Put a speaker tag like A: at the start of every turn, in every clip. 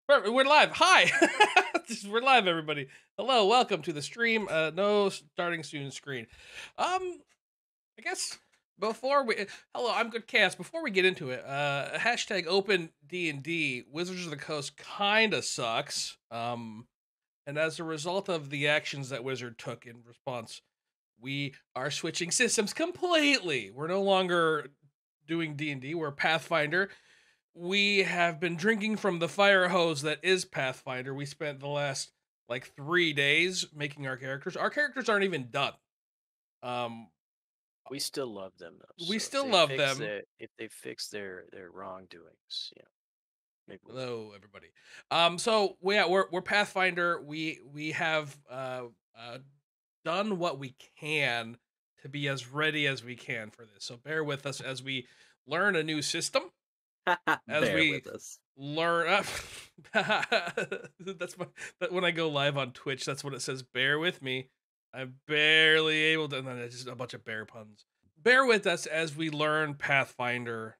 A: We're live. Hi. We're live, everybody. Hello, welcome to the stream. No starting soon screen. I guess before we hello, I'm Good Chaos. Before we get into it, hashtag open D&D. Wizards of the Coast kinda sucks. And as a result of the actions that Wizard took in response, we are switching systems completely. We're no longer doing D&D. We're Pathfinder. We have been drinking from the fire hose that is Pathfinder. We spent the last like 3 days making our characters. Our characters aren't even done. Um,
B: We still love them though.
A: we
B: So
A: still love them.
B: if they fix their wrongdoings, maybe we'll
A: Hello, everybody. So we're Pathfinder. We have done what we can to be as ready as we can for this. So bear with us as we learn a new system. As
C: Bear
A: we
C: with us.
A: learn that's my when I go live on Twitch, that's what it says. Bear with me. I'm barely able to, and then it's just a bunch of bear puns. Bear with us as we learn Pathfinder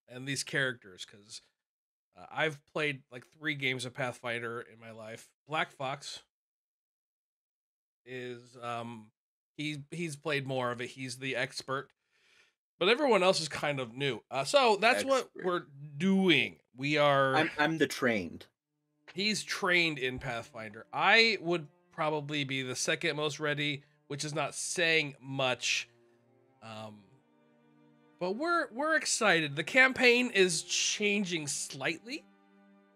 A: and these characters, because I've played like 3 games of Pathfinder in my life. Black Fox is he's played more of it. He's the expert, but everyone else is kind of new. So that's what we're doing. We are.
C: I'm the trained.
A: He's trained in Pathfinder. I would probably be the second most ready, which is not saying much. But we're excited. The campaign is changing slightly.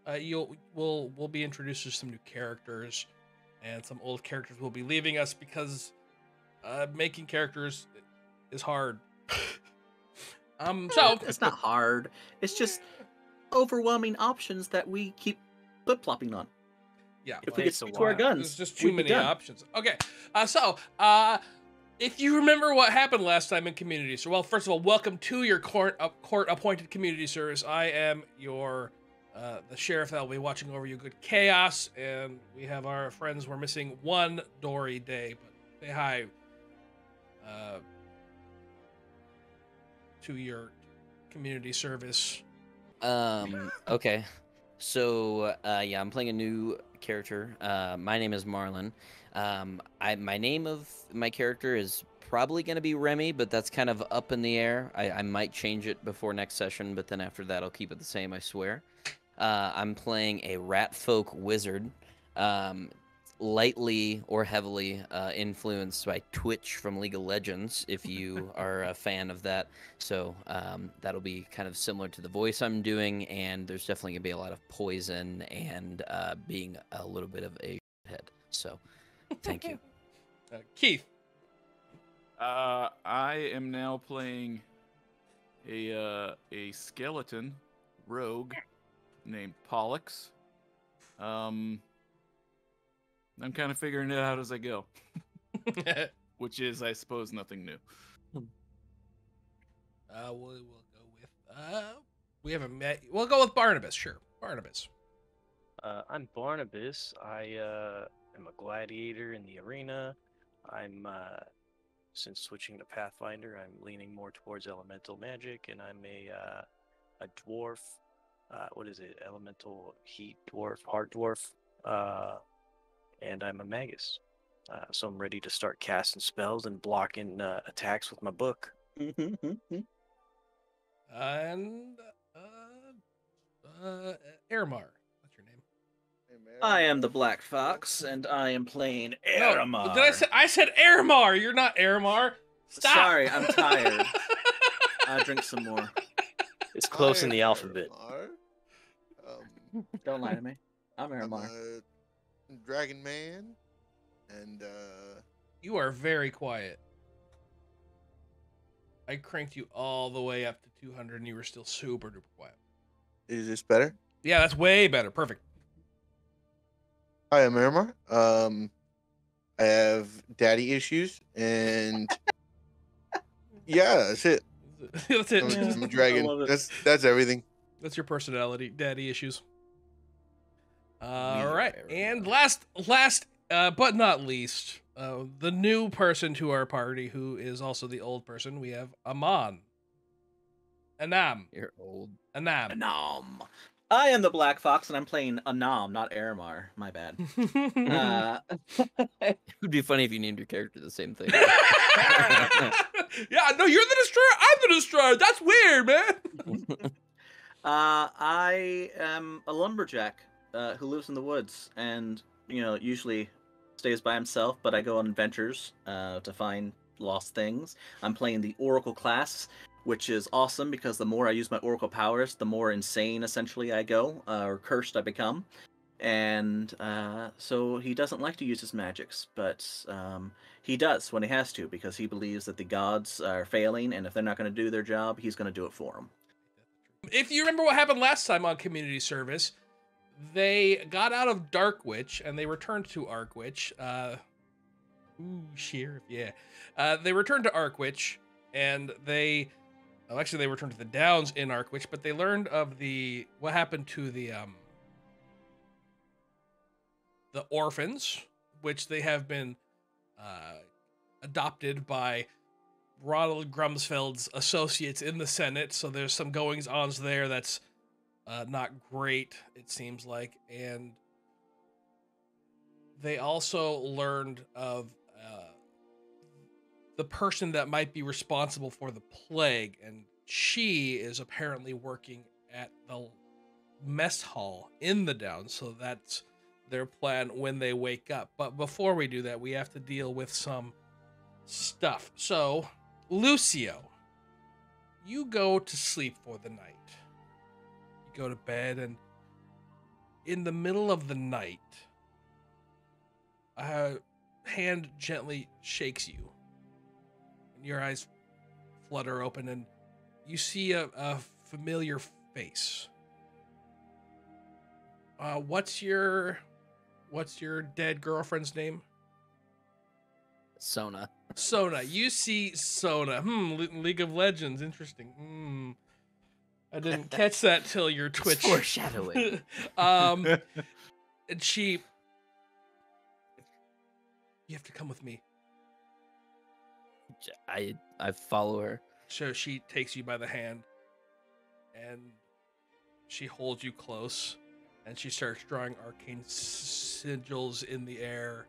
A: We'll be introduced to some new characters, and some old characters will be leaving us because making characters is hard. So
C: It's not hard. It's just overwhelming options that we keep flip-flopping on.
A: yeah,
C: If
A: well,
C: we could
B: takes a
C: stick to our
B: while.
C: guns,
A: there's just too
C: we'd be
A: many
C: done.
A: options. Okay, if you remember what happened last time in community, so well, first of all, welcome to your court-appointed community service. I am your the sheriff that will be watching over you, Good Chaos, and we have our friends. We're missing one Dory Day, but say hi to your community service.
D: Okay. So, yeah, I'm playing a new character. My name is Marlon. My name of my character is probably going to be Remy, but that's kind of up in the air. I might change it before next session, but then after that, I'll keep it the same, I swear. I'm playing a rat folk wizard. Lightly or heavily influenced by Twitch from League of Legends, if you are a fan of that. So that'll be kind of similar to the voice I'm doing, and there's definitely going to be a lot of poison and being a little bit of a head. So thank you.
A: Keith.
E: I am now playing a skeleton rogue named Pollux. I'm kind of figuring it out as I go, which is, I suppose, nothing new.
A: We'll go with we haven't met. We'll go with Barnabas. Sure, Barnabas.
B: I'm Barnabas. I am a gladiator in the arena. I'm since switching to Pathfinder, I'm leaning more towards elemental magic, and I'm a dwarf. What is it? Elemental heat dwarf, hard dwarf. And I'm a magus. So I'm ready to start casting spells and blocking attacks with my book.
A: And Airmar. That's your name.
C: I am the Black Fox, and I am playing Aramar.
A: No, I said Airmar. You're not Airmar. Stop.
C: Sorry, I'm tired. I'll drink some more.
B: It's close in the alphabet.
C: Don't lie to me. I'm Aramar.
F: Dragon Man, and
A: You are very quiet. I cranked you all the way up to 200, and you were still super duper quiet.
F: is this better?
A: Yeah, that's way better. Perfect.
F: Hi, I'm Miramar. I have daddy issues, and yeah, that's it.
A: That's it.
F: I'm a
C: I
F: dragon.
C: love it.
F: That's everything.
A: That's your personality. Daddy issues. All
D: We
A: right,
D: are
A: and last, but not least, the new person to our party, who is also the old person. We have Aman. Anam.
D: You're old.
A: Anam.
C: Nom. I am the Black Fox, and I'm playing Anam, not Aramar. My bad.
D: It would be funny if you named your character the same thing.
A: Yeah, no, you're the destroyer. I'm the destroyer. That's weird, man.
C: I am a lumberjack who lives in the woods, and usually stays by himself. But I go on adventures to find lost things. I'm playing the Oracle class, which is awesome because the more I use my Oracle powers, the more insane essentially I go, or cursed I become. And so he doesn't like to use his magics, but he does when he has to because he believes that the gods are failing, and if they're not going to do their job, he's going to do it for them.
A: If you remember what happened last time on community service, they got out of Dark Witch and they returned to Arkwitch. Sheriff, yeah. They returned to Arkwitch, and they returned to the Downs in Arkwitch, but they learned of what happened to the orphans, which they have been adopted by Ronald Grumsfeld's associates in the Senate, so there's some goings-ons there that's not great, it seems like. And they also learned of the person that might be responsible for the plague, and she is apparently working at the mess hall in the Downs, so that's their plan when they wake up. But before we do that, we have to deal with some stuff. So, Lucio, you go to sleep for the night. You go to bed, and in the middle of the night, a hand gently shakes you. And your eyes flutter open, and you see a familiar face. What's your dead girlfriend's name?
D: Sona.
A: Sona. You see Sona. League of Legends. Interesting. I didn't catch that till your Twitch.
D: It's foreshadowing.
A: And you have to come with me.
D: I follow her.
A: So she takes you by the hand, and she holds you close, and she starts drawing arcane sigils in the air,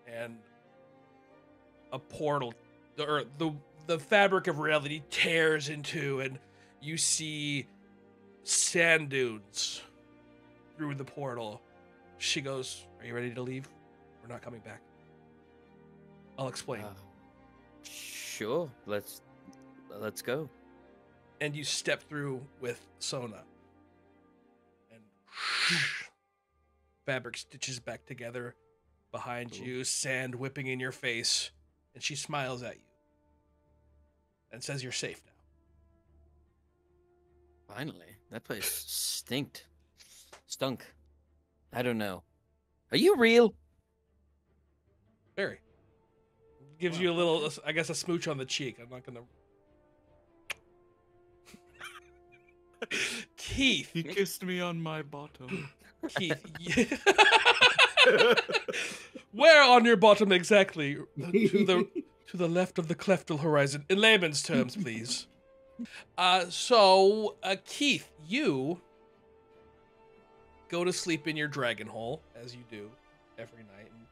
A: and a portal, or the fabric of reality tears into, and you see sand dunes through the portal. She goes, "Are you ready to leave? We're not coming back. I'll explain."
D: Sure, let's go.
A: And you step through with Sona, and fabric stitches back together behind you, sand whipping in your face, and she smiles at you and says you're safe now.
D: Finally, that place stunk. I don't know. Are you real?
A: Very. Gives you a little, I guess, a smooch on the cheek. I'm not gonna. Keith.
E: He kissed me on my bottom.
A: Keith. Where on your bottom exactly? To the left of the cleftal horizon. In layman's terms, please. So, Keith, you go to sleep in your dragon hole, as you do every night. And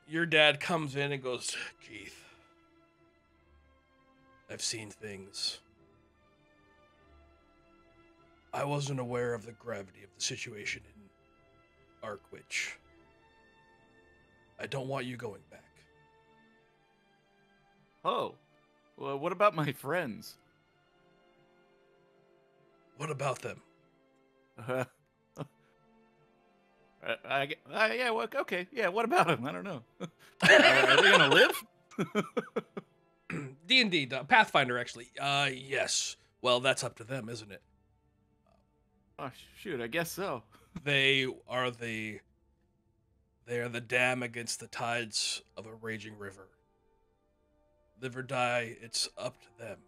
A: your dad comes in and goes, "Keith, I've seen things. I wasn't aware of the gravity of the situation in Arkwitch. I don't want you going back."
E: Oh, well, what about my friends?
A: What about them?
E: Yeah, well, okay. Yeah, what about them? I don't know. Are they gonna live?
A: D&D, Pathfinder, actually. Yes. Well, that's up to them, isn't it?
E: Oh, shoot, I guess so.
A: They are the dam against the tides of a raging river. Live or die, it's up to them.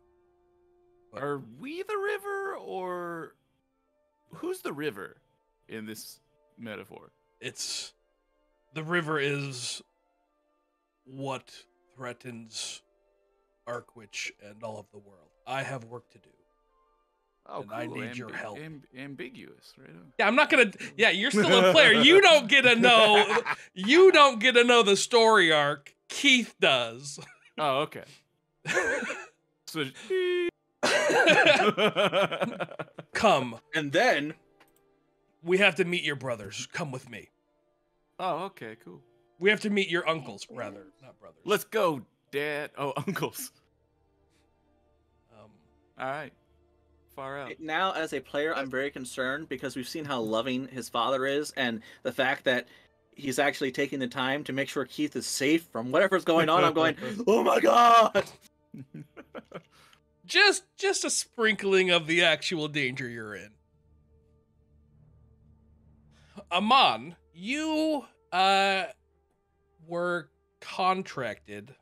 A: But
E: Are we the river, or who's the river in this metaphor?
A: the river is what threatens Arkwitch and all of the world. I have work to do.
E: Oh,
A: And
E: cool.
A: I need your help.
E: Ambiguous, right? On.
A: Yeah, I'm not gonna. Yeah, you're still a player. You don't get to know. You don't get to know the story arc. Keith does.
E: Oh, okay. So,
A: Come.
C: And then
A: We have to meet your brothers. Come with me.
E: oh, okay, cool.
A: We have to meet your uncles, rather, not brothers.
E: Let's go, Dad. Oh, uncles.
A: Um,
E: All right. Far out.
C: now, as a player, I'm very concerned because we've seen how loving his father is, and the fact that he's actually taking the time to make sure Keith is safe from whatever's going on. I'm going, oh my god!
A: just a sprinkling of the actual danger you're in. Amon, you were contracted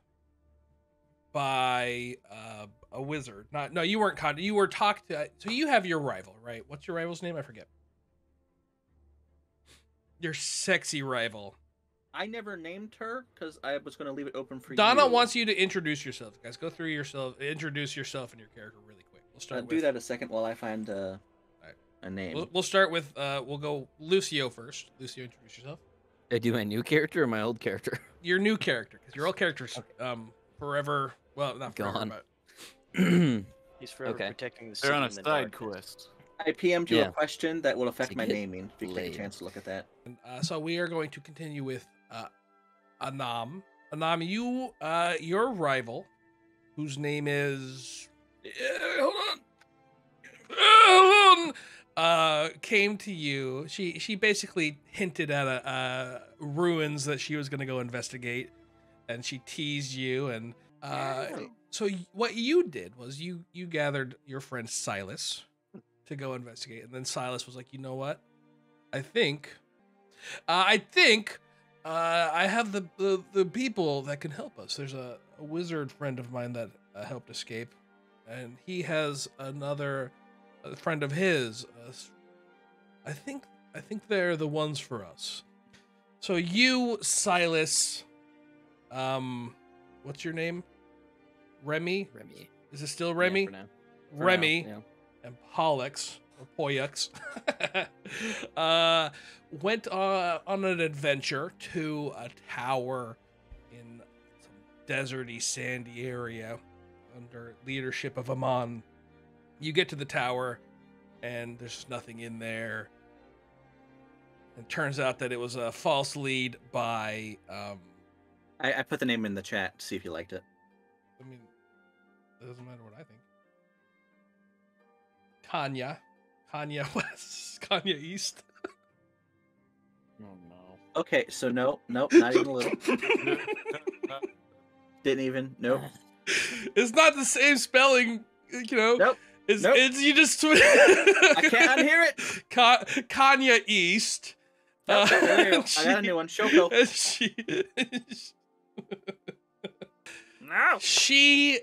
A: by a wizard. No, you weren't you were talked to. So you have your rival, right? What's your rival's name? I forget. Your sexy rival.
C: I never named her because I was going to leave it open for
A: Donna
C: you.
A: wants you to introduce yourself, guys. Go through yourself, introduce yourself and your character really quick. We'll start with
C: do that a second while I find a name.
A: We'll start with we'll go Lucio first. Lucio, introduce yourself.
D: I do my new character or my old character?
A: Your new character, because your old character's forever. Well, not forever,
D: Gone.
A: but
B: He's forever
D: Okay.
B: protecting the city.
E: They're on a
B: in the
E: side
B: darkness.
E: quest.
C: I PM'd you
D: Yeah.
C: a question that will affect
D: To
C: my
D: get
C: naming. If you take
D: laid.
C: a chance to look at that.
A: so we are going to continue with Anam. Anam, you your rival, whose name is hold on. Came to you. She basically hinted at a ruins that she was going to go investigate, and she teased you. And so what you did was you gathered your friend Silas to go investigate, and then Silas was like, you know what? I think I have the people that can help us. There's a wizard friend of mine that helped escape, and he has another friend of his. I think they're the ones for us. So you, Silas, what's your name? Remy?
D: Remy.
A: Is it still Remy?
D: Yeah, for now. For
A: Remy
D: now, yeah.
A: and Pollux, or Poyux, went on an adventure to a tower in some deserty, sandy area under leadership of Amon. You get to the tower, and there's nothing in there. It turns out that it was a false lead by,
C: I put the name in the chat to see if you liked it.
A: I mean, it doesn't matter what I think. Kanya West, Kanya East.
D: Oh no.
C: Okay, so nope, not even a little. Didn't even, nope.
A: It's not the same spelling, you know.
C: Nope.
A: It's you just.
C: I can't unhear it.
A: Kanya East.
C: Nope, there you go. I got a new one. Shoko.
A: No. She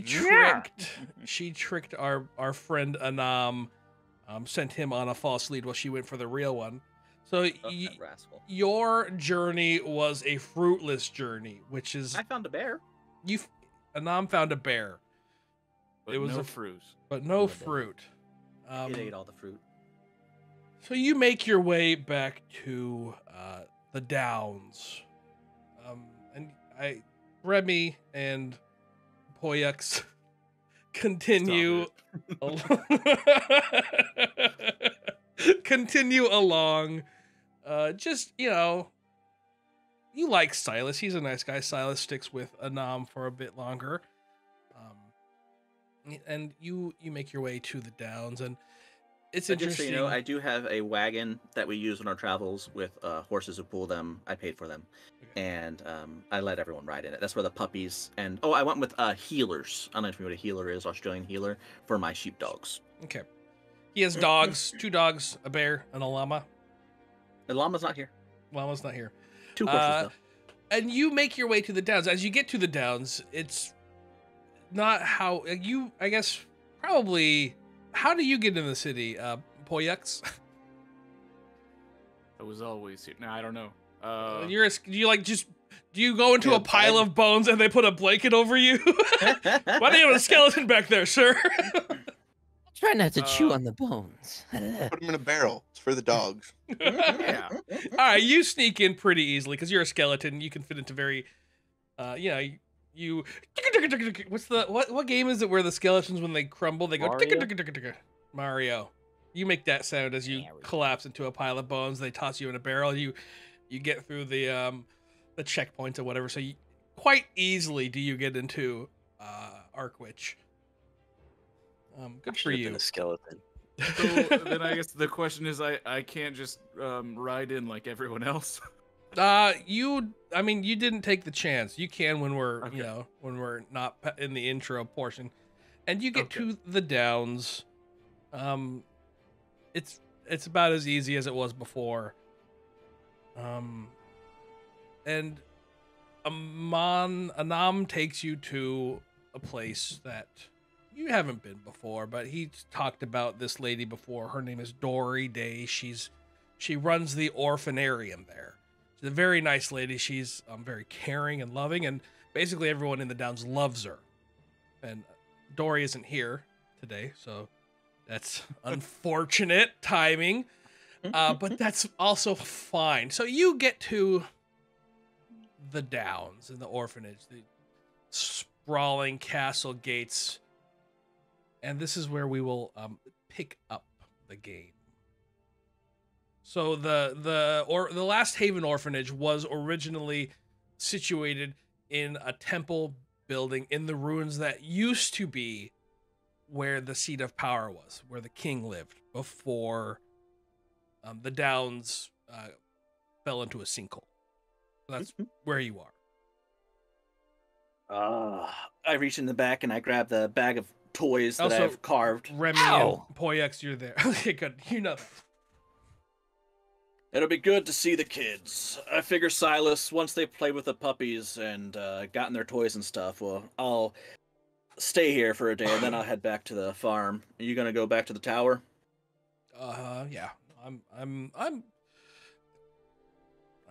A: tricked our friend Anam, sent him on a false lead while she went for the real one. So
C: That rascal.
A: your journey was a fruitless journey, which is
C: I found a bear.
A: Anam found a bear,
E: But
A: It was
E: no
A: a-
E: fruit.
A: but no
D: Good.
A: fruit.
C: It ate all the fruit.
A: So you make your way back to the Downs, and Remy and Poyux continue continue along. Just, you know, you like Silas. He's a nice guy. Silas sticks with Anam for a bit longer. And you make your way to the Downs, and it's
C: But just so
A: interesting.
C: you know, I do have a wagon that we use on our travels with horses who pull them. I paid for them, and I let everyone ride in it. That's where the puppies and I went with healers. I don't know if you know what a healer is, Australian healer, for my sheepdogs.
A: Okay. He has dogs, 2 dogs, a bear, and a llama.
C: The llama's not here.
A: Llama's not here.
C: 2 horses
A: And you make your way to the Downs. As you get to the Downs, it's not how you, I guess, probably. How do you get in the city, Poyux?
E: I was always here. No, I don't know.
A: Do you go into
C: Yeah,
A: a pile of bones and they put a blanket over you?
C: though.
A: Why do you have a skeleton back there, sir?
D: Try not to chew
E: Uh,
D: on the bones.
F: Put them in a barrel. It's for the dogs.
E: Yeah.
A: All right, you sneak in pretty easily because you're a skeleton. You can fit into very, you. What game is it where the skeletons when they crumble they go
B: Mario?
A: Mario. You make that sound as you
D: Mario.
A: collapse into a pile of bones. They toss you in a barrel. You get through the checkpoints or whatever. So you, quite easily do you get into Arkwitch. Good for
B: Should've
A: you.
B: been a skeleton.
E: So then I guess the question is, I can't just ride in like everyone else.
A: You didn't take the chance. You can when we're,
E: Okay.
A: when we're not in the intro portion, and you get
E: Okay.
A: to the downs. It's about as easy as it was before. And Anam takes you to a place that you haven't been before, but he's talked about this lady before. Her name is Dory Day. She runs the orphanarium there. She's a very nice lady. She's very caring and loving, and basically everyone in the Downs loves her. And Dory isn't here today, so that's unfortunate timing. But that's also fine. So you get to the Downs in the orphanage, the sprawling castle gates, and this is where we will pick up the game. So the Last Haven orphanage was originally situated in a temple building in the ruins that used to be where the seat of power was, where the king lived before the Downs fell into a sinkhole. So that's where you are.
C: I reach in the back and I grab the bag of toys that
A: Also,
C: I've carved.
A: Remy
D: Ow.
A: and Poyex, you're there. Okay, good. You know that.
C: It'll be good to see the kids. I figure Silas, once they play with the puppies and gotten their toys and stuff, well, I'll stay here for a day and then I'll head back to the farm. Are you gonna go back to the tower?
A: Yeah.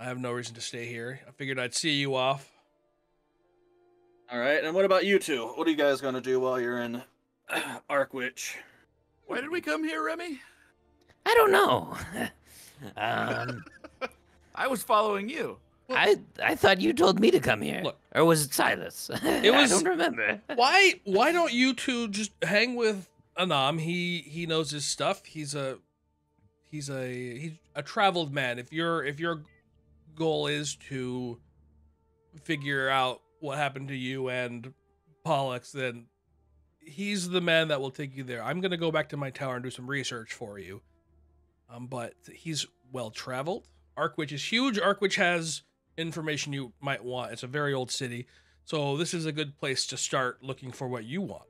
A: I have no reason to stay here. I figured I'd see you off.
C: All right. And what about you two? What are you guys gonna do while you're in Arkwitch?
E: Why did we come here, Remy?
D: I don't know.
E: I was following you.
D: I thought you told me to come here.
A: Look.
D: Or was it Silas?
A: It was-
D: I don't remember.
A: Why don't you two just hang with Anam? He knows his stuff. He's a traveled man. If your goal is to figure out what happened to you and Pollux, then he's the man that will take you there. I'm gonna go back to my tower and do some research for you. But he's well traveled. Arkwitch is huge. Arkwitch has information you might want. It's a very old city, so this is a good place to start looking for what you want.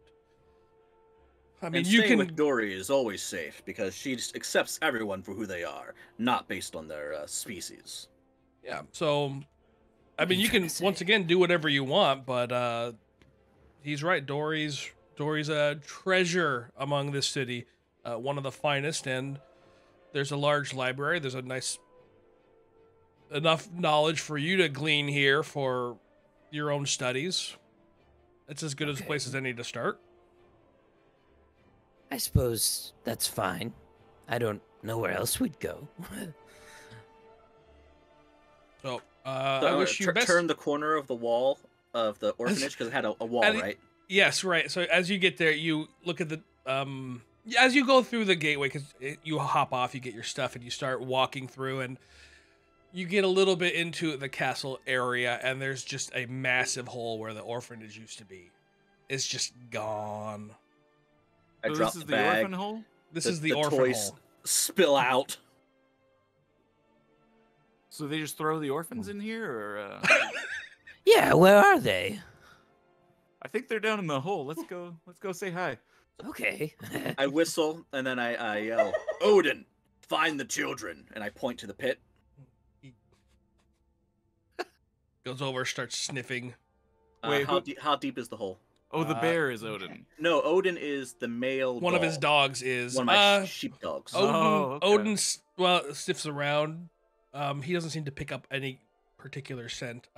A: I mean,
C: And
A: you
C: staying
A: can.
C: with Dory is always safe because she just accepts everyone for who they are, not based on their species.
A: Yeah. So, I
D: are
A: mean,
D: you
A: you
D: trying
A: can
D: to say?
A: once again do whatever you want, but he's right. Dory's a treasure among this city, one of the finest, and there's a large library. There's enough knowledge for you to glean here for your own studies. It's as good as a place as any to start.
D: I suppose that's fine. I don't know where else we'd go.
A: So,
C: So,
A: I wish you best.
C: turn the corner of the wall of the orphanage because it had a wall,
A: And it-
C: right?
A: Yes, right. So as you get there, you look at the as you go through the gateway, because you hop off, you get your stuff, and you start walking through, and you get a little bit into the castle area, and there's just a massive hole where the orphanage used to be. It's just gone.
C: I
E: So
C: drop
E: this is
C: the
E: the
C: bag.
E: orphan hole?
A: This
C: The-
A: is the
C: the
A: orphan
C: toys
A: hole.
C: spill out.
E: So they just throw the orphans in here, or
D: Yeah, where are they?
E: I think they're down in the hole. Let's go say hi.
D: Okay.
C: I whistle and then I yell, "Odin, find the children!" And I point to the pit.
A: Goes over, starts sniffing.
E: Wait,
C: how,
E: who-
C: how deep is the hole?
E: Oh, the bear is Odin.
C: No, Odin is the male.
A: One of his
C: dog.
A: dogs is
C: One of my sheepdogs.
E: Oh,
A: Odin.
E: okay.
A: Odin, sniffs around. He doesn't seem to pick up any particular scent.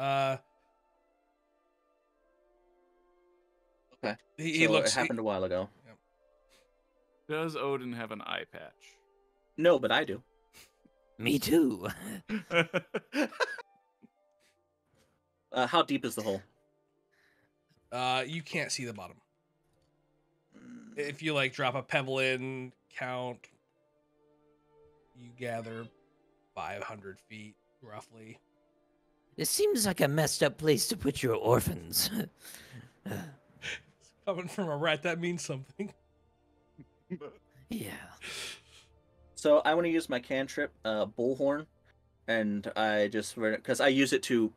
C: Okay.
A: He
C: So
A: looks.
C: It happened a while ago.
E: Does Odin have an eye patch?
C: No, but I do.
D: Me too.
C: How deep is the hole?
A: You can't see the bottom. If you like drop a pebble in, count, you gather 500 feet roughly.
D: This seems like a messed up place to put your orphans.
A: Coming from a rat, that means something.
D: Yeah.
C: So I want to use my cantrip, Bullhorn, and I just because I use it to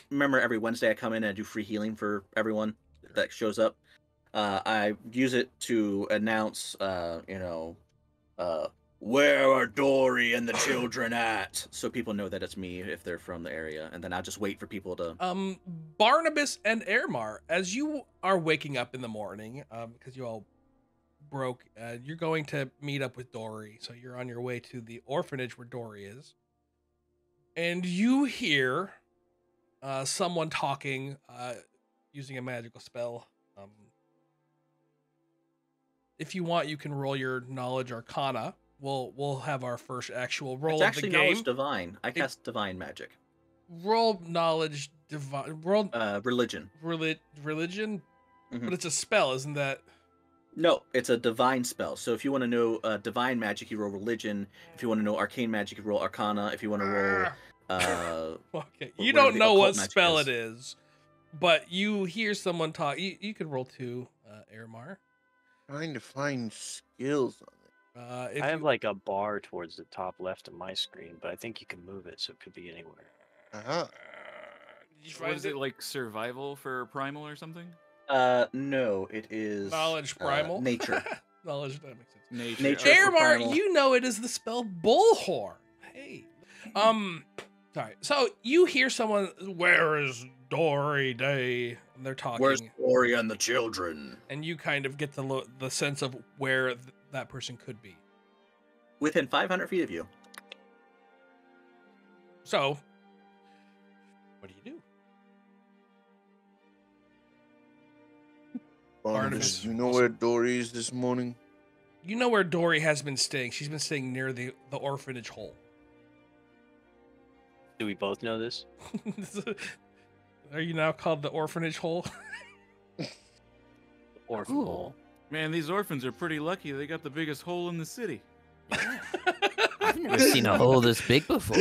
C: remember every Wednesday I come in and I do free healing for everyone that shows up. I use it to announce, where are Dory and the children at? So people know that it's me if they're from the area, and then I'll just wait for people to.
A: Barnabas and Airmar, as you are waking up in the morning, because you all broke, you're going to meet up with Dory. So you're on your way to the orphanage where Dory is, and you hear someone talking, using a magical spell. If you want, you can roll your knowledge arcana. We'll have our first actual roll
C: It's
A: of the
C: actually
A: game.
C: knowledge divine. I cast divine magic.
A: Roll knowledge divine. Roll
C: Religion.
A: Religion,
C: Mhm.
A: but it's a spell, isn't that?
C: No, it's a divine spell. So if you want to know divine magic, you roll religion. If you want to know arcane magic, you roll arcana. If you want to roll,
A: Okay,
C: Or
A: you
C: whatever
A: don't
C: the
A: know
C: occult
A: what
C: magic
A: spell
C: is.
A: it is, but you hear someone talk. You could roll 2, Airmar.
F: Trying to find skills on it.
A: If
B: I have
A: you-
B: like a bar towards the top left of my screen, but I think you can move it, so it could be anywhere.
F: Uh-huh.
A: Did you
E: What
A: find
E: is it like survival for primal or something?
C: no, it is
A: knowledge primal
C: nature.
A: knowledge, that makes sense.
E: Nature.
C: Nature.
E: Okay.
C: for
A: Airmar,
C: primal.
A: you know it is the spell bullhorn. Hey, sorry. So you hear someone. Where is Dory Day? And they're talking.
C: Where's Dory and the children?
A: And you kind of get the sense of where that person could be.
C: Within 500 feet of you.
A: So, what do you do? Barnabas.
F: Barnabas, you know where Dory is this morning?
A: You know where Dory has been staying. She's been staying near the orphanage hole.
B: Do we both know this?
A: Are you now called the orphanage hole?
B: Orphan
D: Cool.
B: hole.
E: Man, these orphans are pretty lucky. They got the biggest hole in the city.
D: I've never seen a hole this big before.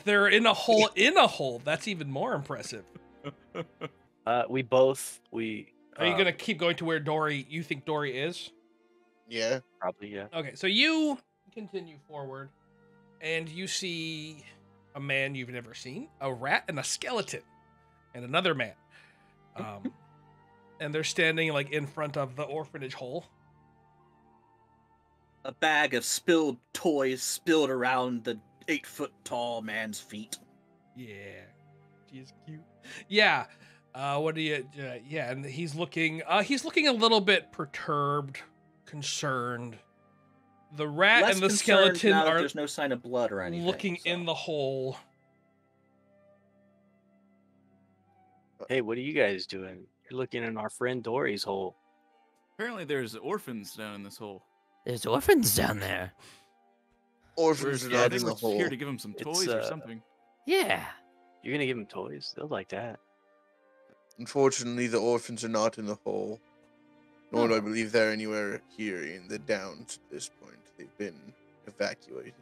A: They're in a hole in a hole. That's even more impressive.
B: We both we.
A: Are you gonna keep going to where you think Dory is?
F: Yeah.
B: Probably yeah.
A: Okay, so you continue forward, and you see a man you've never seen, a rat and a skeleton, and another man. And they're standing like in front of the orphanage hole.
C: A bag of spilled toys spilled around the 8-foot-tall man's feet.
A: Yeah, she's cute. Yeah. What do you? Yeah, and he's looking a little bit perturbed, concerned. The rat
C: Less
A: and the
C: concerned
A: skeleton
C: now that
A: are
C: there's no sign of blood or anything.
A: looking
C: so.
A: in the hole.
B: Hey, what are you guys doing? You're looking in our friend Dory's hole.
E: Apparently, there's orphans down in this hole.
D: There's orphans down there.
F: Orphans are
E: Yeah, I
F: not
E: think
F: in
E: we're
F: the hole.
E: here to give them some
B: It's,
E: toys or something.
D: Yeah.
B: You're gonna give them toys? They'll like that.
F: Unfortunately, the orphans are not in the hole. Nor do I believe they're anywhere here in the Downs at this point. They've been evacuated.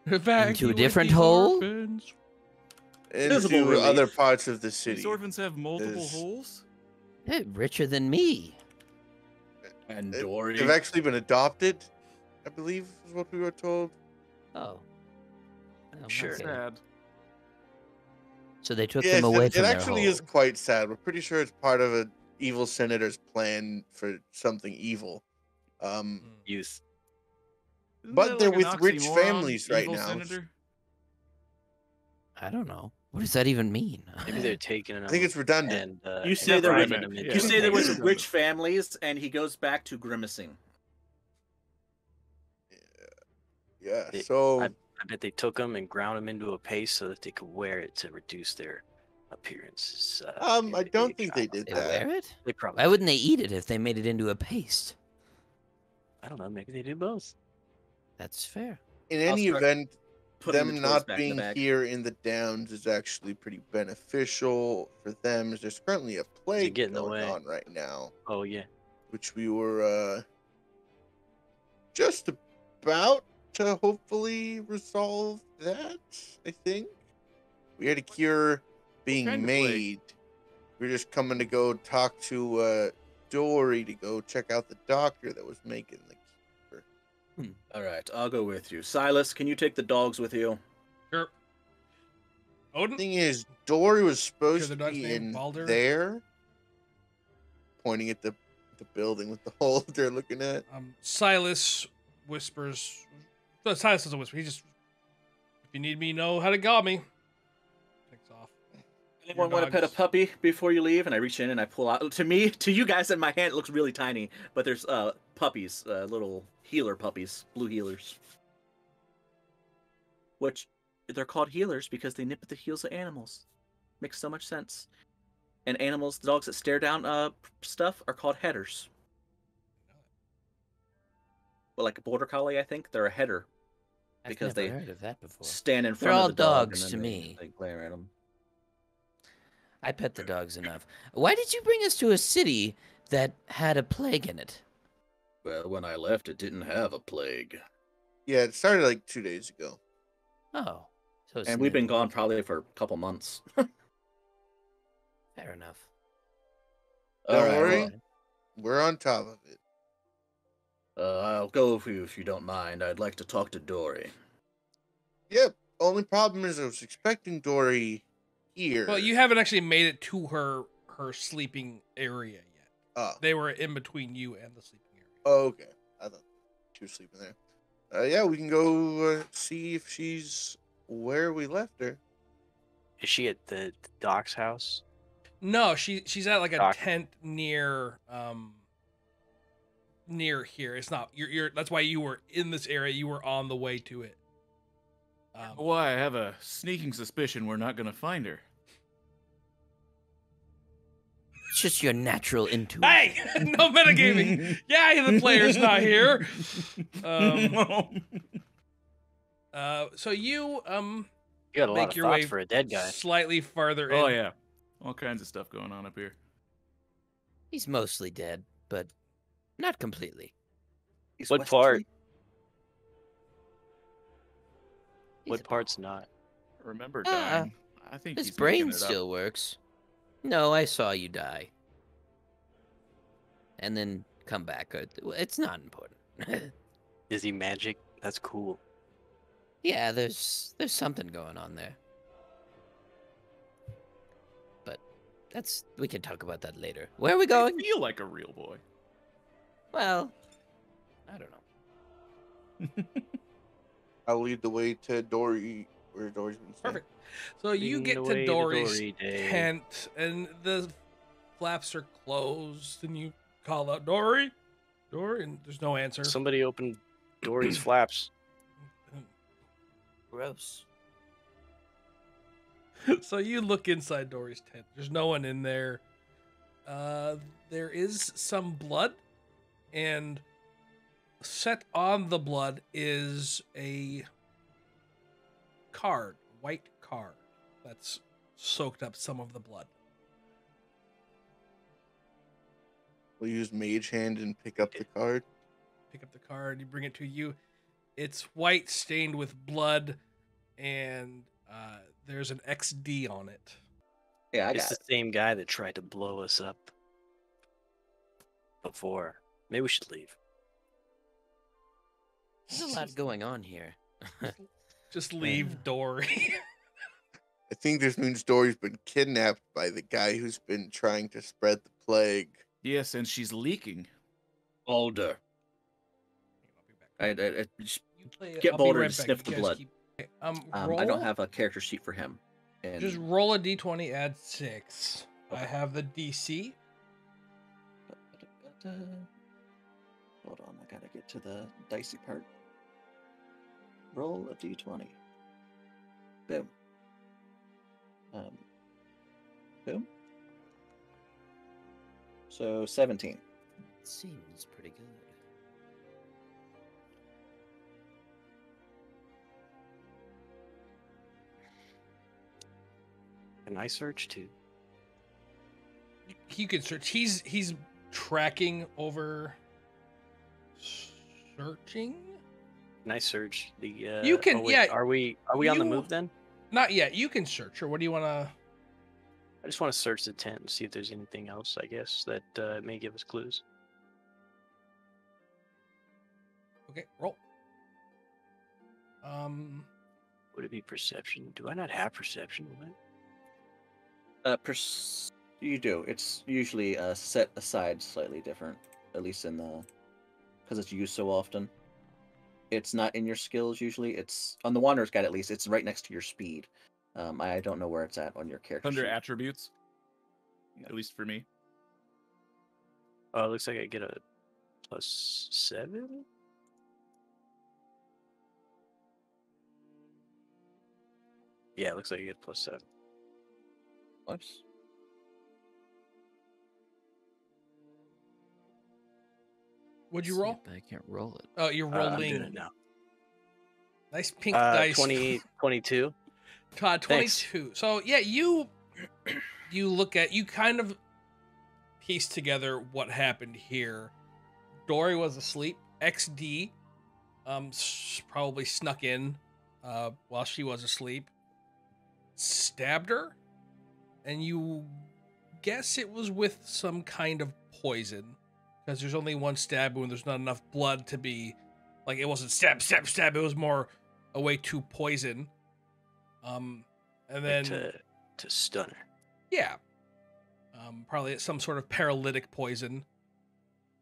A: Evacuate
D: a different
A: the
D: hole?
A: orphans.
C: Visible
F: Into
C: relief.
F: other parts of the city.
E: These orphans have multiple
F: There's-
E: holes?
D: They're richer than me.
C: And
F: They-
C: Dory.
F: They've actually been adopted, I believe is what we were told.
D: Oh. Well,
B: Sure.
D: okay.
E: Sad.
D: So they took
F: Yes,
D: them away
F: it
D: from their
F: actually
D: hole.
F: is quite sad. We're pretty sure it's part of an evil senator's plan for something evil.
B: Youth.
E: Isn't
F: But
E: that
F: they're
E: an
F: with rich
E: oxymoron,
F: families right
E: evil
F: now.
E: Senator?
D: I don't know. What does that even mean?
B: Maybe they're taking them.
F: I think it's redundant.
B: And
C: You say there was-
B: grinding them into
C: You say there was
E: Yeah.
C: rich families, and he goes back to grimacing.
F: Yeah,
B: They-
F: so
B: I bet they took them and ground them into a paste so that they could wear it to reduce their appearances.
F: I don't think they did
D: They
F: that.
D: wear it?
B: They probably.
D: Why wouldn't they eat it if they made it into a paste?
B: I don't know. Maybe they do both.
D: That's fair.
F: In
C: I'll
F: any
C: start
F: event,
C: putting the
F: them
C: toys
F: not
C: back in the
F: being
C: bag.
F: here in the Downs is actually pretty beneficial for them, as there's currently a plague
B: get in the
F: going
B: way.
F: on right now,
B: Oh yeah.
F: which we were just about to hopefully resolve that, I think. We had a cure being
E: kind of plague?
F: made. We are just coming to go talk to Dory to go check out the doctor that was making the cure.
C: All right, I'll go with you. Silas, can you take the dogs with you?
A: Sure. Odin?
F: Thing is, Dory was supposed
A: the
F: to
A: dog's
F: be
A: name?
F: in
A: Baldur?
F: there, pointing at the building with the hole they're looking at.
A: Silas whispers. No, Silas doesn't whisper. He just, if you need me, know how to call me. Takes off.
C: Anyone want to pet a
A: dogs.
C: puppy before you leave? And I reach in and I pull out. To you guys in my hand, it looks really tiny, but there's puppies, little healer puppies, blue healers. Which they're called healers because they nip at the heels of animals. Makes so much sense. And animals, dogs that stare down stuff, are called headers. Well, like a border collie, I think they're a header
D: I've
C: because
D: never
C: they
D: heard of that before.
C: stand in
D: They're
C: front
D: all
C: of the dog.
D: dogs
C: and
D: to
C: then
D: me.
C: They glare at them.
D: I pet the dogs enough. Why did you bring us to a city that had a plague in it?
C: Well, when I left, it didn't have a plague.
F: Yeah, it started like 2 days ago.
D: Oh. So it's
C: And we've been
D: new.
C: gone probably for a couple months.
D: Fair enough.
F: Don't
C: All
F: worry,
C: well,
F: we're on top of it.
C: I'll go with you if you don't mind. I'd like to talk to Dory.
F: Yep. Only problem is I was expecting Dory here.
A: Well, you haven't actually made it to her sleeping area yet.
F: Oh.
A: They were in between you and the sleeping area.
F: Oh, okay. I thought she was sleeping there. Yeah, we can go see if she's where we left her.
B: Is she at the doc's house?
A: No, she's at like a
B: Doc.
A: tent near here. It's not you're that's why you were in this area. You were on the way to it.
E: Why? I have a sneaking suspicion we're not gonna find her.
D: It's just your natural intuition.
A: Hey, no metagaming. Yeah, the player's not here. So you
B: You got a lot
A: make
B: of
A: your
B: thoughts
A: way
B: for a dead guy.
A: slightly farther in.
E: Oh yeah, all kinds of stuff going on up here.
D: He's mostly dead, but not completely.
B: What part?
D: He's
B: What
D: a-
B: part's not?
E: Remember
D: Ah,
E: dying? I think
D: His
E: he's making
D: brain
E: it up.
D: still works. No, I saw you die. And then come back. It's not important.
B: Is he magic? That's cool.
D: Yeah, there's something going on there. But we can talk about that later. Where are we
E: I
D: going?
E: feel like a real boy.
D: Well, I don't know.
F: I'll lead the way to Dory, where Dory's been staying.
A: Perfect. So you
B: Leading
A: get
B: the
A: to
B: way to
A: Dory's
B: Dory Day.
A: tent, and the flaps are closed, and you call out Dory, Dory, and there's no answer.
B: Somebody opened Dory's flaps.
D: Gross.
A: So you look inside Dory's tent. There's no one in there. There is some blood, and set on the blood is a card, white card, that's soaked up some of the blood.
F: We'll use Mage Hand and pick up the card.
A: Pick up the card, you bring it to you. It's white, stained with blood, and there's an XD on it.
C: Yeah, I
B: It's
C: got
B: the
C: it.
B: same guy that tried to blow us up before. Maybe we should leave.
D: There's a lot going on here.
A: Just leave Dory.
F: I think this means Dory's been kidnapped by the guy who's been trying to spread the plague.
E: Yes, and she's leaking.
C: Boulder.
A: I'll be back.
C: You
A: play,
C: get
A: I'll be
C: Boulder
A: right
C: to
A: back.
C: sniff
A: You
C: the
A: guys
C: blood.
A: keep-
C: I
A: roll,
C: don't have a character sheet for him. And
A: Just roll a d20, add 6. I
C: Okay.
A: have the DC.
C: hold on, I gotta get to the dicey part. Roll a d20. Boom. Boom. So 17.
D: Seems pretty good.
B: Can I search too?
A: You can search. He's tracking over. Searching.
B: Can I search the?
A: You can.
B: Oh, wait,
A: yeah.
B: Are we on the
A: you-
B: move then?
A: Not yet. You can search. Or what do you want to?
B: I just want to search the tent and see if there's anything else. I guess that may give us clues.
A: Okay, roll.
B: Would it be perception? Do I not have perception?
C: You do. It's usually set aside slightly different, at least in the, because it's used so often. It's not in your skills usually. It's on the Wanderer's Guide at least. It's right next to your speed. I don't know where it's at on your character
E: Under
C: sheet.
E: attributes, at least for me.
B: Oh, it looks like I get a +7. Yeah, it looks like you get +7.
C: Nice.
A: Would you
D: See
A: roll?
D: if I can't roll it.
A: Oh, you're
B: I'm doing
A: rolling.
B: it now.
A: Nice pink dice.
B: 22.
A: 22. So yeah, you look at, you kind of piece together what happened here. Dory was asleep. XD probably snuck in while she was asleep, stabbed her, and you guess it was with some kind of poison, because there's only one stab wound. There's not enough blood to be like, it wasn't stab, stab, stab. It was more a way to poison. And then
B: To stun her.
A: yeah, probably some sort of paralytic poison.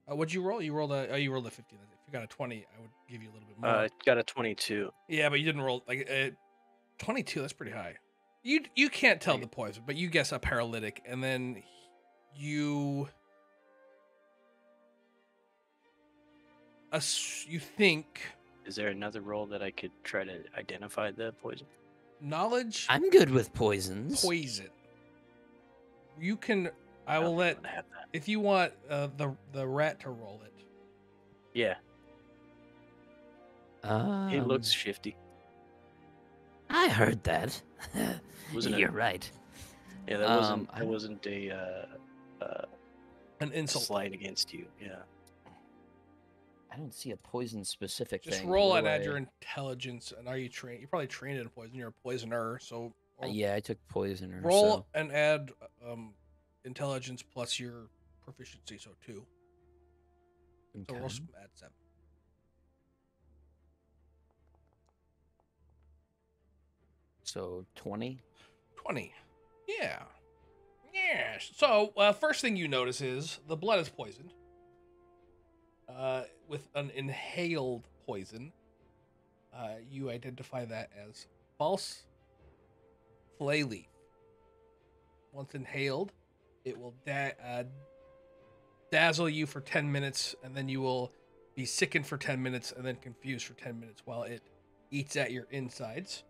A: What'd you roll? You rolled a 50. If you got a 20, I would give you a little bit more.
B: It got a 22.
A: Yeah, but you didn't roll like 22. That's pretty high. You can't tell the poison, but you guess a paralytic, and then you think
B: Is there another roll that I could try to identify the poison?
A: knowledge
D: I'm good with poisons.
A: poison. You can. I
B: don't
A: will
B: think
A: let
B: I'm gonna have that.
A: if you want the rat to roll it.
B: Yeah, he looks
D: Um,
B: shifty.
D: I heard that.
B: Wasn't it?
D: You're right.
B: Yeah, that
D: I-
B: wasn't
A: An insult.
B: slight against you. Yeah.
D: I don't see a poison specific
A: Just
D: thing.
A: roll
D: What
A: and
D: do
A: add
D: I-
A: your intelligence. And are you trained? You're probably trained in poison. You're a poisoner, so
D: Yeah, I took poisoner.
A: roll
D: So.
A: and add intelligence plus your proficiency, so 2. So roll
D: Okay.
A: add 7.
D: So 20.
A: 20. Yeah. Yes. So first thing you notice is the blood is poisoned. With an inhaled poison. You identify that as false flay leaf. Once inhaled, it will dazzle you for 10 minutes, and then you will be sickened for 10 minutes, and then confused for 10 minutes while it eats at your insides.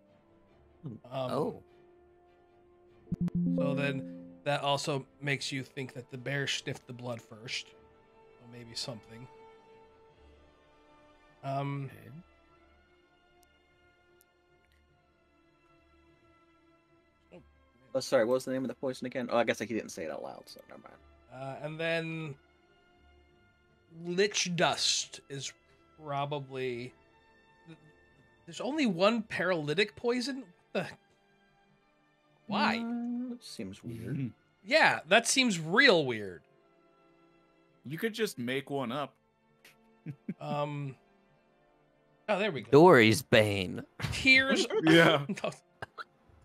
D: Oh.
A: So then that also makes you think that the bear sniffed the blood first. Or maybe something.
D: Okay.
C: Oh, sorry. What was the name of the poison again? Oh, I guess he didn't say it out loud, so never mind.
A: And then lich dust is probably. There's only one paralytic poison. What the? Why?
C: That seems weird.
A: Yeah, that seems real weird.
E: You could just make one up.
A: Oh, there we go.
D: Dory's Bane.
A: Tears.
E: Yeah.
A: No.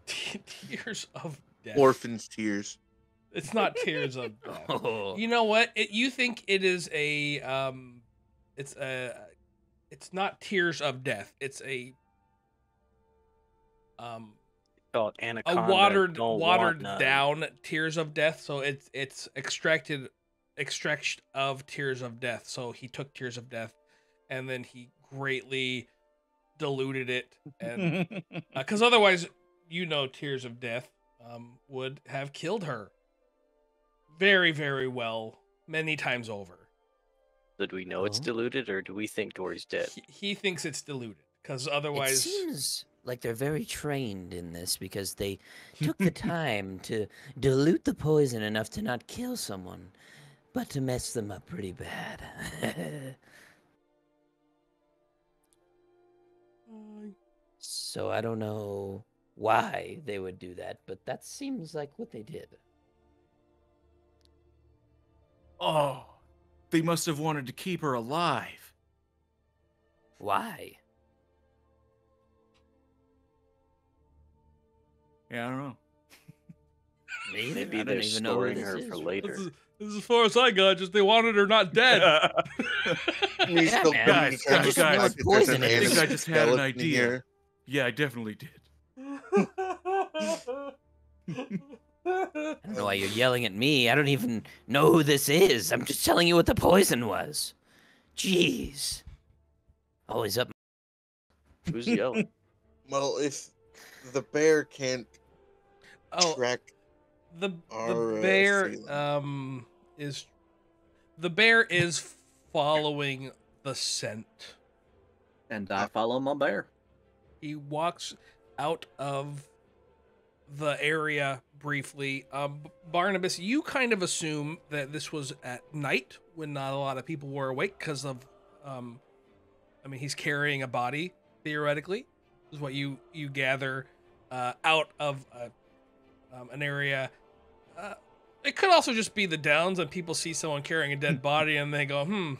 A: Tears of death.
F: Orphan's tears.
A: It's not tears of death.
D: Oh.
A: You know what? You think it is a it's not tears of death. It's a
B: Call it anaconda.
A: watered
B: don't want none.
A: down tears of death. So it's extraction of tears of death. So he took tears of death, and then he greatly diluted it, and because otherwise, tears of death would have killed her very, very well many times over.
B: So do we know it's
D: Oh.
B: diluted, or do we think Dory's dead?
A: He thinks it's diluted because
D: It
A: otherwise,
D: seems like they're very trained in this because they took the time to dilute the poison enough to not kill someone, but to mess them up pretty bad. So I don't know why they would do that, but that seems like what they did.
E: Oh, they must have wanted to keep her alive.
D: Why?
E: Yeah, I don't know.
D: Maybe
B: Maybe
D: I
B: they're
D: don't even know who
B: storing
D: this
B: her
D: is.
B: for later.
A: This is as far as I got. Just they wanted her not dead.
F: We
D: Yeah,
F: still
D: man.
F: come to
E: Guys,
F: terms with the
E: guys,
F: fact that there's
D: poison
F: an
D: it. I think
F: innocent
E: I just had an
F: skeleton
E: idea.
F: here.
E: Yeah, I definitely did.
D: I don't know why you're yelling at me. I don't even know who this is. I'm just telling you what the poison was. Jeez. Always up.
B: Who's yelling?
F: Well, if the bear can't
A: Oh,
F: track
A: the
F: our
A: bear
F: assailant.
A: the bear is following the scent.
C: And I follow my bear.
A: He walks out of the area briefly. Barnabas, you kind of assume that this was at night when not a lot of people were awake because of, I mean, he's carrying a body, theoretically, is what you gather out of an area. It could also just be the downs and people see someone carrying a dead body and they go,
C: I'm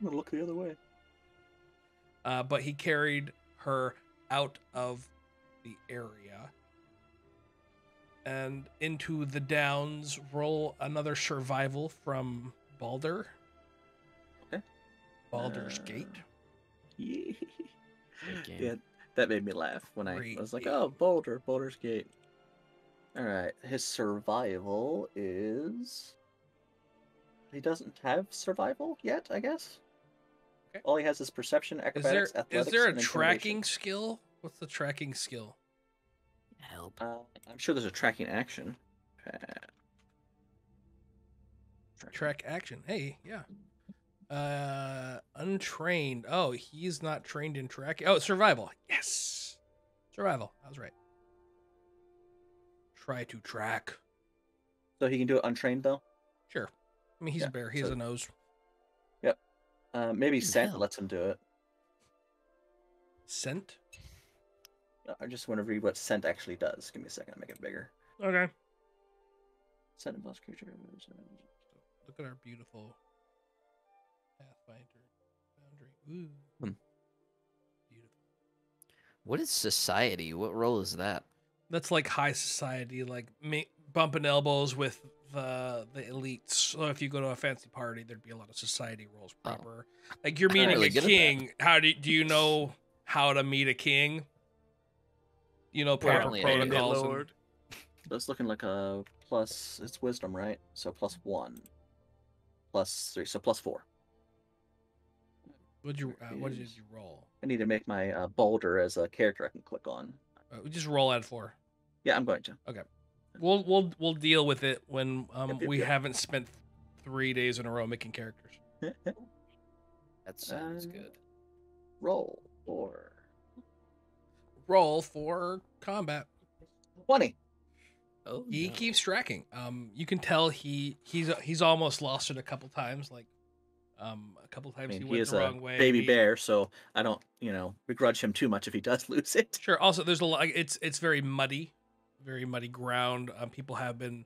C: gonna look the other way.
A: but he carried her out of the area and into the downs. Roll another survival from Balder.
C: Okay.
A: Baldur's Gate.
C: Yeah.
D: Great game.
C: Yeah, that made me laugh when I
A: Great
C: was like,
A: game.
C: "Oh, Baldur's Gate." All right, his survival is. He doesn't have survival yet, I guess.
A: Okay.
C: All he has is perception,
A: Is
C: acrobatics,
A: there
C: athletics,
A: a
C: and
A: tracking
C: intimidation.
A: skill? What's the tracking skill?
D: Help.
C: I'm sure there's a tracking action.
A: Track action. Hey, yeah. Untrained. Oh, he's not trained in tracking. Oh, survival. Yes. Survival. I was right. Try to track.
C: So he can do it untrained though.
A: Sure. I mean, he's
C: Yeah,
A: a bear. He has
C: so-
A: a nose.
C: Maybe
D: What the
C: scent
D: hell?
C: lets him do it.
A: Scent.
C: I just want to read what scent actually does. Give me a second. I'll make it bigger.
A: Okay.
C: Scent and boss creature.
A: Look at our beautiful Pathfinder boundary. Ooh.
D: Hmm.
A: Beautiful.
D: What is society? What role is that?
A: That's like high society, like bumping elbows with the elites. So if you go to a fancy party, there'd be a lot of society roles
D: Oh.
A: proper. Like you're
D: I'm
A: meeting
D: really
A: a
D: good at that.
A: king. How do you know how to meet a king? You know proper
D: Apparently I do.
A: protocols. and-
E: Lord.
C: So it's looking like a plus. It's wisdom, right? So +1, +3, so +4.
A: what did you
C: Is-
A: roll?
C: I need to make my Baldur as a character I can click on.
A: We just roll out 4.
C: Yeah, I'm going to.
A: We'll deal with it when
C: Yep,
A: we
C: yep.
A: haven't spent 3 days in a row making characters.
D: That sounds
C: Uh,
D: good.
C: Roll for
A: Roll for combat.
C: 20.
D: Oh,
A: He
D: no.
A: keeps tracking. You can tell he's almost lost it a couple times. Like, a couple
C: I
A: times
C: mean,
A: he
C: he
A: went
C: is
A: the
C: a
A: wrong way.
C: baby
A: He-
C: bear, so I don't, begrudge him too much if he does lose it.
A: Sure. Also, there's a lot. It's very muddy ground. People have been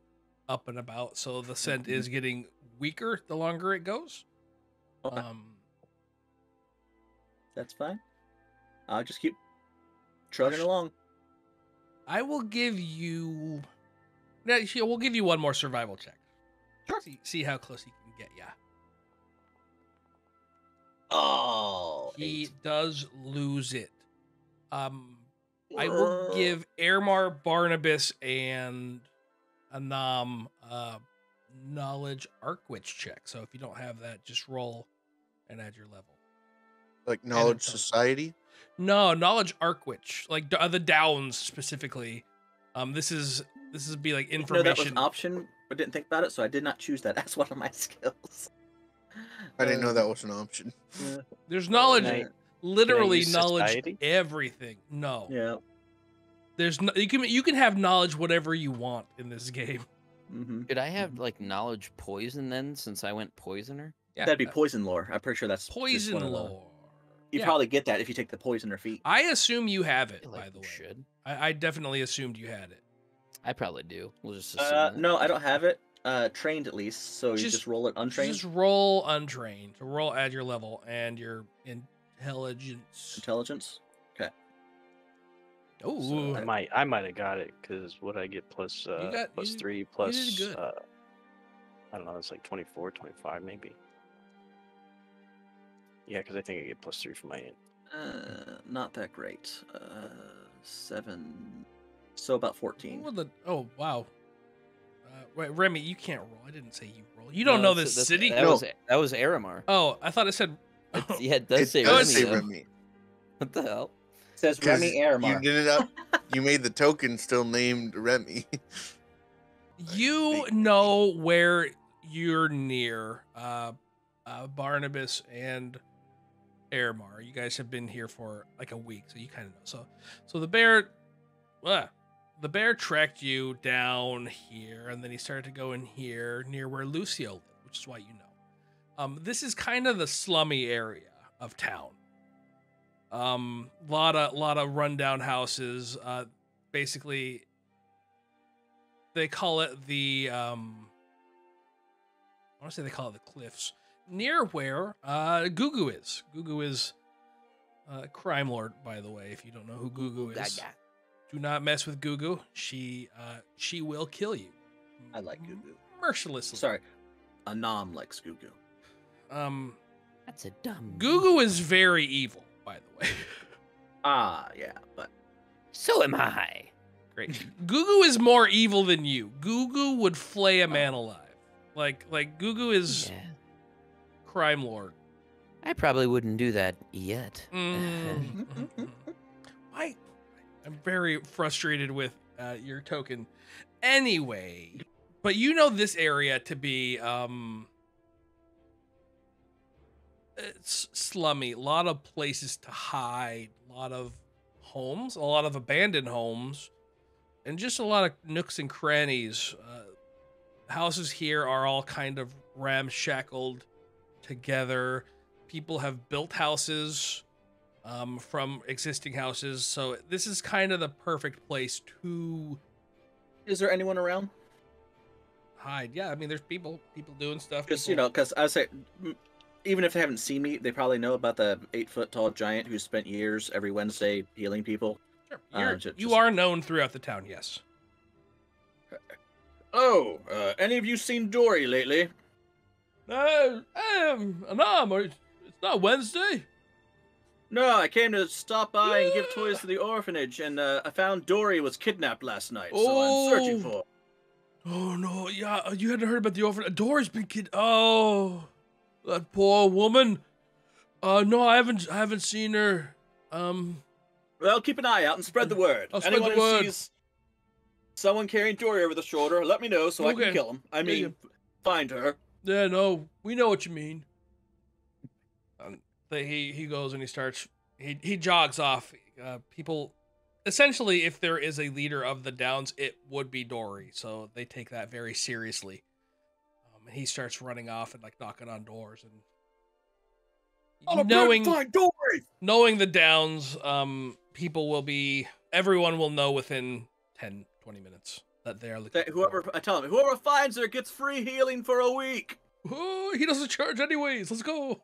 A: up and about, so the scent is getting weaker the longer it goes.
C: Okay. That's fine. I'll just keep trugging along.
A: I will give you. Yeah, we'll give you one more survival check.
C: Sure.
A: See how close he can get ya.
C: Oh,
A: He
C: 8.
A: does lose it. I will give Airmar, Barnabas, and Anam knowledge arc witch check. So if you don't have that, just roll and add your level.
F: Like knowledge
A: intelligence.
F: society.
A: No, knowledge arc witch, like the Downs specifically. This is be like
C: No, that was
A: information.
C: an option, but didn't think about it, so I did not choose that as one of my skills.
F: I didn't know that was an option.
A: There's knowledge.
C: Night.
A: literally
B: use
A: knowledge
B: society?
A: everything. No.
C: Yeah.
A: There's no, you can have knowledge whatever you want in this game.
C: Mm-hmm.
D: Could I have like knowledge poison then, since I went poisoner?
A: Yeah.
C: That'd be poison lore. I'm pretty sure that's just
A: poison
C: one of the-
A: lore.
C: You
A: Yeah.
C: probably get that if you take the poisoner feat.
A: I assume you have
D: I
A: it,
D: feel
A: by
D: like
A: the
D: we
A: way.
D: should.
A: I definitely assumed you had it.
D: I probably do. We'll just assume that.
C: No, I don't have it. Trained at least, so you
A: Just-
C: just roll it untrained.
A: Just roll untrained. Roll at your level and your intelligence.
C: Intelligence.
A: Oh,
B: I might have got it because what I get plus plus
A: you
B: 3
A: did
B: plus
A: good.
B: I don't know, it's like 24, 25 maybe. Yeah, because I think I get plus 3 for my int.
C: Not that great. 7. So about 14.
A: oh wow. Wait, Remy, you can't roll. I didn't say you roll. You don't
D: No,
A: know
D: that's-
A: this
D: that's-
A: city.
D: That was Aramar.
A: Oh, I thought it said.
D: Yeah, it does
F: It
D: say
F: does
D: Remy.
F: say
D: though.
F: Remy.
D: What the hell?
C: Says
F: 'Cause
C: Remy
F: You
C: Aramar.
F: did it up. You made the token still named Remy.
A: You know where you're near Barnabas and Airmar. You guys have been here for like a week, so you kind of know. So the bear tracked you down here, and then he started to go in here near where Lucio lived, which is why you know. This is kind of the slummy area of town. Lot of rundown houses. Basically, they call it the I want to say they call it the cliffs near where Gugu is. Gugu is crime lord, by the way. If you don't know who Gugu is, do not mess with Gugu. She will kill you.
C: I like Gugu.
A: Mercilessly.
C: Sorry. Anam likes Gugu.
D: That's a dumb.
A: Gugu is very evil, by the way.
C: Ah, yeah, but
D: So am I.
A: Great. Gugu is more evil than you. Gugu would flay a man alive. Like Gugu is
D: Yeah.
A: crime lord.
D: I probably wouldn't do that yet.
A: I'm very frustrated with your token. Anyway, but you know this area to be it's slummy. A lot of places to hide. A lot of homes. A lot of abandoned homes. And just a lot of nooks and crannies. Houses here are all kind of ramshackled together. People have built houses from existing houses. So this is kind of the perfect place to
C: is there anyone around?
A: hide. Yeah, I mean, there's people doing stuff.
C: Because,
A: people-
C: because I would say, even if they haven't seen me, they probably know about the 8-foot-tall giant who spent years every Wednesday healing people.
A: Sure. You
C: just-
A: are known throughout the town, yes.
C: Oh, any of you seen Dory lately?
A: No, it's not Wednesday.
C: No, I came to stop by and give toys to the orphanage, and I found Dory was kidnapped last night, so I'm searching for her.
A: Oh no, yeah, you hadn't heard about the orphan. Dory's been Oh, that poor woman. No, I haven't seen her.
C: Well, keep an eye out and spread the word.
A: I'll spread
C: Anyone
A: the
C: who
A: word.
C: sees someone carrying Dory over the shoulder, let me know so I
A: Okay.
C: can kill him. I
A: Yeah,
C: mean, find her.
A: Yeah, no, we know what you mean. He goes and he jogs off. People, essentially, if there is a leader of the Downs, it would be Dory. So they take that very seriously. And he starts running off and like knocking on doors and
C: Find Dory!
A: knowing the Downs, everyone will know within 10, 20 minutes that they are looking.
C: I tell him, whoever finds her gets free healing for a week.
A: Oh, he doesn't charge anyways. Let's go.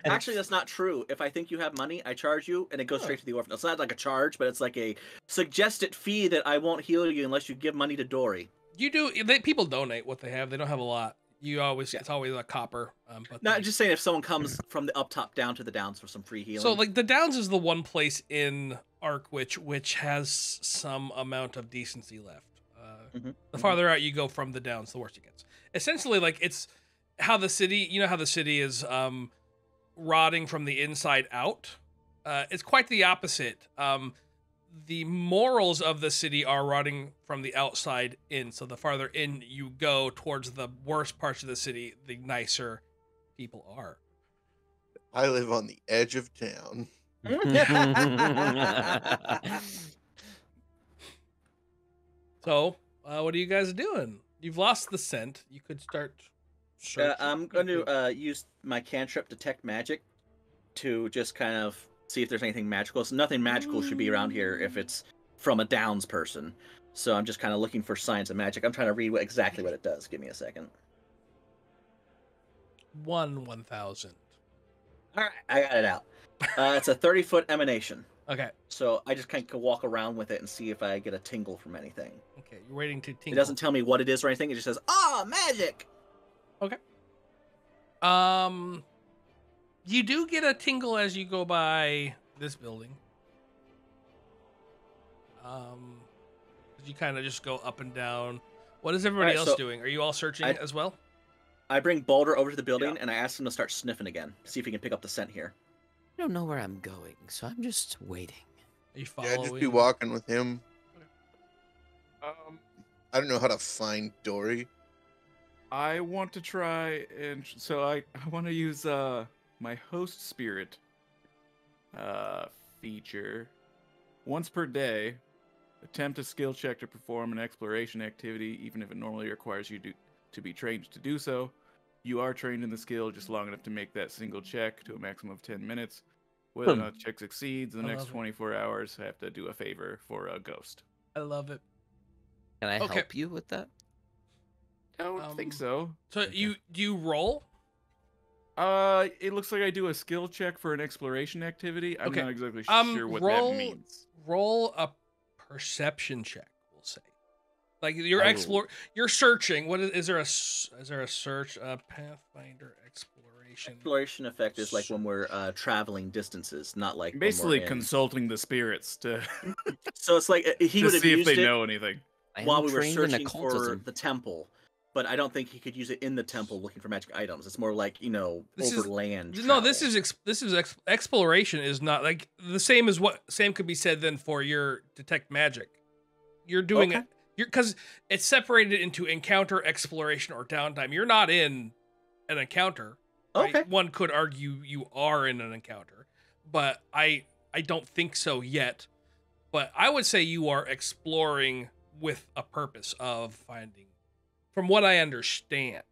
C: Actually, that's not true. If I think you have money, I charge you, and it goes straight to the orphanage. It's not like a charge, but it's like a suggested fee that I won't heal you unless you give money to Dory.
A: You do. People donate what they have. They don't have a lot. It's always a copper. But
C: Not just saying if someone comes from the up top down to the downs for some free healing.
A: so like the Downs is the one place in Arkwitch which has some amount of decency left. The farther out you go from the Downs, the worse it gets. Essentially, like it's how the city. You know how the city is rotting from the inside out. It's quite the opposite. The morals of the city are rotting from the outside in. So the farther in you go towards the worst parts of the city, the nicer people are.
F: I live on the edge of town.
A: So, what are you guys doing? You've lost the scent. You could start searching.
C: I'm going to use my cantrip Detect Magic to just kind of see if there's anything magical. So nothing magical should be around here if it's from a Downs person. So I'm just kind of looking for signs of magic. I'm trying to read exactly what it does. Give me a second.
A: 1,000.
C: All right, I got it out. It's a 30-foot emanation.
A: Okay.
C: So I just kind of walk around with it and see if I get a tingle from anything.
A: Okay, you're waiting to tingle.
C: It doesn't tell me what it is or anything. It just says, magic!
A: Okay. You do get a tingle as you go by this building. You kind of just go up and down. What is everybody else doing? Are you all searching as well?
C: I bring Boulder over to the building and I ask him to start sniffing again. See if he can pick up the scent here.
D: I don't know where I'm going, so I'm just waiting.
A: Are you following?
F: Yeah, just be walking with him. I don't know how to find Dory.
E: I want to try, and so I want to use my host spirit feature. Once per day, attempt a skill check to perform an exploration activity, even if it normally requires you to be trained to do so. You are trained in the skill just long enough to make that single check to a maximum of 10 minutes. Whether or not the check succeeds, in the next 24 hours, I have to do a favor for a ghost.
A: I love it.
D: Can I help you with that?
E: I don't think so.
A: So do you roll?
E: It looks like I do a skill check for an exploration activity. I'm not exactly sure what that means.
A: Roll a perception check, we'll say. Like you're searching. What is there a search? Pathfinder exploration.
C: Exploration effect is like when we're traveling distances, not like
E: basically consulting the spirits to.
C: So it's like he would have
E: see
C: used
E: if they
C: it
E: know anything
C: while we were searching for the temple, but I don't think he could use it in the temple looking for magic items. It's more like overland.
A: No, this is exploration is not like the same as what same could be said then for your detect magic. You're doing it. Because it's separated into encounter, exploration, or downtime. You're not in an encounter.
C: Okay.
A: Right? One could argue you are in an encounter, but I don't think so yet. But I would say you are exploring with a purpose of finding, from what I understand.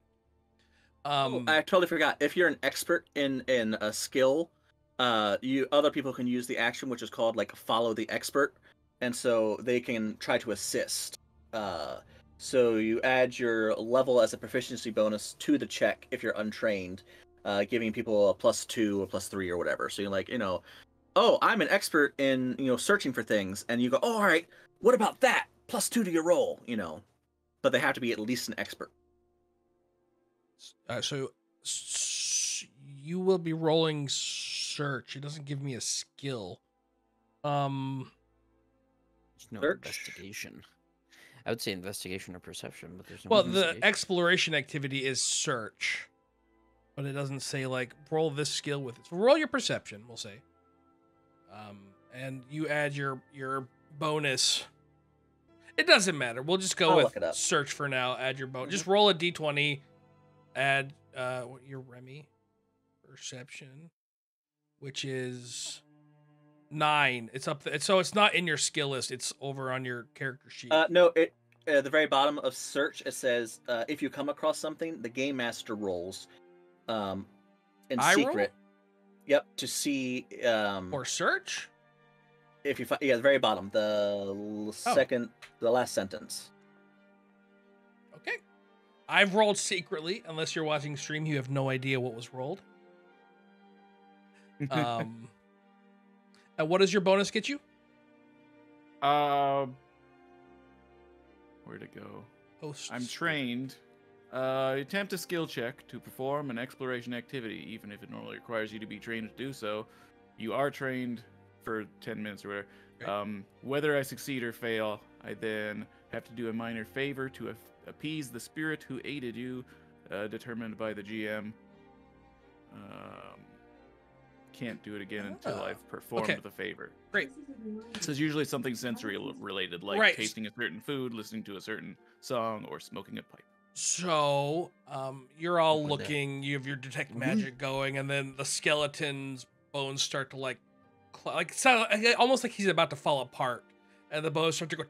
C: I totally forgot. If you're an expert in a skill, other people can use the action, which is called like follow the expert, and so they can try to assist. So you add your level as a proficiency bonus to the check if you're untrained, giving people a +2 or +3 or whatever. So you're like, I'm an expert in, searching for things, and you go, all right, what about that? +2 to your roll, but they have to be at least an expert.
A: So you will be rolling search. It doesn't give me a skill.
D: There's no
C: Search?
D: investigation. I would say investigation or perception, but there's no.
A: Well, the exploration activity is search, but it doesn't say like roll this skill with it. So roll your perception, we'll say, and you add your bonus. It doesn't matter. We'll just go with search for now. Add your bonus. Just roll a d20. Add your Remy perception, which is 9. It's up there. So it's not in your skill list. It's over on your character sheet.
C: No, at the very bottom of search, it says if you come across something, the game master rolls in secret. Roll? Yep, to see
A: or search.
C: If you the very bottom, the last sentence.
A: Okay, I've rolled secretly. Unless you're watching stream, you have no idea what was rolled. And what does your bonus get you?
E: Where to go?
A: Host.
E: I'm trained. Attempt a skill check to perform an exploration activity, even if it normally requires you to be trained to do so. You are trained for 10 minutes or whatever. Right. Whether I succeed or fail, I then have to do a minor favor to appease the spirit who aided you, determined by the GM. Can't do it again until I've performed the favor.
A: Great.
E: So it's usually something sensory related, like tasting a certain food, listening to a certain song, or smoking a pipe.
A: So, you're all
D: What the-
A: looking. You have your detect magic going, and then the skeleton's bones start to sound almost like he's about to fall apart, and the bones start to go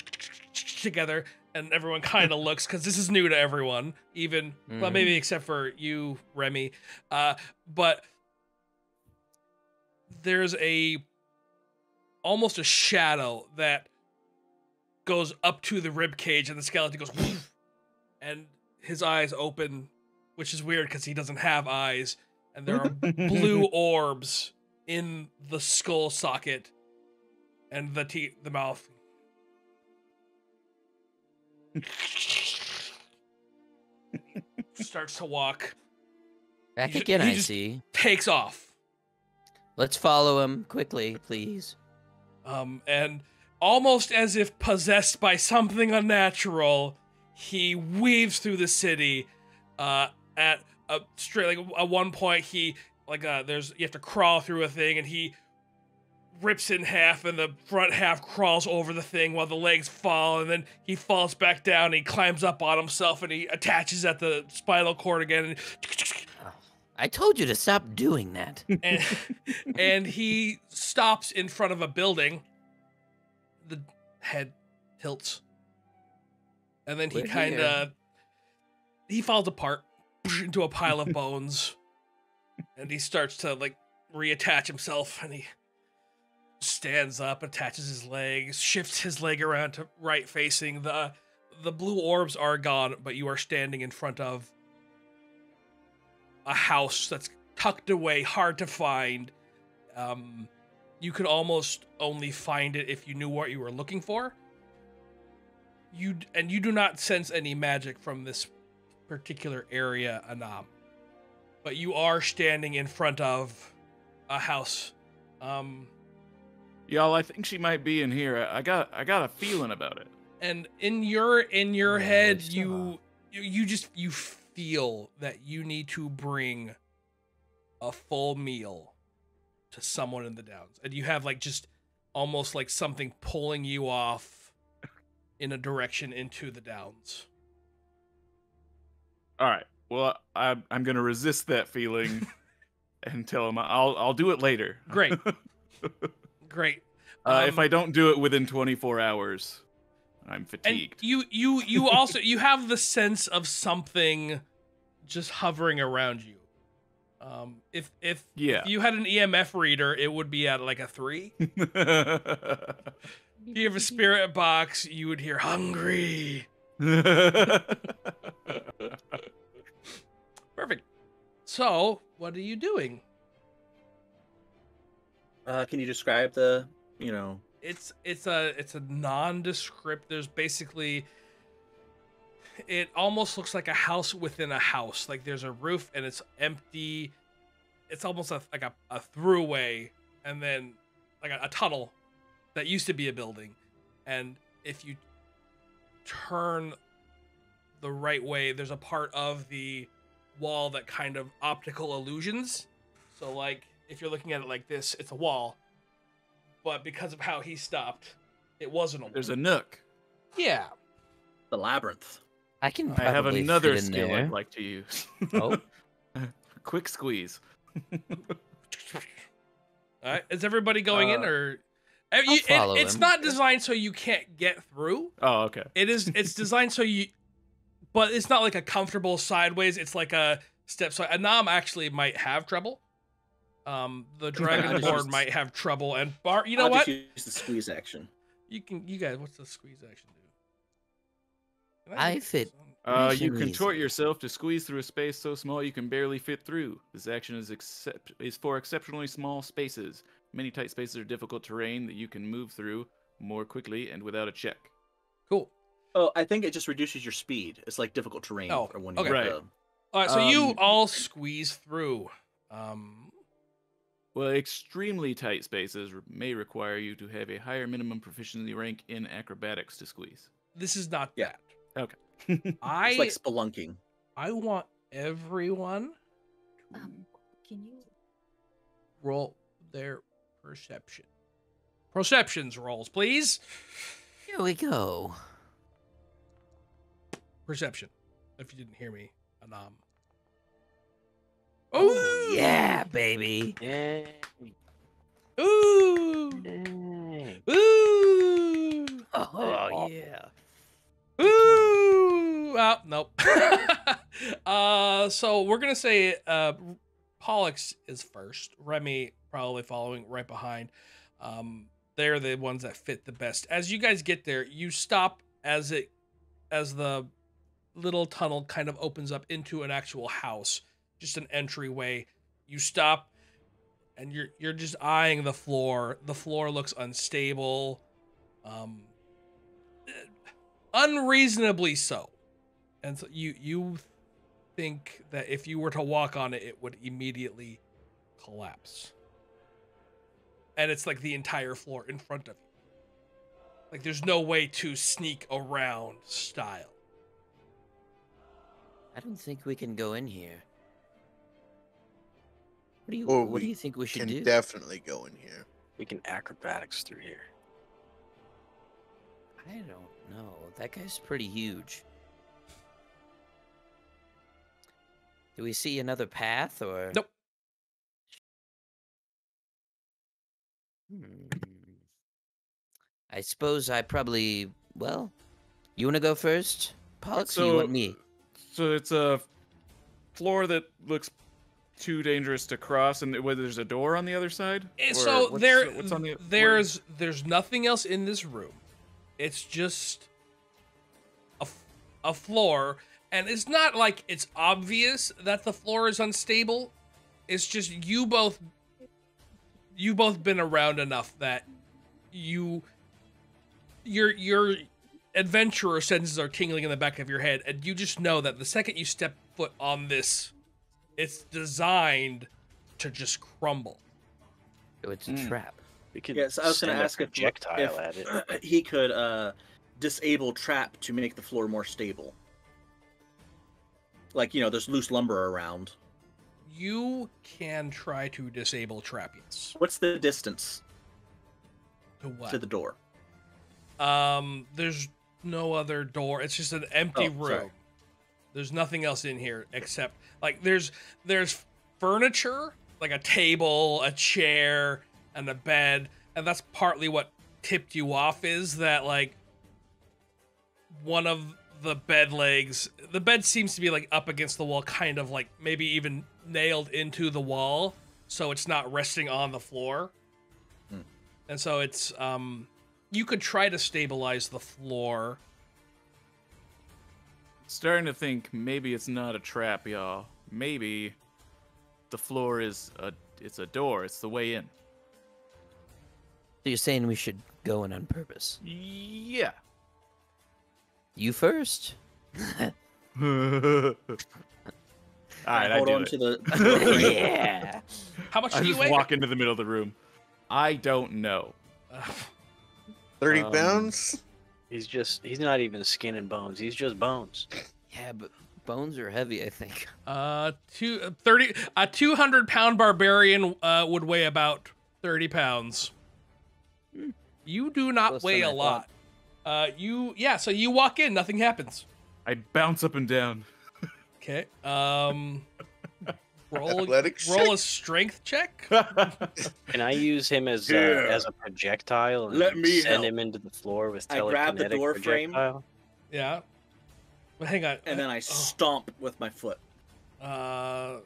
A: together, and everyone kind of looks because this is new to everyone, even well, maybe except for you, Remy. But there's almost a shadow that goes up to the rib cage, and the skeleton goes, and his eyes open, which is weird because he doesn't have eyes, and there are blue orbs in the skull socket, and the mouth. Starts to walk.
D: Back
A: He ju-
D: again,
A: he
D: I
A: just-
D: see.
A: Takes off.
D: Let's follow him quickly, please.
A: And almost as if possessed by something unnatural, he weaves through the city. At a straight, like at one point, you have to crawl through a thing, and he rips in half, and the front half crawls over the thing while the legs fall, and then he falls back down. And he climbs up on himself, and he attaches at the spinal cord again. And
D: I told you to stop doing that.
A: and he stops in front of a building. The head tilts, and then he falls apart into a pile of bones, and he starts to reattach himself, and he stands up, attaches his legs, shifts his leg around to right facing. The blue orbs are gone, but you are standing in front of a house that's tucked away, hard to find. You could almost only find it if you knew what you were looking for. You do not sense any magic from this particular area, Anam. But you are standing in front of a house.
E: Y'all, I think she might be in here. I got a feeling about it.
A: And in your head,
D: still
A: you feel that you need to bring a full meal to someone in the Downs, and you have just almost like something pulling you off in a direction into the Downs.
E: All right. Well, I'm gonna resist that feeling and tell him I'll do it later.
A: Great. Great.
E: If I don't do it within 24 hours, I'm
A: And
E: fatigued.
A: you also you have the sense of something just hovering around you. If you had an EMF reader, it would be at a 3. If you have a spirit box, you would hear hungry. Perfect. So, what are you doing?
C: Can you describe the,
A: It's a nondescript. There's basically, it almost looks like a house within a house. Like there's a roof and it's empty. It's almost like a throughway, and then a tunnel that used to be a building. And if you turn the right way, there's a part of the wall that kind of optical illusions. So if you're looking at it like this, it's a wall. But because of how he stopped, it wasn't a wall.
E: There's a nook.
A: Yeah.
C: the labyrinth?
D: I can
E: I have
D: probably
E: another
D: fit in
E: skill
D: there.
E: I'd like to use.
D: Oh,
E: Quick squeeze.
A: All right. Is everybody going in, or
D: follow
A: it's
D: him.
A: not designed so you can't get through.
E: Oh, okay.
A: It's designed so you, but it's not like a comfortable sideways. It's like a step. So Anam actually might have trouble. The
C: I'll
A: Dragonborn
C: just-
A: might have trouble, and Bar. You know
C: I'll
A: what?
C: just use the squeeze action.
A: You guys. What's the squeeze action do? Can
D: I
A: get
D: fit-
A: this on?
E: You
D: Nice and
E: contort
D: easy.
E: yourself to squeeze through a space so small you can barely fit through. This action is for exceptionally small spaces. Many tight spaces are difficult terrain that you can move through more quickly and without a check.
A: Cool.
C: Oh, I think it just reduces your speed. It's like difficult terrain.
A: Oh,
C: for when you
A: okay.
C: get
E: Right.
A: All right. So you
C: Um,
A: all squeeze through.
E: Well, extremely tight spaces may require you to have a higher minimum proficiency rank in acrobatics to squeeze.
A: This is not
C: Yeah.
A: that.
E: Okay.
C: It's like spelunking.
A: I want everyone
G: Can you?
A: roll their perception. Perceptions rolls, please.
D: here we go.
A: Perception. If you didn't hear me, Anam.
D: Oh
A: Ooh!
D: yeah, baby.
B: Yay.
A: Ooh!
B: Yay.
A: Ooh!
D: Oh yeah.
A: Ooh! Oh, nope. So we're gonna say Pollux is first. Remy probably following right behind. They're the ones that fit the best. As you guys get there, you stop as the little tunnel kind of opens up into an actual house, just an entryway. You stop, and you're just eyeing the floor. The floor looks unstable, unreasonably so, and so you think that if you were to walk on it, it would immediately collapse. And it's like the entire floor in front of you. Like there's no way to sneak around style.
D: I don't think we can go in here. What
F: Or
D: do
F: we
D: you think we should
F: Can
D: do?
F: definitely go in here.
B: We can acrobatics through here.
D: I don't know. That guy's pretty huge. Do we see another path or?
A: Nope.
D: I suppose I probably. Well, you want to go first, Pollux, or you want me?
E: So it's a floor that looks too dangerous to cross, and whether there's a door on the other side. Or
A: So
E: what's on the
A: there's nothing else in this room. It's just a floor, and it's not like it's obvious that the floor is unstable. It's just you both been around enough that your adventurer senses are tingling in the back of your head, and you just know that the second you step foot on this, it's designed to just crumble.
D: So it's a trap.
B: We could
C: Yes, I was going
B: send
C: to
B: a
C: ask
B: projectile at it.
C: if he could disable trap to make the floor more stable. Like, there's loose lumber around.
A: You can try to disable trap, yes.
C: What's the distance
A: To what?
C: to the door?
A: There's no other door. It's just an empty room.
C: Sorry.
A: There's nothing else in here except like there's furniture, like a table, a chair, and a bed, and that's partly what tipped you off is that like one of the bed seems to be like up against the wall, kind of like maybe even nailed into the wall, so it's not resting on the floor. And so it's you could try to stabilize the floor.
E: Starting to think maybe it's not a trap, y'all. Maybe the floor is it's a door. It's the way in.
D: So you're saying we should go in on purpose?
E: Yeah.
D: You first.
E: All right, I
C: Hold
E: do
C: on
E: it.
C: to the.
D: Yeah.
A: How much
E: I
A: do you
E: just
A: weigh?
E: walk into the middle of the room. I don't know.
F: 30 pounds?
B: He's not even skin and bones. He's just bones.
D: Yeah, but bones are heavy, I think.
A: A 200-pound barbarian would weigh about 30 pounds. You do not
D: Close
A: weigh
D: than
A: a
D: I
A: lot. So you walk in, nothing happens.
E: I bounce up and down.
A: Okay. Roll
F: Athletic
A: a strength check.
B: Can I use him as
C: Yeah.
B: a projectile and
C: Let me
B: send
C: help.
B: him into the floor with
C: I
B: telekinetic
C: grab the door frame.
B: projectile?
A: Yeah. But hang on.
C: And then I stomp with my foot.
A: Why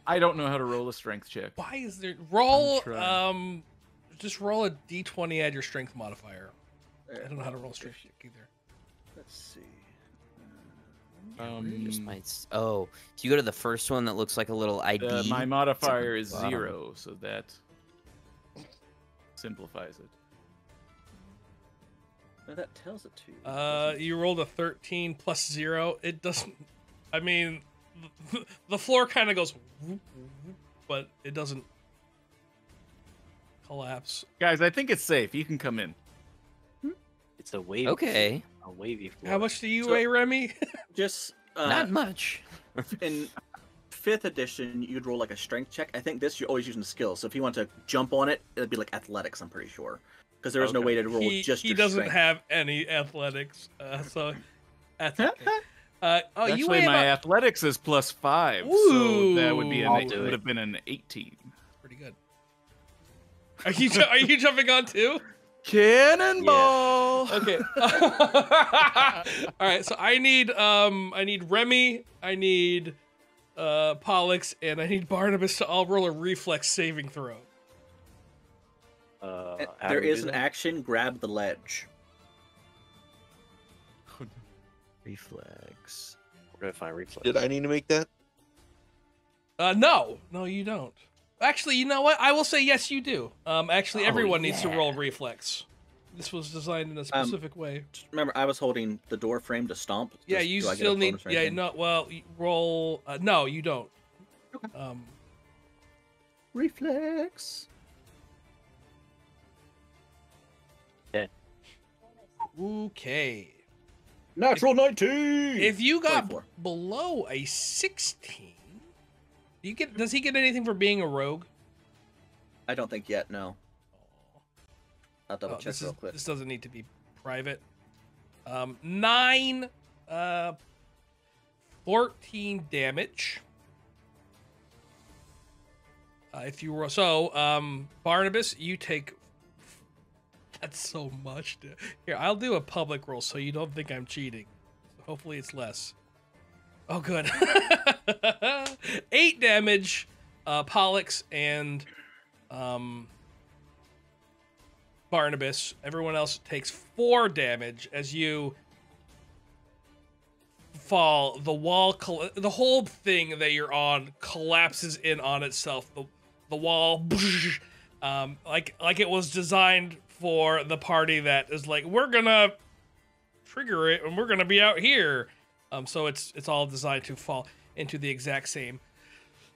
E: I don't know how to roll a strength check.
A: is there roll?
E: I'm trying.
A: Just roll a d20. Add your strength modifier. I don't know how to roll a strength check either.
C: Let's see.
D: Just so you go to the first one that looks like a little ID.
E: My modifier is
D: bottom.
E: 0, so that simplifies it.
C: No, that tells it to you.
A: You rolled a 13 plus 0. It doesn't. I mean, the floor kind of goes, whoop, whoop, but it doesn't collapse.
E: Guys, I think it's safe. You can come in.
B: It's a wavy.
D: Okay.
B: A wavy floor.
A: How much do you
C: So-
A: weigh, Remy?
C: Just
D: Not much.
C: in 5th edition, you'd roll like a strength check. I think this you're always using skills. So if you want to jump on it, it'd be like athletics. I'm pretty sure, because there is no
E: Okay.
C: way to roll just
A: he
C: your
A: doesn't
C: strength.
A: have any athletics, so That's okay. Oh, you
E: Actually,
A: weigh
E: my
A: about...
E: athletics is +5, so that would be
A: Ooh.
E: would have been an 18.
A: Pretty good. Are you jumping on too?
E: Cannonball.
A: Okay. All right. So I need Remy, I need Pollux, and I need Barnabas to all roll a reflex saving throw.
B: How
C: There
B: do we
C: is
B: do
C: an
B: that?
C: action, grab the ledge.
B: Reflex. Where do I find reflex?
F: Did I need to make that?
A: No, you don't. Actually, you know what? I will say yes, you do. Actually,
D: Oh,
A: everyone needs to
D: yeah.
A: roll reflex. This was designed in a specific way.
C: Just remember, I was holding the door frame to stomp.
A: Yeah,
C: Does-
A: you
C: do I get a
A: still need.
C: bonus or
A: Yeah,
C: anything?
A: no. Well, roll. No, you don't.
C: Reflex.
A: Okay.
C: Natural 19.
A: If you got
C: 24.
A: below a 16, you get. Does he get anything for being a rogue?
C: I don't think yet. No. I'll double
A: Oh,
C: check real quick.
A: this doesn't need to be private. 9, 14 damage. If you were Barnabas, you take. That's so much. Dude. Here, I'll do a public roll so you don't think I'm cheating. Hopefully, it's less. Oh, good. 8 damage, Pollux and Barnabas. Everyone else takes 4 damage as you fall. The wall, the whole thing that you're on collapses in on itself. The wall, like it was designed for the party that is like, we're gonna trigger it and we're gonna be out here. So it's all designed to fall into the exact same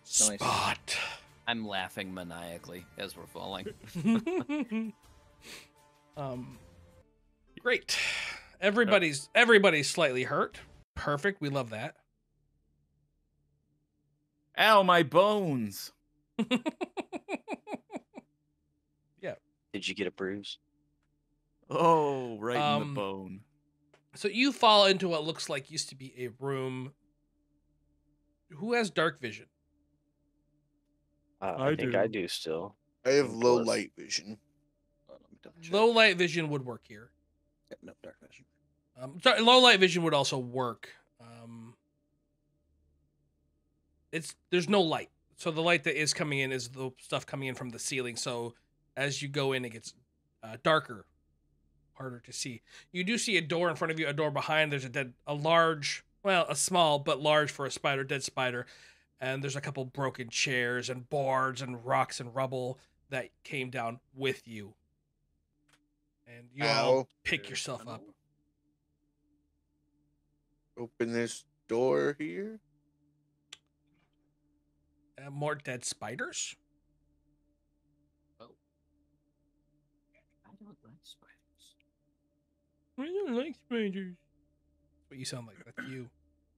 C: Nice.
A: spot.
D: I'm laughing maniacally as we're falling.
A: Great. Everybody's slightly hurt. Perfect. We love that.
E: Ow, my bones.
B: Did you get a bruise?
E: Oh, right in the
A: Um,
E: bone.
A: So you fall into what looks like used to be a room. Who has dark vision?
E: I
B: think
E: do.
B: I do still.
F: I have low
B: Plus.
F: light vision.
C: Let me double check.
A: Low light vision would work here.
C: Yep, no, dark vision.
A: Sorry, low light vision would also work. There's no light, so the light that is coming in is the stuff coming in from the ceiling. So as you go in, it gets darker, harder to see. You do see a door in front of you, a door behind. There's a small but large for a spider, dead spider, and there's a couple broken chairs and boards and rocks and rubble that came down with you. And you all
F: Ow.
A: pick yourself up.
F: Open this door here.
A: More dead spiders?
D: I don't like spiders.
A: I don't like spiders. That's what you sound like. That's you.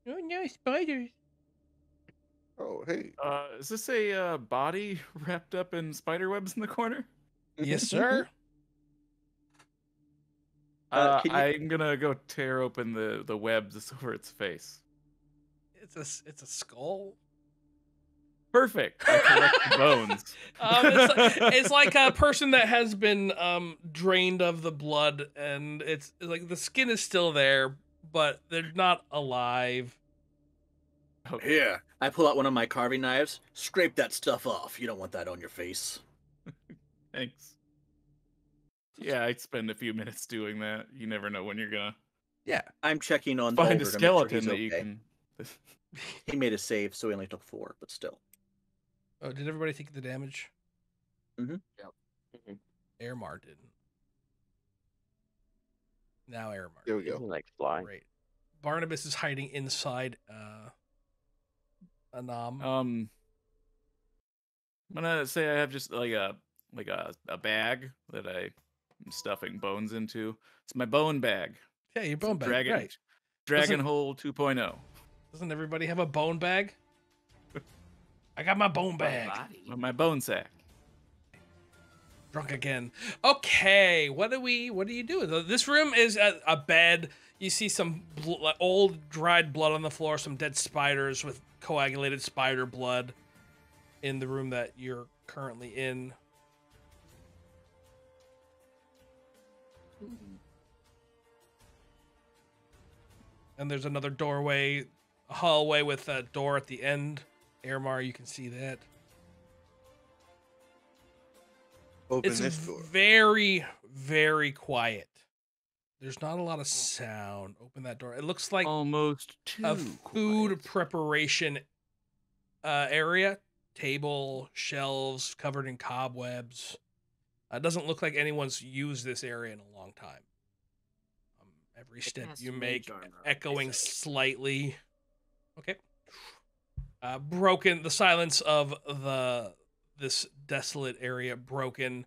A: Oh no, spiders.
F: Oh, hey.
E: Is this a body wrapped up in spider webs in the corner?
A: Yes, sir.
C: Can you-
E: I'm gonna go tear open the webs over its face.
A: It's a skull.
E: Perfect. I collect the bones.
A: It's like a person that has been drained of the blood, and it's like the skin is still there, but they're not alive.
E: Okay.
C: Here, I pull out one of my carving knives. Scrape that stuff off. You don't want that on your face.
E: Thanks. Yeah, I'd spend a few minutes doing that. You never know when you're gonna
A: Yeah.
C: I'm checking on
E: find
C: Boulder
E: a
C: to make sure
E: skeleton
C: he's
E: that you
C: okay.
E: can.
C: He made a save, so he only took 4, but still.
A: Oh, did everybody take the damage?
C: Mhm.
D: Yep.
B: Mhm.
A: Airmar didn't. Now Airmar.
F: There we
B: Isn't
F: go.
B: it like fly?
A: Great. Barnabas is hiding inside Anam.
E: I'm gonna say I have just like a bag that I'm stuffing bones into. It's my bone bag.
A: Yeah, your bone bag.
E: Dragon
A: Right.
E: Dragon Hole 2.0.
A: Doesn't everybody have a bone bag? I got my bone bag.
E: My bone sack.
A: Drunk again. Okay, what do you do? This room is a bed. You see some old dried blood on the floor, some dead spiders with coagulated spider blood in the room that you're currently in. And there's another doorway, a hallway with a door at the end. Airmar, you can see that.
F: Open
A: It's
F: this door.
A: very, very quiet. There's not a lot of sound. Open that door. It looks like
E: Almost
A: a
E: too
A: food
E: quiet.
A: preparation area. Table, shelves covered in cobwebs. It doesn't look like anyone's used this area in a long time. Every step
H: cast
A: you
H: mage
A: make
H: armor on
A: echoing
H: myself.
A: slightly. Okay. Broken. The silence of this desolate area broken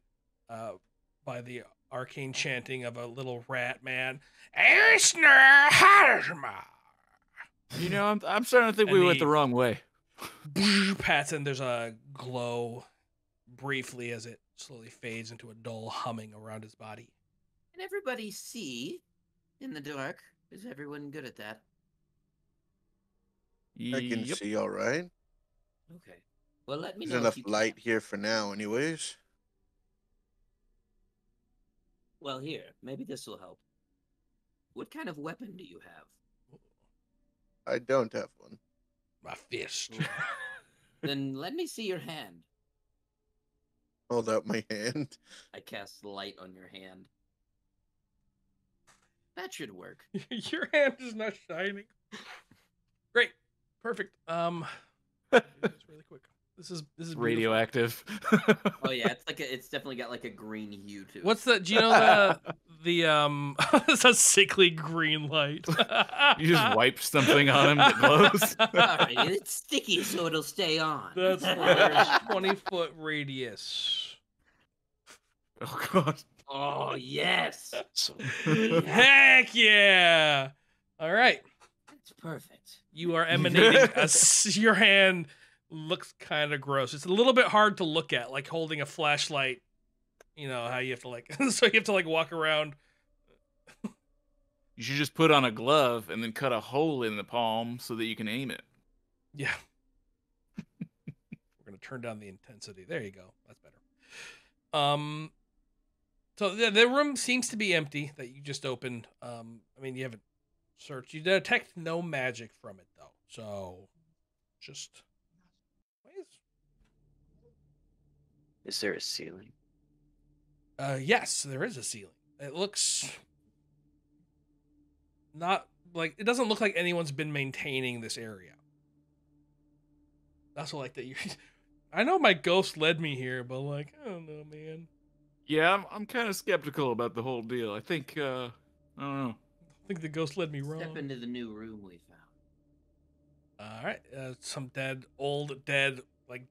A: by the arcane chanting of a little rat man.
E: You know, I'm starting to think
A: And
E: we went
A: he-
E: the wrong way.
A: Pats and there's a glow briefly as it slowly fades into a dull humming around his body.
H: Can everybody see in the dark? Is everyone good at that?
F: I can
E: Yep.
F: see all right.
H: Okay. Well, let me
F: There's
H: know if
F: enough
H: you
F: light
H: can't.
F: here for now, anyways.
H: Well, here, maybe this will help. What kind of weapon do you have?
F: I don't have one.
A: My fist.
H: Then let me see your hand.
F: Hold out my hand.
H: I cast light on your hand. That should work.
A: Your hand is not shining. Great. Perfect. It's really quick. This is beautiful.
E: Radioactive.
H: Oh yeah, it's definitely got like a green hue to it.
A: What's the? Do you know the it's a sickly green light.
E: You just wipe something on him that glows.
H: Sorry, it's sticky, so it'll stay on.
A: That's hilarious. 20-foot radius.
E: Oh god.
H: Oh yes,
B: So,
A: Heck yeah! All right,
H: that's perfect.
A: you are emanating. Your hand looks kind of gross. It's a little bit hard to look at, like holding a flashlight. You know how you have to like, so you have to like walk around.
E: You should just put on a glove and then cut a hole in the palm so that you can aim it.
A: Yeah. We're gonna turn down the intensity. There you go. That's better. So the room seems to be empty that you just opened. I mean, you haven't searched. You detect no magic from it though. So, just.
B: is there a ceiling?
A: Yes, there is a ceiling. It looks not like it doesn't look like anyone's been maintaining this area. That's what like that you. I know my ghost led me here, but like I don't know, man.
E: Yeah, I'm kind of skeptical about the whole deal. I think I don't know.
A: I think the ghost led me wrong.
H: Step into the new room we found.
A: All right, some old dead, like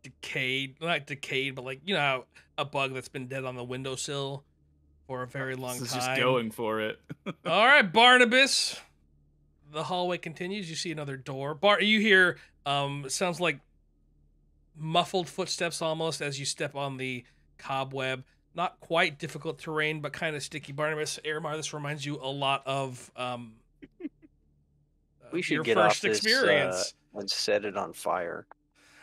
A: decayed, not decayed, but like you know how a bug that's been dead on the windowsill for a very long
E: This is
A: time.
E: just going for it.
A: All right, Barnabas. The hallway continues. You see another door. You hear it sounds like muffled footsteps almost as you step on the cobweb. Not quite difficult terrain, but kind of sticky. Barnabas, Airmar, this reminds you a lot of
B: We should
A: your
B: get
A: first
B: off this
A: experience.
B: and set it on fire.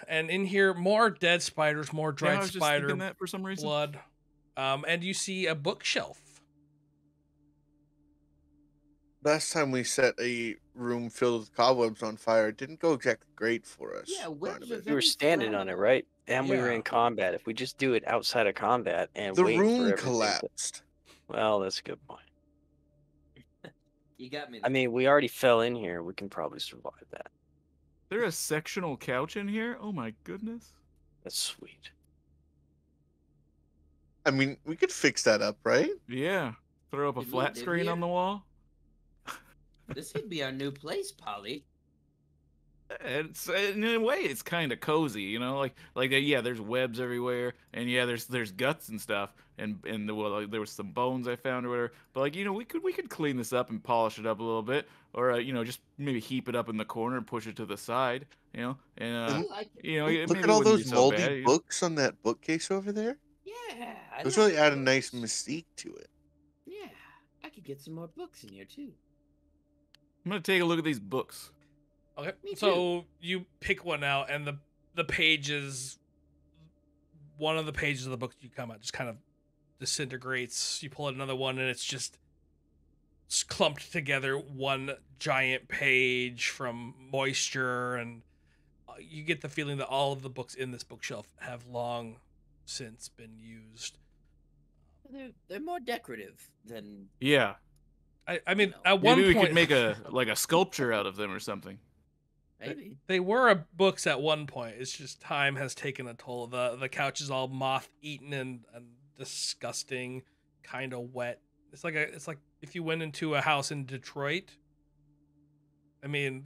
A: And in here, more dead spiders, more
E: Yeah, I
A: dried
E: was just
A: spider
E: thinking that for some reason.
A: blood. And you see a bookshelf.
F: Last time we set a room filled with cobwebs on fire, it didn't go exactly great for us.
H: Yeah, webs are
F: Barnabas.
B: We were
H: very
B: standing on it, right? And we were
A: Yeah.
B: in combat. If we just do it outside of combat and
F: The
B: wait for
F: room
B: everything to-
F: collapsed.
B: Well, that's a good point.
H: You got me.
B: I mean, we already fell in here. We can probably survive that.
E: Is there a sectional couch in here? Oh my goodness.
B: That's sweet.
F: I mean, we could fix that up, right?
E: Yeah. Throw up a
H: Did we
E: flat
H: live
E: screen
H: here?
E: on the wall.
H: This could be our new place, Polly.
E: It's in a way it's kind of cozy, you know, like yeah, there's webs everywhere, and yeah, there's guts and stuff, and there was some bones I found or whatever. But like, you know, we could clean this up and polish it up a little bit, or you know, just maybe heap it up in the corner and push it to the side, you know, and
H: I like it.
E: you know,
F: Look
E: maybe
F: at
E: it
F: all
E: wouldn't be
F: those
E: so
F: moldy
E: bad.
F: books on that bookcase over there.
H: Yeah, I
F: Those
H: like
F: really add a nice
H: books.
F: mystique to it.
H: Yeah, I could get some more books in here too.
E: I'm gonna take a look at these books.
A: Okay.
H: Me
A: So you pick one out, and the pages, one of the pages of the book you come out just kind of disintegrates. You pull out another one, and it's just clumped together one giant page from moisture, and you get the feeling that all of the books in this bookshelf have long since been used.
H: They're more decorative than
E: Yeah.
A: I mean,
H: know.
A: at one
E: Maybe we
A: point
E: could make a sculpture out of them or something.
H: maybe.
A: they were books at one point. It's just time has taken a toll. The couch is all moth eaten and disgusting, kind of wet. It's like if you went into a house in Detroit. I mean,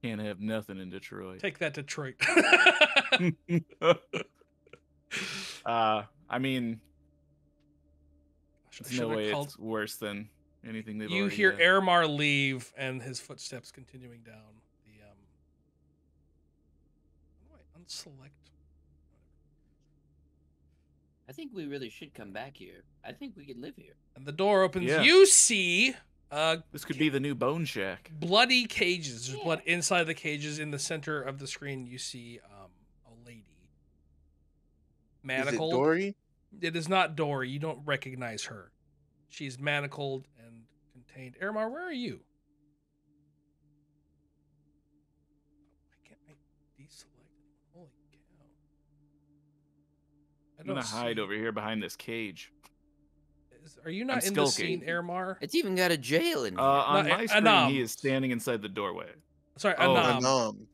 E: Can't have nothing in Detroit.
A: take that, Detroit.
E: I mean,
A: Should
E: there's no
A: I
E: way
A: called-
E: it's worse than anything they've
A: You
E: already
A: hear
E: had.
A: Airmar leave and his footsteps continuing down the How do I unselect?
H: I think we really should come back here. I think we could live here.
A: And the door opens.
E: Yeah.
A: You see
E: This could be the new Bone Shack.
A: bloody cages. There's blood inside the cages. In the center of the screen, you see a lady.
F: Is it
A: Manacled.
F: Dory?
A: It is not Dory. You don't recognize her. She's manacled and contained. Airmar, where are you? I can't deselect. Holy cow. I
E: I'm gonna hide
A: see-
E: over here behind this cage.
A: Are you not
E: I'm
A: in the scene,
E: skulking.
A: Airmar?
H: It's even got a jail in here.
E: On
A: No,
E: my screen,
A: Anam.
E: he is standing inside the doorway.
A: Sorry,
E: Oh,
A: Anam.
F: Anam.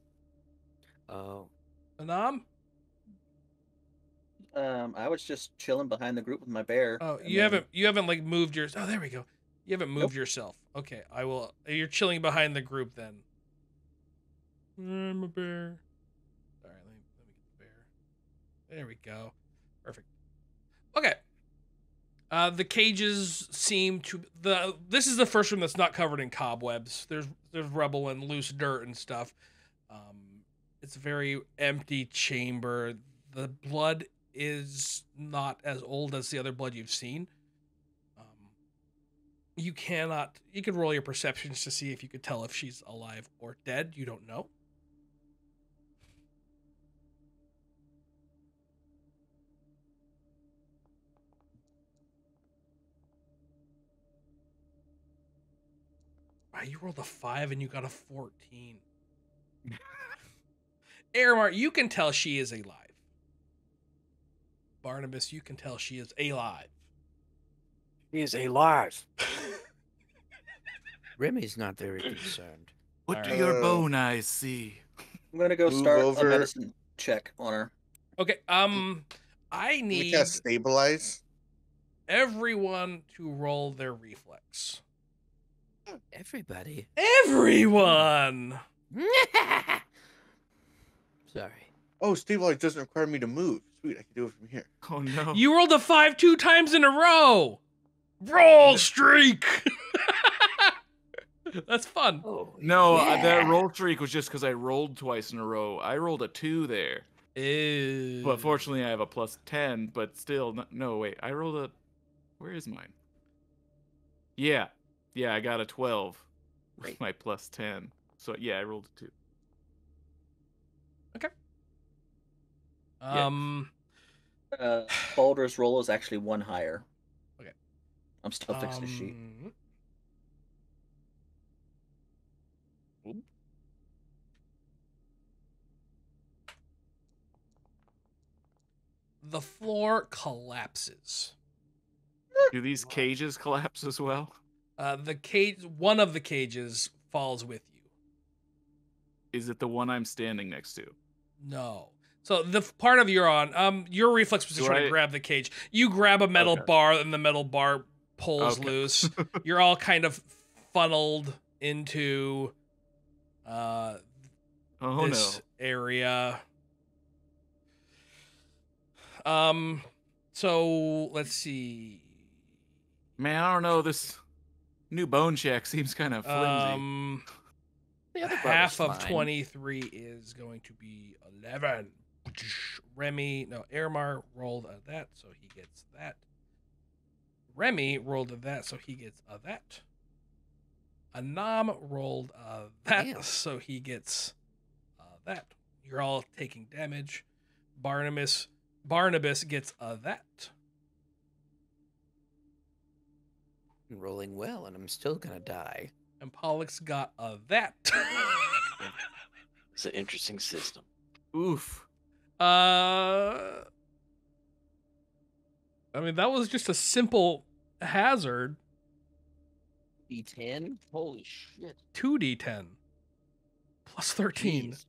H: Oh.
A: Anam?
C: I was just chilling behind the group with my bear.
A: Oh,
C: and
A: you
C: then-
A: haven't like moved yours. Oh, there we go. You haven't moved yourself. Okay, I will. You're chilling behind the group then. I'm a bear. All right, let me get the bear. There we go. Perfect. Okay. The cages seem to this is the first room that's not covered in cobwebs. There's rubble and loose dirt and stuff. It's a very empty chamber. The blood is not as old as the other blood you've seen. You can roll your perceptions to see if you could tell if she's alive or dead. You don't know. Wow, you rolled a 5 and you got a 14. Airmar, you can tell she is alive. Barnabas, you can tell she is alive.
B: He is alive.
H: Remy's not very concerned.
E: What do
A: Alright.
E: your bone eyes see?
C: I'm gonna go
F: Move
C: start
F: over.
C: a medicine check on her.
A: Okay, I
F: Can we
A: need
F: cast stabilize?
A: everyone to roll their reflex.
H: Everybody.
A: Everyone!
H: Sorry.
F: Oh, stabilize doesn't require me to move. Sweet, I can do it from here.
E: Oh no.
A: You rolled a 5 2 times in a row! Roll streak! That's fun.
H: Oh.
E: No,
H: yeah.
E: that roll streak was just because I rolled twice in a row. I rolled a 2 there.
A: Ew.
E: But fortunately, I have a plus 10, but still, no, wait. I rolled a... Where is mine? Yeah. Yeah, I got a 12 with
H: Great.
E: my plus 10. So, yeah, I rolled a 2.
C: Baldur's roll is actually one higher.
A: Okay.
C: I'm still fixing the sheet.
A: The floor collapses.
E: Do these cages collapse as well?
A: One of the cages falls with you.
E: Is it the one I'm standing next to?
A: No. So the part of you're on, your reflex was to
E: Do
A: try to
E: I-
A: grab the cage. You grab a metal
E: Okay.
A: bar, and the metal bar pulls
E: Okay.
A: loose. You're all kind of funneled into
E: Oh
A: this
E: no.
A: area. So let's see.
E: Man, I don't know. This new bone shack seems kind of flimsy.
H: The other
A: Half
H: brother's
A: of
H: fine.
A: 23 is going to be 11. Airmar rolled a that, so he gets that. Remy rolled a that, so he gets a that. Anam rolled a that,
D: Damn.
A: so he gets that. You're all taking damage. Barnabas gets a that.
D: I'm rolling well, and I'm still gonna die.
A: And Pollux got a that.
B: It's an interesting system.
E: Oof.
A: I mean, that was just a simple hazard.
D: D10? Holy shit.
A: 2d10 plus 13.
D: Jeez.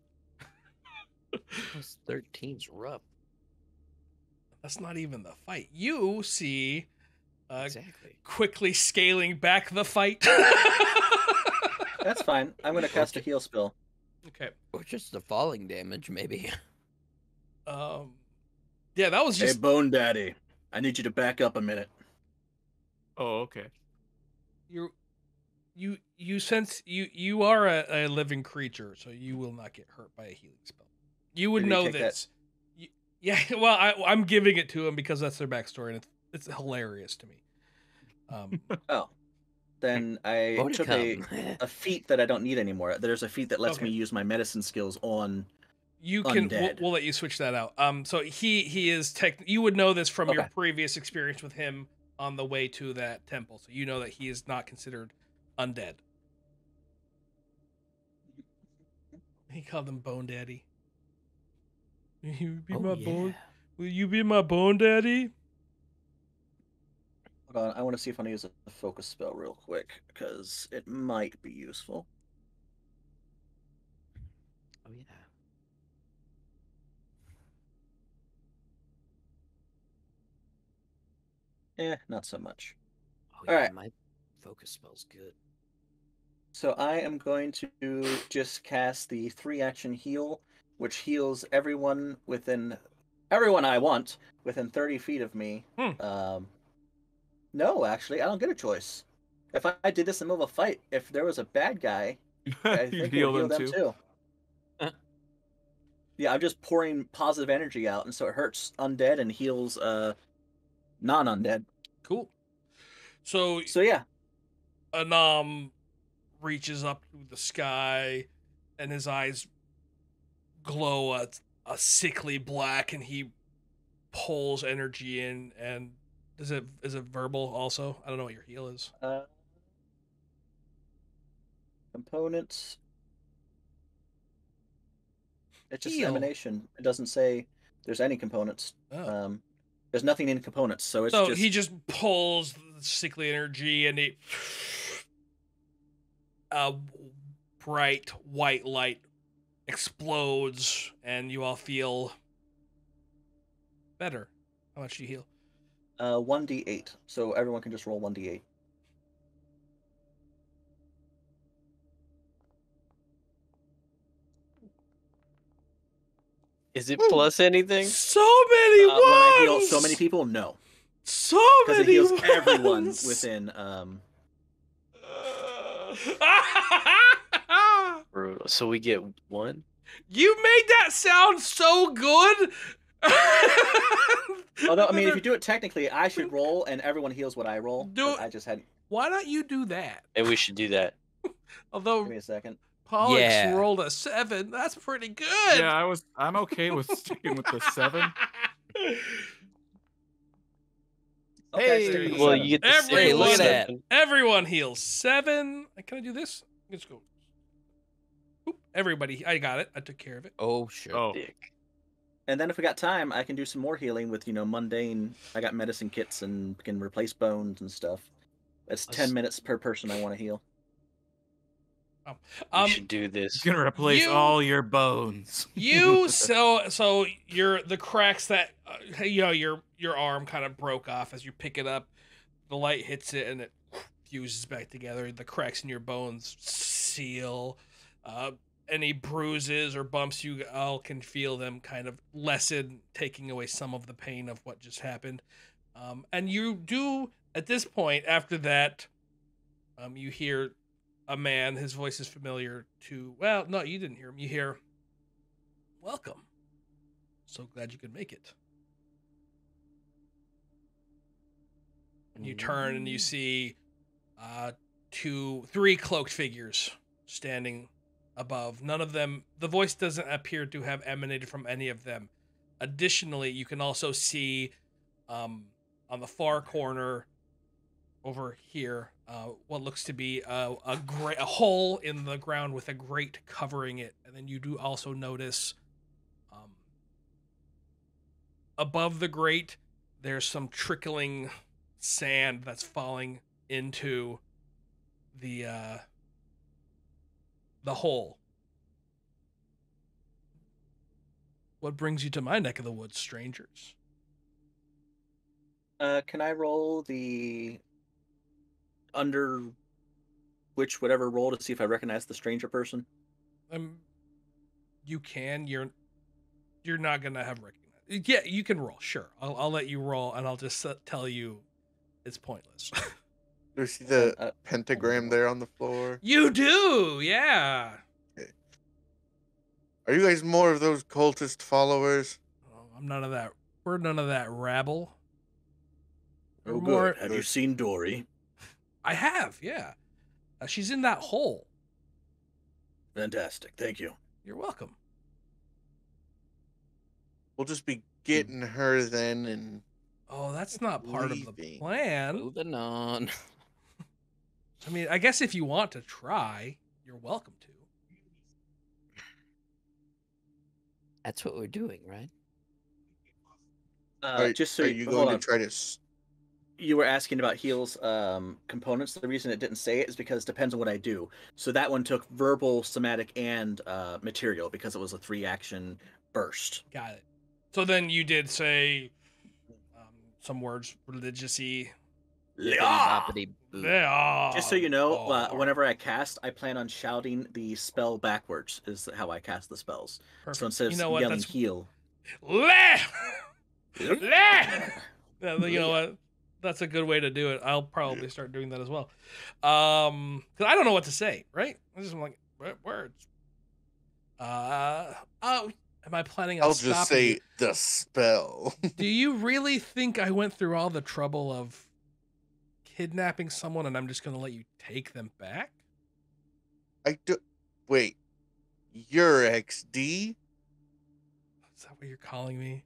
D: Plus 13's rough.
A: That's not even the fight. You see
D: Exactly.
A: quickly scaling back the fight.
C: That's fine. I'm gonna cast a heal spell.
A: Okay.
D: Or just the falling damage, maybe.
A: Yeah, that was
C: Hey,
A: just
C: Bone Daddy, I need you to back up a minute.
E: Oh, okay.
A: you sense you are a living creature, so you will not get hurt by a healing spell. You would
C: Did he
A: know
C: take that?
A: this. Yeah, well, I'm giving it to him because that's their backstory, and it's hilarious to me.
C: Oh, then I
D: More to
C: took
D: come.
C: a feat that I don't need anymore. There's a feat that lets
A: Okay.
C: me use my medicine skills on.
A: You can.
C: Undead.
A: We'll let you switch that out. So he is You would know this from your
C: Okay.
A: previous experience with him on the way to that temple. So you know that he is not considered undead. He called him Bone Daddy. Will you be my bone? Will you be my Bone Daddy?
C: Hold on, I want to see if I can use a focus spell real quick because it might be useful.
D: Oh, yeah.
C: Not so much.
D: Oh, yeah,
C: Alright.
D: my focus spell's good.
C: So I am going to just cast the 3-action heal, which heals everyone I want within 30 feet of me. No, actually, I don't get a choice. If I did this in the middle of a fight, if there was a bad guy, I
E: You
C: think it
E: heal
C: would heal
E: them
C: them
E: too.
C: too. Yeah, I'm just pouring positive energy out, and so it hurts undead and heals non-undead.
A: Cool. So
C: So yeah,
A: Anam reaches up to the sky, and his eyes glow a sickly black, and he pulls energy in. And is it verbal also? I don't know what your heal is.
C: components. It's just
A: Heal.
C: emanation. It doesn't say there's any components.
A: Oh.
C: There's nothing in components, so it's
A: So
C: just.
A: he just pulls the sickly energy, and a bright white light explodes, and you all feel better. How much do you heal?
C: 1d8, so everyone can just roll 1d8.
B: Is it plus anything?
A: So many
C: When I heal
A: ones!
C: so many people, no,
A: So
C: because
A: many
C: it heals
A: ones!
C: everyone within.
B: Brutal. So we get one?
A: You made that sound so good.
C: Although I mean, if you do it technically, I should roll, and everyone heals what I roll.
A: Do
C: but I just had.
A: Why don't you do that?
B: And we should do that.
A: Although
C: Give me a second.
A: Pollux
D: Yeah.
A: rolled a 7, that's pretty good.
E: Yeah, I'm okay with sticking with the 7.
C: Okay,
E: Hey!
C: stick with the
B: Well,
C: 7.
B: you get the
A: Every
B: same
A: look at
D: that.
B: seven.
A: Everyone heals 7. Can I do this? Let's go. Oop, everybody, I got it. I took care of it.
D: Oh, shit.
E: Oh,
B: Dick.
C: And then if we got time, I can do some more healing with mundane. I got medicine kits and can replace bones and stuff. It's 10 minutes per person I want to heal.
B: We should do this.
E: it's gonna replace
A: You-
E: all your bones.
A: So you're the cracks that your arm kind of broke off as you pick it up. The light hits it and it fuses back together. The cracks in your bones seal. Any bruises or bumps, you all can feel them kind of lessen, taking away some of the pain of what just happened. And you do at this point. After that, you hear a man. His voice is familiar to. Well, no, you didn't hear him. You hear, "Welcome. So glad you could make it. And you turn and you see 3 cloaked figures standing above. None of them, the voice doesn't appear to have emanated from any of them. Additionally, you can also see on the far corner over here what looks to be a hole in the ground with a grate covering it. And then you do also notice above the grate, there's some trickling sand that's falling into the hole. What brings you to my neck of the woods, strangers?
C: Can I roll the under which whatever roll to see if I recognize the stranger person?
A: You can. You're not gonna have recognized. Yeah, you can roll. Sure, I'll let you roll, and I'll just tell you it's pointless.
F: Do you see the pentagram there on the floor?
A: You do, yeah.
F: Okay. Are you guys more of those cultist followers?
A: Oh, I'm none of that. We're none of that rabble. We're
C: Oh,
A: more-
C: good. Have you seen Dory?
A: I have, yeah. She's in that hole.
C: Fantastic. Thank you.
A: You're welcome.
F: We'll just be getting her then, and
A: Oh, that's not part of the
F: Leaving.
A: plan.
D: Moving on.
A: I mean, I guess if you want to try, you're welcome to.
D: That's what we're doing, right?
C: Just so
F: are
C: you
F: you
C: hold
F: going
C: on.
F: to try to?
C: You were asking about heals components. The reason it didn't say it is because it depends on what I do. So that one took verbal, somatic, and material because it was a 3-action burst.
A: Got it. So then you did say some words religiously.
D: Bippity-boppity-boo.
A: Yeah.
C: Just so you know, whenever I cast, I plan on shouting the spell backwards. Is how I cast the spells.
A: Perfect.
C: So instead of
A: You know what?
C: yelling
A: That's
C: heal,
A: yeah, you know what? That's a good way to do it. I'll probably start doing that as well. Because I don't know what to say, right? I'm just like words. Am I planning on
F: I'll
A: stopping
F: just say
A: you?
F: the spell.
A: Do you really think I went through all the trouble of kidnapping someone and I'm just going to let you take them back?
F: I do. Wait, you're XD?
A: Is that what you're calling me?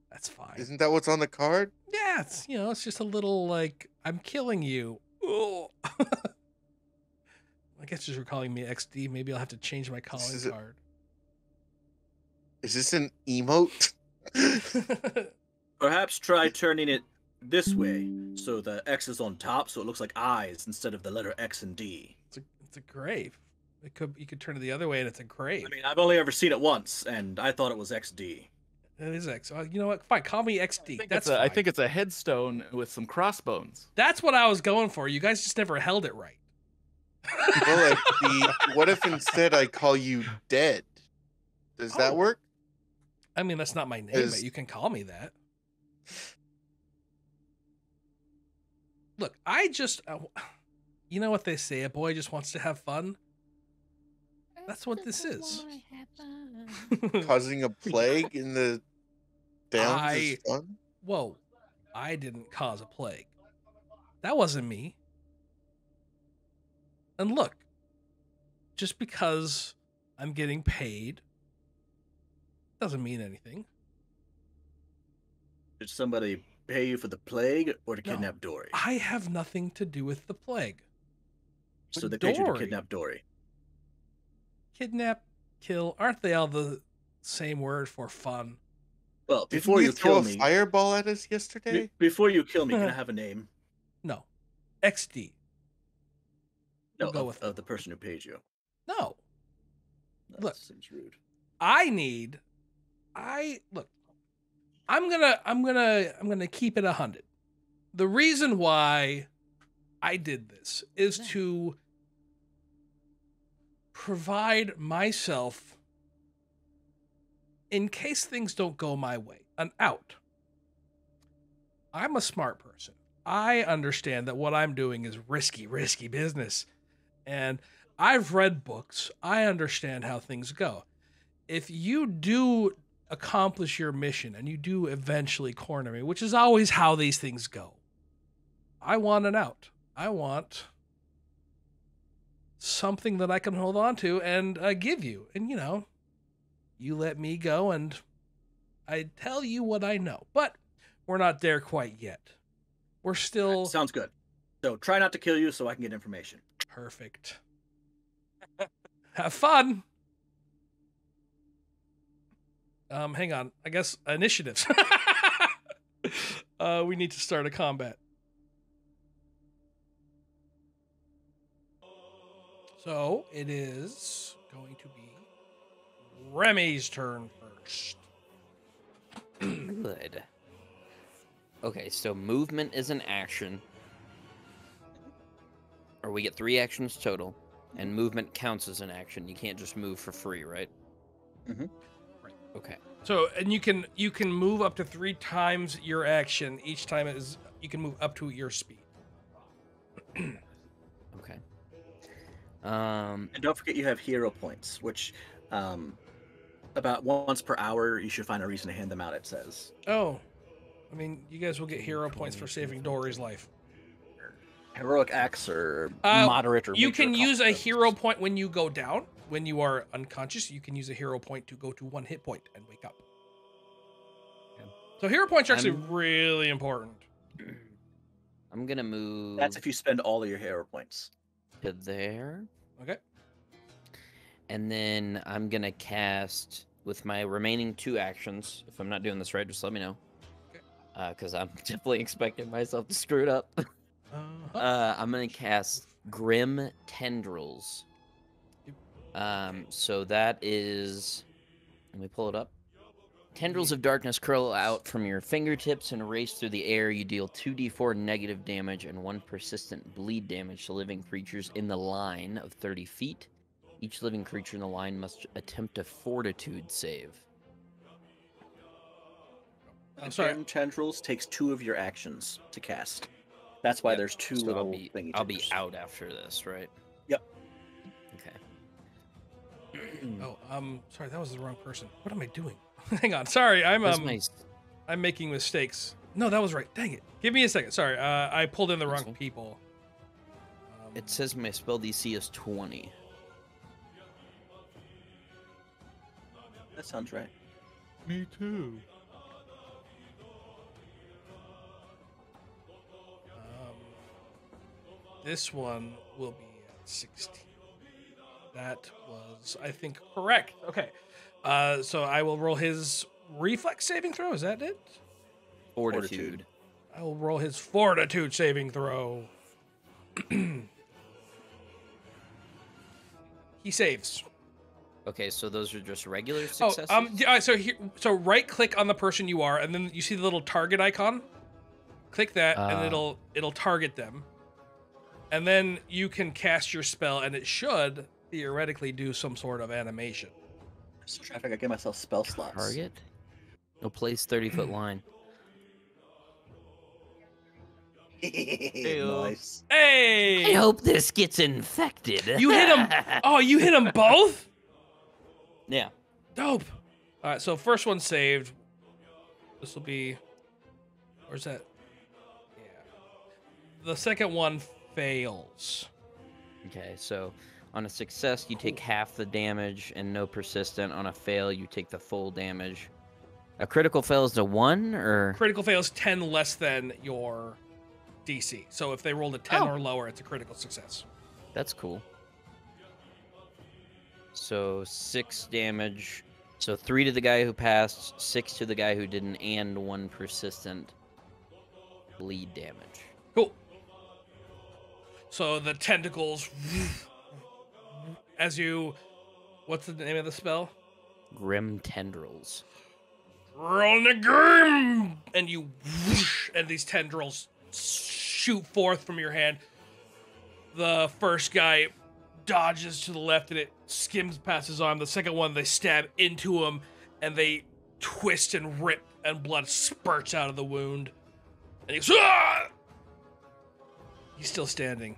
A: That's fine.
F: Isn't that what's on the card?
A: Yeah, it's it's just a little like I'm killing you. Oh. I guess you're calling me XD. Maybe I'll have to change my calling card.
F: Is this an emote?
C: perhaps try turning it this way, so the X is on top, so it looks like eyes instead of the letter X and D.
A: It's a grave. You could turn it the other way and it's a grave.
C: I mean, I've only ever seen it once, and I thought it was XD.
A: It is X. You know what? Fine, call me XD.
E: I think it's a headstone with some crossbones.
A: That's what I was going for. You guys just never held it right.
F: Well, XD, what if instead I call you dead? Does that work?
A: I mean, that's not my name, but you can call me that. Look, you know what they say, a boy just wants to have fun. That's what this is.
F: Causing a plague in the downs is fun?
A: Whoa, I didn't cause a plague. That wasn't me. And look, just because I'm getting paid doesn't mean anything.
C: Did somebody pay you for the plague or to kidnap Dory?
A: I have nothing to do with the plague.
C: So they paid you to kidnap Dory.
A: Kidnap, kill, aren't they all the same word for fun?
C: Well,
F: Didn't
C: before you
F: throw
C: kill
F: a
C: me,
F: fireball at us yesterday?
C: before you kill me, can I have a name?
A: No. XD.
C: No,
A: We'll go with
C: of the person who paid you.
A: No.
C: That
A: Look.
C: seems rude.
A: I'm gonna keep it 100. The reason why I did this is to provide myself, in case things don't go my way, an out. I'm a smart person. I understand that what I'm doing is risky business. And I've read books. I understand how things go. If you do accomplish your mission and you do eventually corner me, which is always how these things go, I want an out. I want something that I can hold on to and give you. And, you know, you let me go and I tell you what I know. But we're not there quite yet. We're still...
C: Sounds good. So try not to kill you so I can get information.
A: Perfect. Have fun. Hang on. I guess initiatives. We need to start a combat. So it is going to be Remy's turn first.
D: Good. Okay, so movement is an action. Or we get 3 actions total, and movement counts as an action. You can't just move for free, right?
C: Mm-hmm.
A: Right.
D: Okay.
A: So, and you can move up to 3 times your action. Each time is you can move up to your speed.
D: Okay.
C: And don't forget you have hero points, which about once per hour you should find a reason to hand them out, it says.
A: Oh. I mean, you guys will get hero points for saving Dory's life.
C: Heroic acts or moderate or
A: you
C: major
A: can use a
C: accomplishments.
A: hero point when you go down. When you are unconscious, you can use a hero point to go to 1 hit point and wake up.
D: Okay.
A: So hero points are actually really important.
D: I'm gonna move.
C: That's if you spend all of your hero points.
D: To there.
A: Okay.
D: And then I'm gonna cast with my remaining 2 actions. If I'm not doing this right, just let me know. Because I'm definitely expecting myself to screw it up. I'm gonna cast Grim Tendrils. So that is, let me pull it up. Tendrils of darkness curl out from your fingertips and race through the air. You deal 2d4 negative damage and 1 persistent bleed damage to living creatures in the line of 30 feet. Each living creature in the line must attempt a fortitude save.
A: I'm sorry.
C: Grim Tendrils takes 2 of your actions to cast. That's why
D: Yep.
C: there's 2
D: So
C: little
D: I'll be
C: thingy-tiggers.
D: out after this, right?
C: Yep.
D: Okay.
A: Oh, sorry, that was the wrong person. What am I doing? Hang on. Sorry, I'm making mistakes. No, that was right. Dang it. Give me a second. Sorry, I pulled in the
D: That's
A: wrong
D: fine.
A: people.
D: It says my spell DC is 20.
C: That sounds right.
F: Me too.
A: This one will be at 16. That was, I think, correct. Okay. So I will roll his reflex saving throw. Is that it?
D: Fortitude.
A: I will roll his fortitude saving throw. He saves.
D: Okay, so those are just regular successes?
A: So right click on the person you are, and then you see the little target icon. Click that, and it'll target them. And then you can cast your spell, and it should theoretically do some sort of animation.
C: I'm still trying to figure out, get myself spell slots.
D: Target? No place 30-foot line.
C: Nice.
A: Hey!
D: I hope this gets infected.
A: You hit him! Oh, you hit them both?
D: Yeah.
A: Dope. All right, so first one saved. This will be... Where's that? Yeah. The second one fails.
D: Okay, so on a success, you take half the damage and no persistent. On a fail, you take the full damage. A critical fail is a 1, or?
A: Critical fail is 10 less than your DC. So if they rolled a 10 or lower, it's a critical success.
D: That's cool. So 6 damage. So 3 to the guy who passed, 6 to the guy who didn't, and 1 persistent bleed damage.
A: Cool. So the tentacles, as you, what's the name of the spell?
D: Grim Tendrils.
A: Roll the grim, and you, whoosh, and these tendrils shoot forth from your hand. The first guy dodges to the left, and it skims past his arm. The second one, they stab into him, and they twist and rip, and blood spurts out of the wound. And he goes, ah! He's still standing.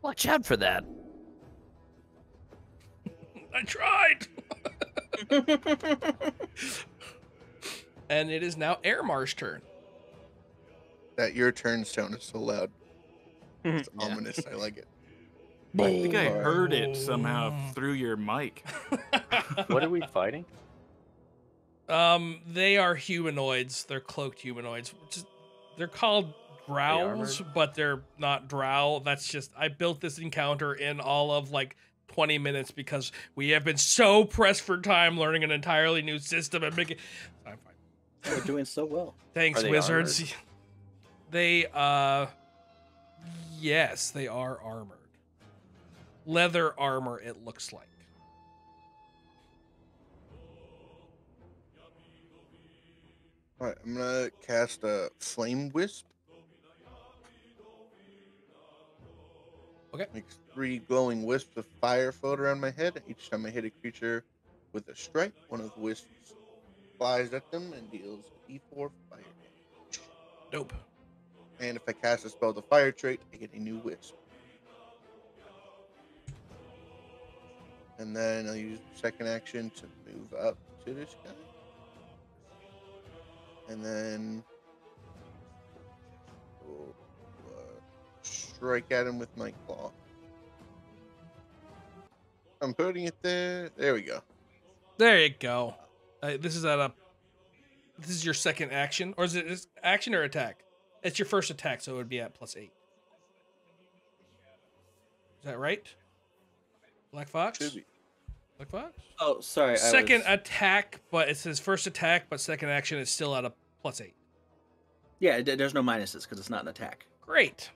D: Watch out for that.
A: I tried. And it is now Airmar's turn.
F: That your turn sound is so loud. It's
C: Yeah.
F: ominous. I like it.
E: I think I
C: Boom.
E: heard it somehow through your mic.
B: What are we fighting?
A: They are humanoids. They're cloaked humanoids. They're called growls, but they're not drow. That's just, I built this encounter in all of like 20 minutes because we have been so pressed for time learning an entirely new system and making. I'm fine.
C: We're doing so well.
A: Thanks,
B: Are they
A: wizards.
B: armored?
A: They, yes, they are armored. Leather armor, it looks like.
F: All right, I'm gonna cast a flame wisp.
A: Okay.
F: Makes 3 glowing wisps of fire float around my head. Each time I hit a creature with a strike, one of the wisps flies at them and deals a d4 fire damage.
A: Dope.
F: And if I cast a spell with a fire trait, I get a new wisp. And then I'll use the second action to move up to this guy. And then we'll strike at him with my claw. I'm putting it there. There we go.
A: There you go. This is your second action, or is it action or attack? It's your first attack, so it would be at +8. Is that right? Black Fox?
F: Should be.
A: Black Fox?
C: Oh, sorry.
A: Second attack, but it says first attack, but second action is still at a +8.
C: Yeah, there's no minuses because it's not an attack.
A: Great.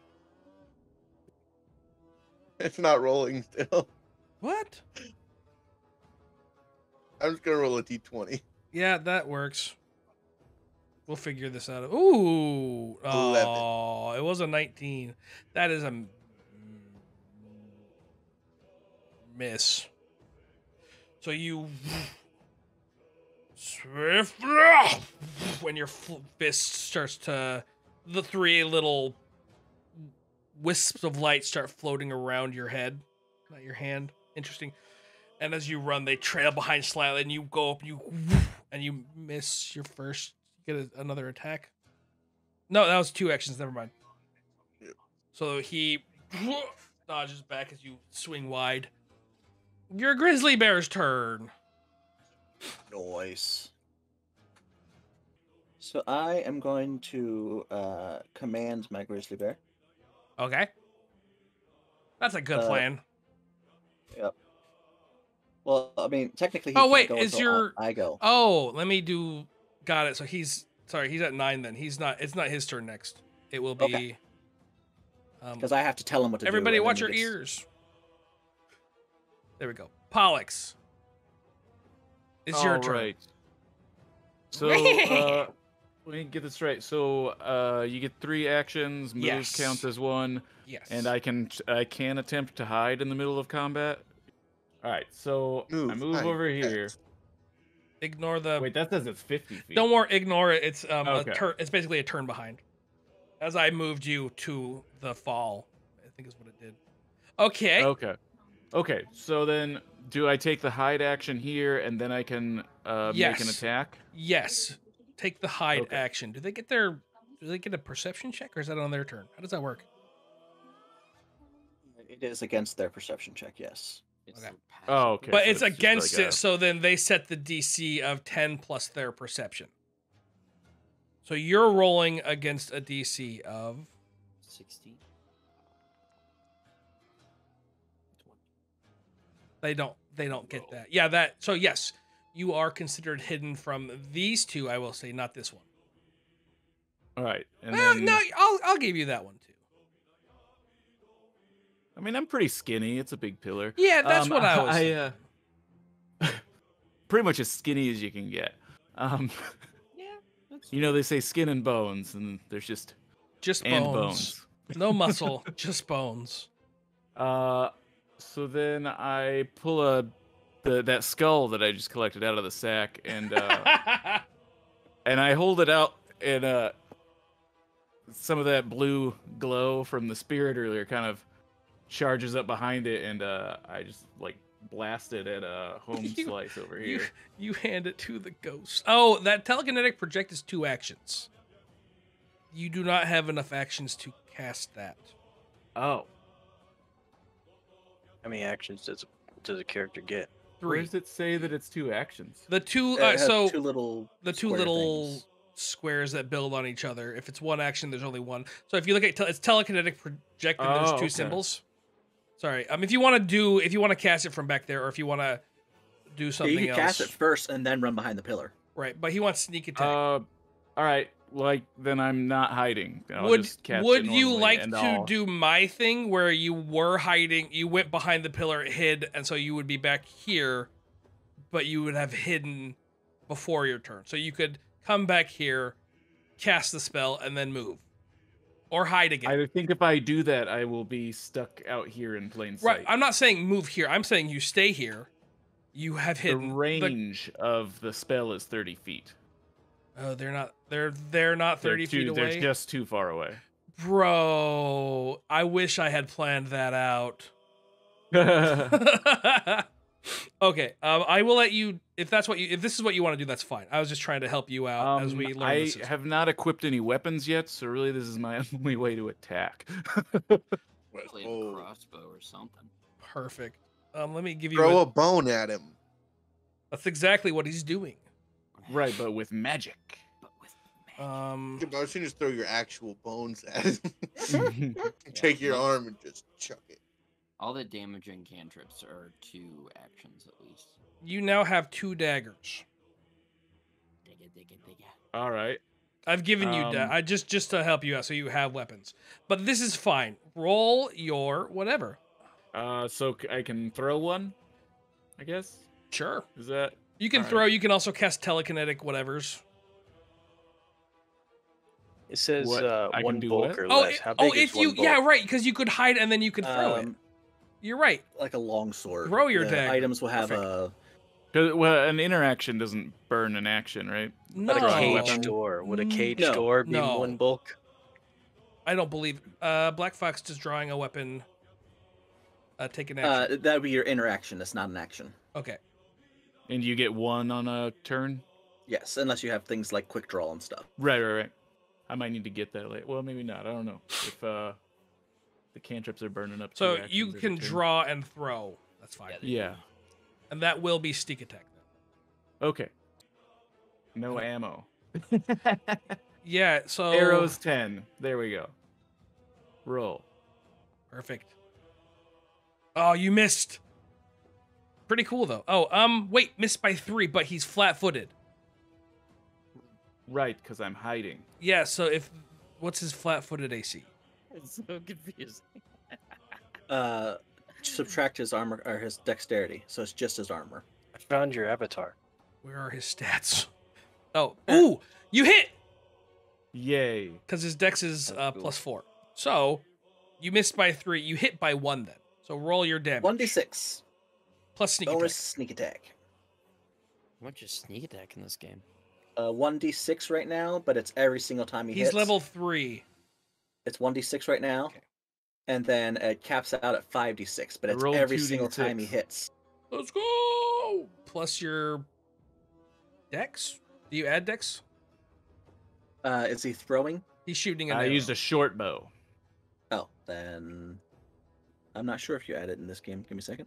F: It's not rolling still.
A: What?
F: I'm just gonna roll a d20.
A: Yeah, that works. We'll figure this out. Ooh.
F: 11.
A: Oh, it was a 19. That is a miss. So you swift when your fist starts to, the 3 little wisps of light start floating around your head, not your hand. Interesting. And as you run, they trail behind slightly, and you go up, and you miss your first. You get another attack. No, that was 2 actions. Never mind.
F: Yep.
A: So he dodges back as you swing wide. Your grizzly bear's turn.
C: Nice. So I am going to command my grizzly bear.
A: Okay. That's a good plan.
C: Yep. Well, I mean, technically, he
A: Oh,
C: can't
A: wait,
C: go
A: is
C: until
A: your-
C: I go.
A: Oh, let me do. Got it. So he's at 9 then. It's not his turn next. It will be.
C: Okay. Because I have to tell him what to
A: Everybody,
C: do. and
A: watch
C: then
A: your
C: he gets-
A: ears. There we go. Pollux. It's your turn.
E: Right. So, let me get this right. So, you get 3 actions. Moves
A: Yes.
E: counts as 1,
A: Yes.
E: and I can attempt to hide in the middle of combat. All right. So I move
F: hide,
E: over here.
F: act.
A: Ignore the.
E: Wait, that says it's 50 feet.
A: Don't worry. Ignore it. It's a
E: Okay.
A: turn. It's basically a turn behind. As I moved you to the fall, I think is what it did. Okay.
E: Okay. Okay. So then, do I take the hide action here, and then I can make an
A: Yes.
E: attack?
A: Yes. Take the hide
E: Okay.
A: action. Do they get a perception check, or is that on their turn? How does that work?
C: It is against their perception check, yes.
H: It's
A: Okay.
H: the passive
E: Oh, okay.
A: But
E: so
A: it's
E: just
A: against
E: like
A: it, so then they set the DC of 10 plus their perception. So you're rolling against a DC of
H: 16. 20.
A: they don't get that. Yeah, that so yes, you are considered hidden from these 2, I will say, not this one.
E: All right. And
A: Well,
E: then,
A: no, I'll give you that one too.
E: I mean, I'm pretty skinny. It's a big pillar.
A: Yeah, that's what I was thinking.
E: Pretty much as skinny as you can get.
H: Yeah, that's
E: You know, they say skin and bones, and there's just
A: Just
E: and
A: bones.
E: bones.
A: No muscle, just bones.
E: So then I pull that skull that I just collected out of the sack, and and I hold it out, and some of that blue glow from the spirit earlier kind of charges up behind it, and I just like blasted at a home
A: You-
E: slice over
A: You,
E: here.
A: you hand it to the ghost. Oh, that telekinetic project is 2 actions. You do not have enough actions to cast that.
E: Oh,
B: How many actions does a character get?
E: where
A: 3.
E: does it say that it's 2 actions?
A: The two,
C: It has
A: so
C: two little
A: the two
C: square
A: little
C: things.
A: squares that build on each other. If it's 1 action, there's only 1. So if you look at it's telekinetic project, and there's
E: Oh,
A: 2
E: okay.
A: symbols. Sorry. If you want to cast it from back there, or if you want to do
C: Yeah,
A: something
C: you can
A: else,
C: cast it first and then run behind the pillar.
A: right? But he wants sneak attack.
E: All right. Like then I'm not hiding. I'll
A: would
E: just cast
A: would
E: it
A: you
E: normally,
A: like
E: and
A: to
E: I'll-
A: do my thing where you were hiding, you went behind the pillar, hid, and so you would be back here, but you would have hidden before your turn. So you could come back here, cast the spell, and then move. Or hide again.
E: I think if I do that, I will be stuck out here in plain sight.
A: Right. I'm not saying move here. I'm saying you stay here. You have
E: The
A: hidden
E: range of the spell is 30 feet.
A: Oh, they're not. They're not 30 feet away.
E: They're just too far away.
A: Bro, I wish I had planned that out. Okay, I will let you. If this is what you want to do, that's fine. I was just trying to help you out as we learn
E: I
A: the system.
E: have not equipped any weapons yet, so really this is my only way to attack.
H: Probably a
F: Oh,
H: crossbow or something.
A: Perfect. Let me give you.
F: throw a bone at him.
A: That's exactly what he's doing.
E: Right, but with magic.
H: But with
F: Yeah, but I was gonna just throw your actual bones at him. Take your
H: look,
F: arm and just chuck it.
H: all the damaging cantrips are 2 actions at least.
A: You now have 2 daggers.
H: Digga, digga, digga.
E: All right.
A: I've given you
E: Um,
A: I just to help you out, so you have weapons. But this is fine. Roll your whatever.
E: So I can throw one, I guess.
A: Sure.
E: Is that
A: You can
E: Alright.
A: throw. You can also cast telekinetic whatevers.
B: It says
E: What? I can
B: 1
E: do
B: bulk
E: what?
B: or
A: Oh,
B: less. How big is
A: if
B: 1
A: you
B: bulk?
A: yeah right, because you could hide and then you could throw it. You're right.
C: Like a long sword.
A: Throw your
C: The
A: dagger.
C: items will have
A: Perfect.
E: well? An interaction doesn't burn an action, right?
A: No,
B: But a cage
E: weapon.
B: door. Would a cage
C: No.
B: door be
A: No.
B: 1 bulk?
A: I don't believe. Black Fox is drawing a weapon. Take an action.
C: that would be your interaction. It's not an action.
A: Okay.
E: And you get 1 on a turn.
C: Yes, unless you have things like quick draw and stuff.
E: Right. I might need to get that later. Well, maybe not. I don't know if the cantrips are burning up. 2
A: So
E: actions
A: you
E: every
A: can
E: turn.
A: draw and throw. That's fine.
E: Yeah.
A: And that will be sneak attack then.
E: Okay. No ammo.
A: Yeah. So
E: Arrows 10. There we go. Roll.
A: Perfect. Oh, you missed. Pretty cool though. Oh, wait, missed by 3, but he's flat-footed.
E: Right, because I'm hiding.
A: Yeah. So what's his flat-footed AC?
H: It's so confusing.
C: Subtract his armor or his dexterity, so it's just his armor.
B: I found your avatar.
A: Where are his stats? Oh, ooh, you hit
E: Yay.
A: because his dex is
H: That's cool.
A: +4. So you missed by 3. You hit by 1 then. So roll your damage.
C: 1d6
A: plus sneak
C: bonus
A: attack.
C: sneak attack.
D: How much is sneak attack in this game?
C: 1d6 right now, but it's every single time he
A: He's
C: hits.
A: level 3.
C: It's 1d6 right now,
A: Okay.
C: and then it caps out at 5d6, but it's
E: Roll
C: every
E: 2d6.
C: single time he hits.
A: Let's go. Plus your dex. Do you add dex?
C: Is he throwing?
A: He's shooting an
E: I
A: arrow.
E: used a short bow.
C: Oh, then I'm not sure if you add it in this game. Give me a second.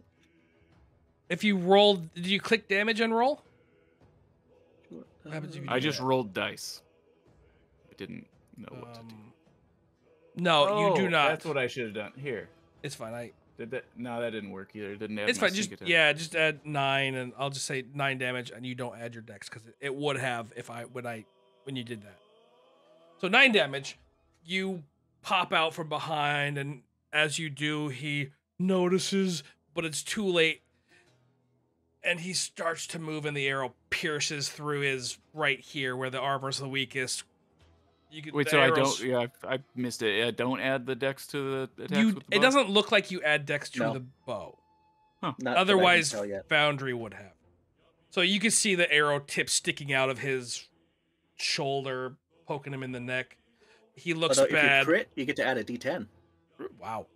A: If you rolled, did you click damage and roll? What happens if you
E: I
A: do
E: just
A: that?
E: rolled dice. I didn't know what to do.
A: No, you do
E: Oh,
A: not.
E: That's what I should have done. Here.
A: It's fine.
E: Did that? No, that didn't work either. It didn't add
A: It's
E: my
A: fine.
E: sneak
A: Just
E: attack.
A: just add 9, and I'll just say 9 damage, and you don't add your dex because it would have if when you did that. So 9 damage. You pop out from behind, and as you do, he notices, but it's too late, and he starts to move, and the arrow pierces through his right here where the armor's the weakest. You can,
E: Wait,
A: the
E: so I
A: arrows-
E: don't? Yeah, I missed it. Yeah, don't add the dex to the attacks
A: You,
E: with the
A: it
E: bow?
A: doesn't look like you add dex to
C: No.
A: the bow.
C: Not that I can
A: Otherwise,
C: tell yet.
A: Foundry would have. So you can see the arrow tip sticking out of his shoulder, poking him in the neck. He looks
C: Although if you
A: bad.
C: crit, you get to add a d10.
A: Wow.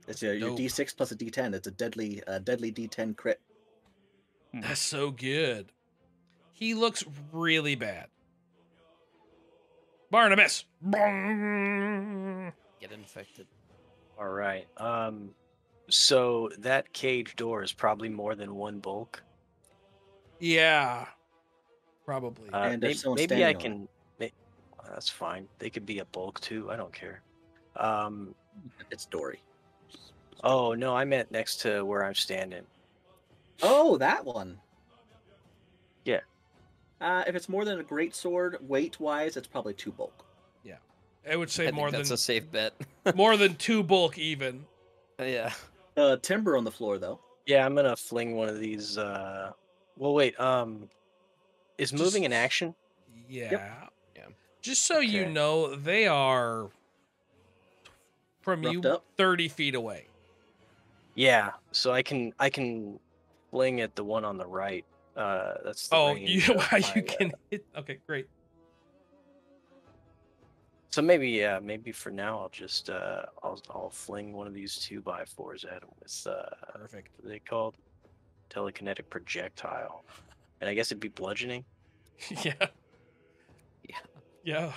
C: It's your
A: Dope.
C: D6 plus a D10. It's a deadly D10 crit.
A: That's so good. He looks really bad. Barnabas.
D: Get infected.
B: All right. So that cage door is probably more than one bulk.
A: Yeah, probably.
C: And there's someone
B: maybe I
C: standing on
B: can. That's fine. They could be a bulk too. I don't care.
C: It's Dory.
B: Oh no, I meant next to where I'm standing.
C: Oh, that one.
B: Yeah.
C: If it's more than a great sword, weight-wise, it's probably 2 bulk.
A: Yeah, I would say
D: I
A: more
D: think that's
A: than
D: a safe bet.
A: more than 2 bulk even.
D: Yeah.
C: Timber on the floor, though.
B: Yeah, I'm gonna fling one of these. Well, wait. Is moving an action?
A: Yeah.
D: Yeah.
A: Just so you
B: Okay.
A: know, they are from
C: Roughed
A: you
C: up?
A: 30 feet away.
B: Yeah. So I can fling at the one on the right. That's the
A: Oh,
B: range
A: you
B: of
A: you
B: my,
A: can hit. Okay, great.
B: So maybe for now I'll just I'll fling one of these 2x4s at him with
A: Perfect.
B: what are they called? Telekinetic projectile. And I guess it'd be bludgeoning.
A: Yeah.
D: Yeah.
A: Yeah.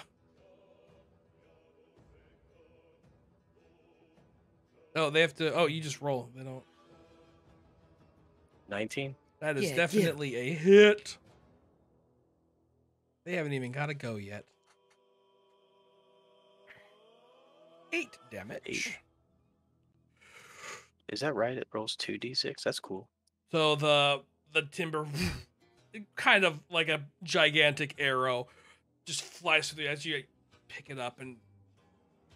A: Oh, they have to. Oh, you just roll. They don't.
B: 19.
A: That is
D: Yeah, yeah.
A: definitely a hit. They haven't even got to go yet. 8 damage.
B: 8. Is that right? It rolls 2d6. That's cool.
A: So the timber, kind of like a gigantic arrow, just flies through the edge. You pick it up and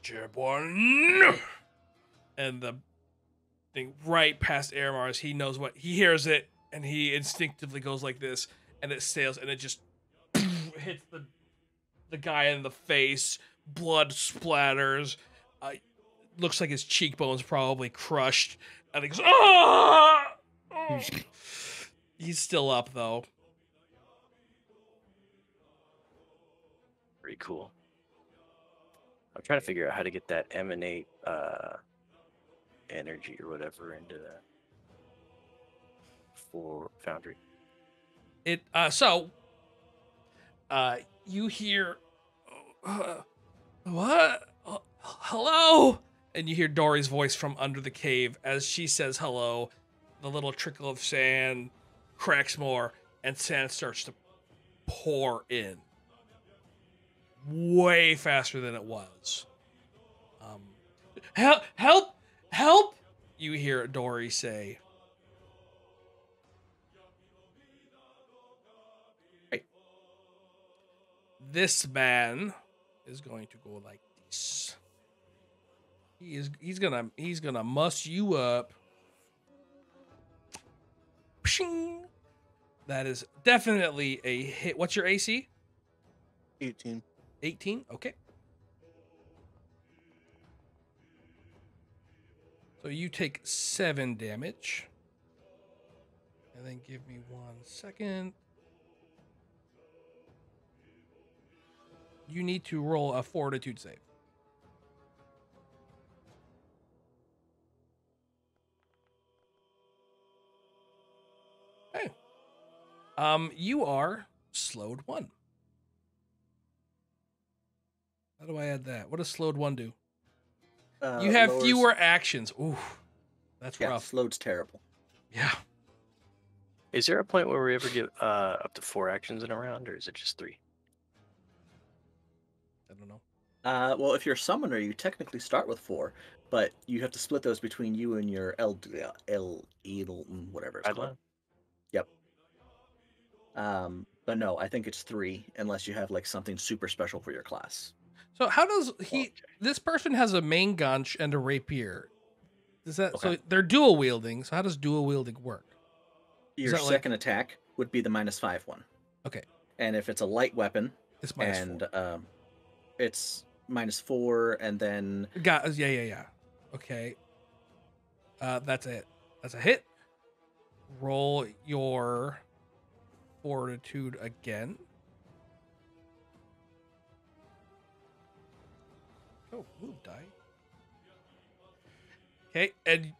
A: jab one, and the thing right past Airmars. He knows what he hears it, and he instinctively goes like this, and it sails, and it just hits the guy in the face. Blood splatters. Looks like his cheekbones probably crushed, and he goes, "Ah!" Oh. He's still up though.
B: Pretty cool. I'm trying to figure out how to get that emanate energy or whatever into that for Foundry.
A: It you hear what? Hello? And you hear Dory's voice from under the cave as she says hello. The little trickle of sand cracks more, and sand starts to pour in way faster than it was. Help! You hear Dory say. This man is going to go like this. He's gonna muss you up. Pshing. That is definitely a hit. What's your AC?
F: 18.
A: 18? Okay. So you take 7 damage. And then give me 1 second. You need to roll a fortitude save. Hey. You are slowed 1. How do I add that? What does slowed 1 do? You have
C: Lowers-
A: fewer actions. Ooh, that's
C: Yeah,
A: rough.
C: slowed's terrible.
A: Yeah.
B: Is there a point where we ever get up to 4 actions in a round, or is it just 3?
A: I don't know.
C: Well, if you're a summoner, you technically start with 4, but you have to split those between you and your whatever it's called.
B: Guideline?
C: Yep. But no, I think it's 3 unless you have like something super special for your class.
A: So how does he?
B: Okay.
A: This person has a main gun and a rapier. Does that so
C: Okay.
A: they're dual wielding? So how does dual wielding work?
C: Your
A: that like-
C: second attack would be the -5 one.
A: Okay,
C: And if it's a light weapon,
A: it's
C: and
A: -4.
C: it's -4, and then
A: Got yeah. Okay, that's it. That's a hit. Roll your fortitude again. Oh, move die. Okay, and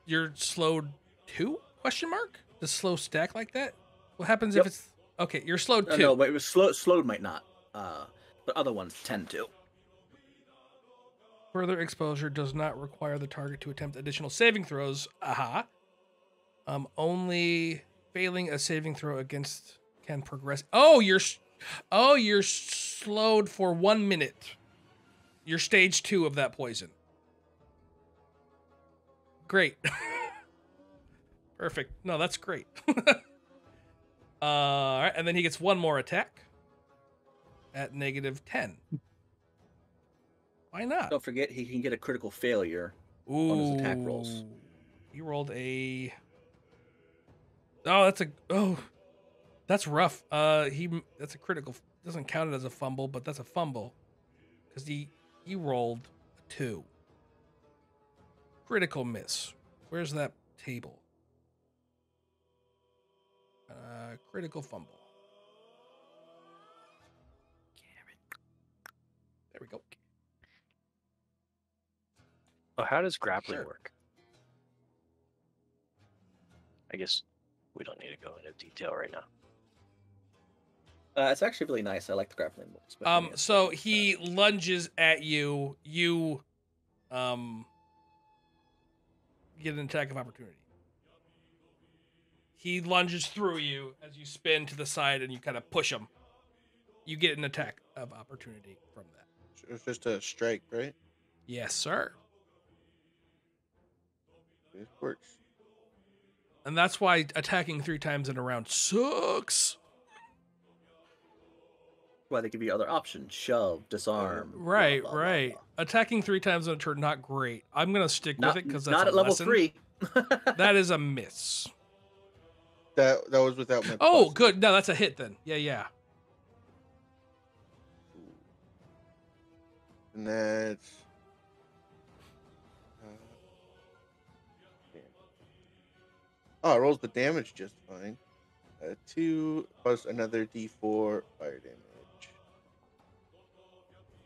A: you're slowed 2? Question mark? Does slow stack like that? What happens
C: Yep.
A: if it's okay? You're slowed 2.
C: No, but it was slowed might not. But other ones tend to.
A: Further exposure does not require the target to attempt additional saving throws. Aha. Only failing a saving throw against can progress. You're slowed for 1 minute. You're stage 2 of that poison. Great. Perfect. No, that's great. All right, and then he gets 1 more attack at -10. Why not?
C: Don't forget, he can get a critical failure on his attack rolls.
A: He rolled a. That's rough. That's a critical. Doesn't count it as a fumble, but that's a fumble because he rolled a 2. Critical miss. Where's that table? Critical fumble. There we go.
B: Oh, how does grappling
A: Sure.
B: work? I guess we don't need to go into detail right now.
C: It's actually really nice. I like the grappling moves. but yeah.
A: So he lunges at you. You, get an attack of opportunity. He lunges through you as you spin to the side and you kind of push him. You get an attack of opportunity from that.
F: It's just a strike, right?
A: Yes, sir.
F: It works.
A: And that's why attacking 3 times in a round sucks.
C: Why they give you other options: shove, disarm. blah,
A: Right,
C: blah, blah,
A: right.
C: blah.
A: Attacking 3 times in a turn, not great. I'm gonna stick
C: Not,
A: with it because that's
C: not
A: a
C: at level
A: lesson.
C: 3.
A: That is a miss.
F: That was without my.
A: Oh,
F: plus.
A: good. No, that's a hit then. Yeah.
F: And that's. Damn. Oh, it rolls the damage just fine. 2 plus another D4 fire damage.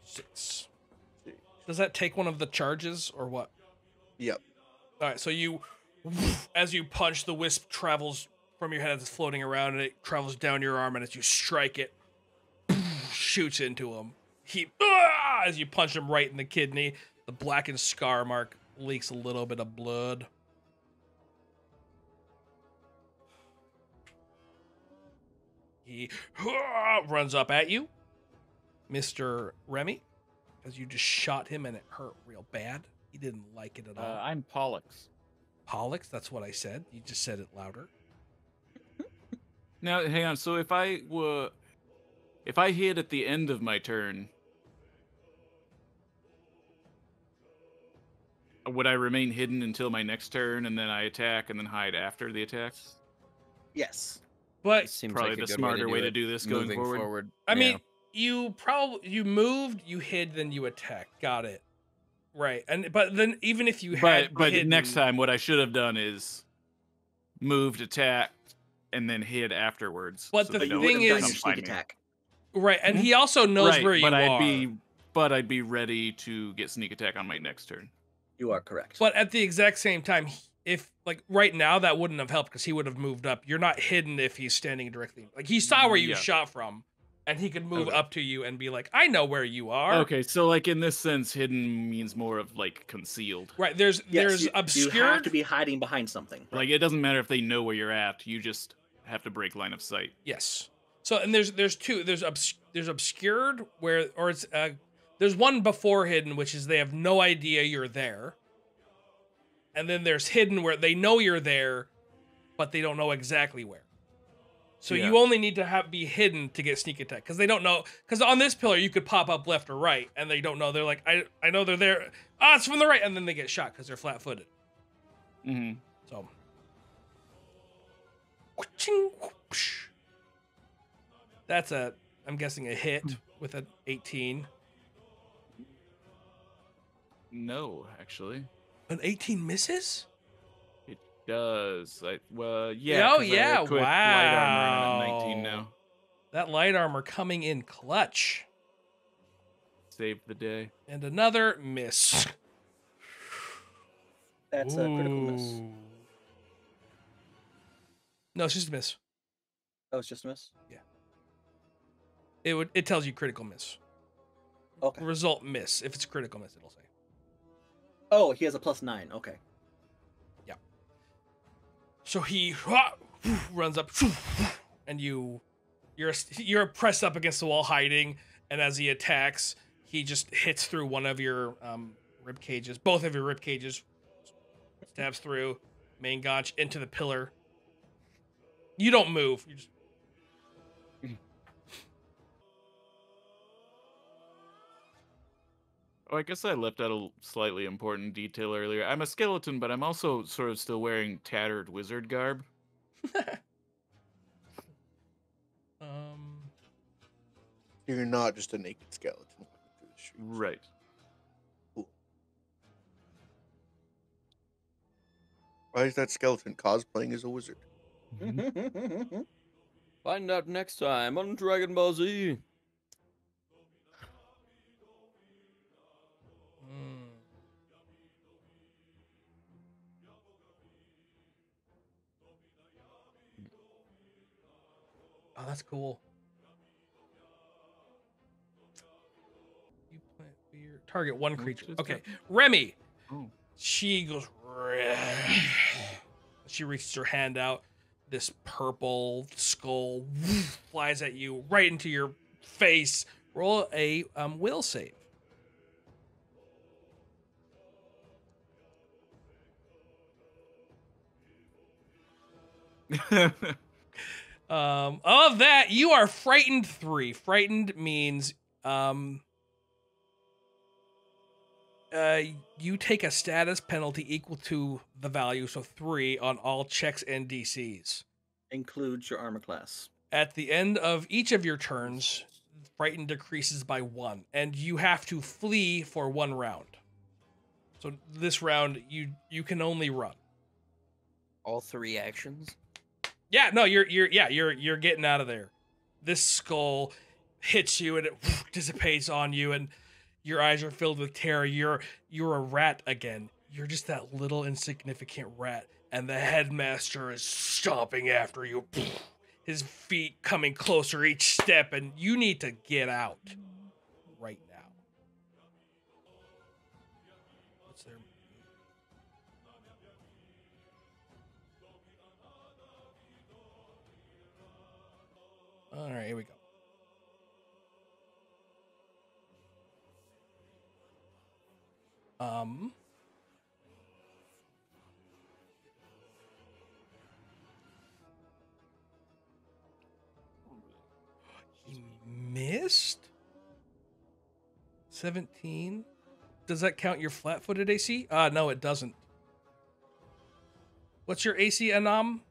A: 6.
F: 6.
A: Does that take one of the charges or what?
F: Yep.
A: All right, so you, as you punch, the wisp travels from your head as it's floating around, and it travels down your arm, and as you strike it, shoots into him. As you punch him right in the kidney, the blackened scar mark leaks a little bit of blood. He runs up at you, Mr. Remy, as you just shot him and it hurt real bad. He didn't like it at all.
E: I'm Pollux.
A: Pollux, that's what I said. You just said it louder.
E: Now, hang on. So if I hit at the end of my turn, would I remain hidden until my next turn, and then I attack, and then hide after the attack?
C: Yes.
A: But
D: It seems
E: Probably
D: like a
E: the
D: good
E: smarter way to
D: it
E: do this going
D: moving
E: forward.
A: I
D: Yeah.
A: mean, you moved, you hid, then you attacked. Got it. Right. But then even if you had
E: But
A: hidden,
E: next time, what I should have done is moved, attacked, and then hid afterwards.
A: But
E: so
A: the
E: they
C: You
E: don't
A: thing
C: wouldn't have
A: is-
C: done
E: come
C: your sneak
E: find me.
C: attack.
A: right, and he also knows
E: Right,
A: where you
E: but
A: are.
E: I'd be ready to get sneak attack on my next turn.
C: You are correct.
A: But at the exact same time, if like right now that wouldn't have helped because he would have moved up. You're not hidden if he's standing directly. Like he saw where you
E: Yeah.
A: shot from, and he could move
E: Okay.
A: up to you and be like, "I know where you are."
E: Okay, so like in this sense, hidden means more of like concealed.
A: Right. There's
C: Yes, you
A: obscured.
C: have to be hiding behind something.
E: Like it doesn't matter if they know where you're at. You just have to break line of sight.
A: Yes. So and there's two. There's obscured where or it's there's one before hidden, which is they have no idea you're there. And then there's hidden where they know you're there, but they don't know exactly where. So
E: Yeah.
A: you only need to be hidden to get sneak attack because they don't know. Because on this pillar you could pop up left or right, and they don't know. They're like, I know they're there. Ah, it's from the right, and then they get shot because they're flat-footed.
E: Mm-hmm.
A: So. Whooshing, whoosh. That's I'm guessing a hit with an 18.
E: No, actually,
A: An 18 misses?
E: it does. Yeah.
A: Oh,
E: 'cause I
A: yeah,
E: equipped light armor and I'm at 19
A: wow.
E: now.
A: That light armor coming in clutch.
E: Saved the day.
A: And another miss.
C: That's a critical miss.
A: Ooh. No, it's just a miss.
C: Oh, it's just a miss?
A: It tells you critical miss.
C: Okay.
A: Result miss. If it's a critical miss, it'll say.
C: Oh, he has a +9. Okay.
A: So he runs up, and you're pressed up against the wall, hiding. And as he attacks, he just hits through one of your rib cages, both of your rib cages, stabs through main gotch into the pillar. You don't move. You just
E: Oh, I guess I left out a slightly important detail earlier. I'm a skeleton, but I'm also sort of still wearing tattered wizard garb.
F: You're not just a naked skeleton walking through the streets.
E: Right.
F: Cool. Why is that skeleton cosplaying as a wizard?
D: Find out next time on Dragon Ball Z.
A: Oh, that's cool. You plant fear. Target one creature.
E: just
A: Okay,
E: happened?
A: Remy.
E: Oh.
A: She goes. She reaches her hand out. This purple skull flies at you right into your face. Roll a will save. Of that, you are frightened 3. Frightened means you take a status penalty equal to the value, so 3 on all checks and DCs.
C: Includes your armor class.
A: At the end of each of your turns, frightened decreases by 1, and you have to flee for 1 round. So this round, you can only run.
D: All 3 actions.
A: Yeah, no, you're getting out of there. This skull hits you and it dissipates on you, and your eyes are filled with terror. You're a rat again. You're just that little insignificant rat, and the headmaster is stomping after you. His feet coming closer each step, and you need to get out right now. What's their... All right, here we go. He missed 17. Does that count your flat-footed AC? No, it doesn't. What's your AC, Anam?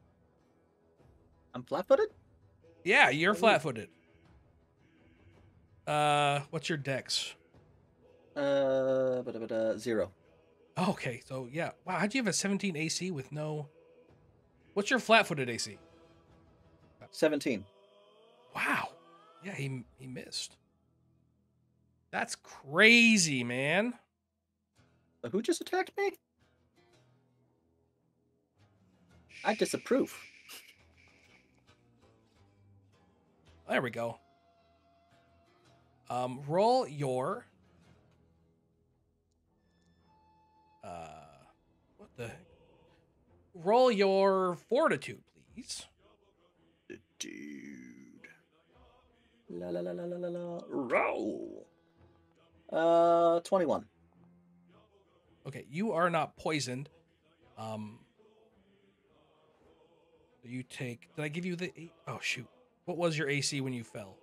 C: I'm flat-footed?
A: Yeah, you're flat-footed. What's your dex?
C: 0.
A: Okay, so yeah. Wow, how'd you have a 17 AC with no... What's your flat-footed AC?
C: 17.
A: Wow. Yeah, he missed. That's crazy, man.
C: Who just attacked me? I disapprove.
A: There we go. Roll your... what the heck? Roll your fortitude, please.
C: Dude. La la la la la la la. Roll. 21.
A: Okay, you are not poisoned. You take... Did I give you the 8? Oh, shoot. What was your AC when you fell?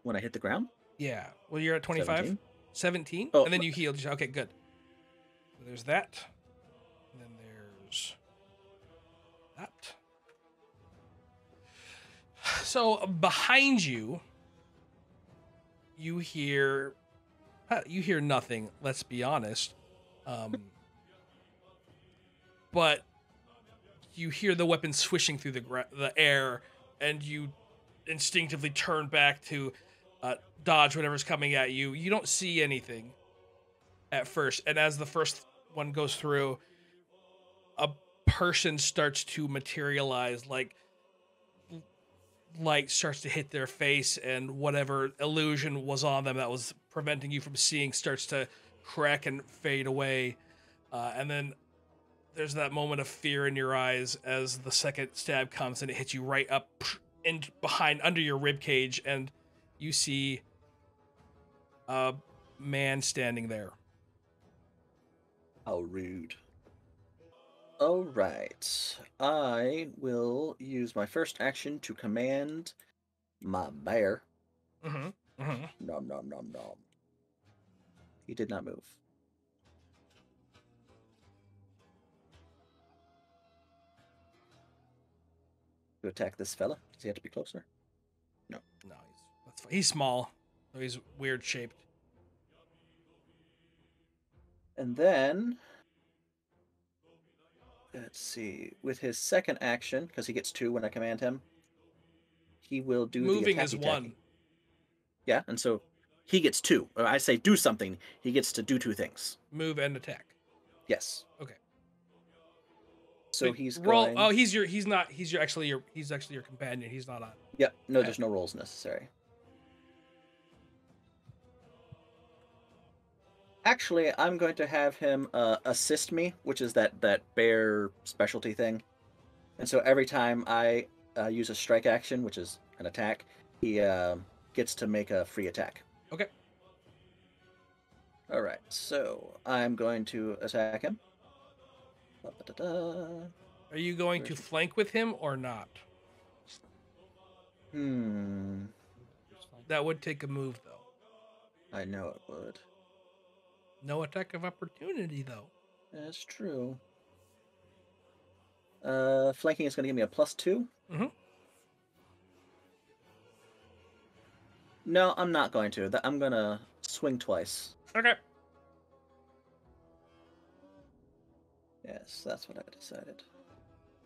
C: When I hit the ground?
A: Yeah. Well, you're at 25?
C: 17?
A: 17?
C: Oh,
A: And then you healed. Okay, good. So there's that. And then there's that. So behind you, you hear nothing, let's be honest. But you hear the weapon swishing through the air, and you instinctively turn back to dodge whatever's coming at you. You don't see anything at first, and as the first one goes through, a person starts to materialize, like light starts to hit their face, and whatever illusion was on them that was preventing you from seeing starts to crack and fade away. And then there's that moment of fear in your eyes as the second stab comes and it hits you right up in behind under your rib cage, and you see a man standing there.
C: How rude. All right. I will use my first action to command my bear.
A: Mm-hmm. Mm-hmm.
C: Nom nom nom nom. He did not move. To attack this fella. Does he have to be closer?
A: No, that's fine. He's small, so he's weird shaped.
C: And then, let's see, with his second action, because he gets 2 when I command him, he will do
A: Moving
C: the
A: is
C: attacky-tacky.
A: 1.
C: Yeah, and so he gets 2. Or I say do something, he gets to do 2 things.
A: Move and attack.
C: Yes.
A: Okay.
C: So
A: But
C: he's
A: roll.
C: going...
A: Oh, he's actually your companion. He's not on.
C: Yep, no,
A: Okay.
C: there's no rolls necessary. Actually, I'm going to have him assist me, which is that bear specialty thing. And so every time I use a strike action, which is an attack, he gets to make a free attack.
A: Okay.
C: All right, so I'm going to attack him. Ba-ba-da-da.
A: Are you going to flank with him or not? That would take a move, though.
C: I know it would.
A: No attack of opportunity, though.
C: That's true. Flanking is going to give me a +2.
A: Mm-hmm.
C: No, I'm not going to. I'm going to swing twice.
A: Okay.
C: Yes, that's what I decided.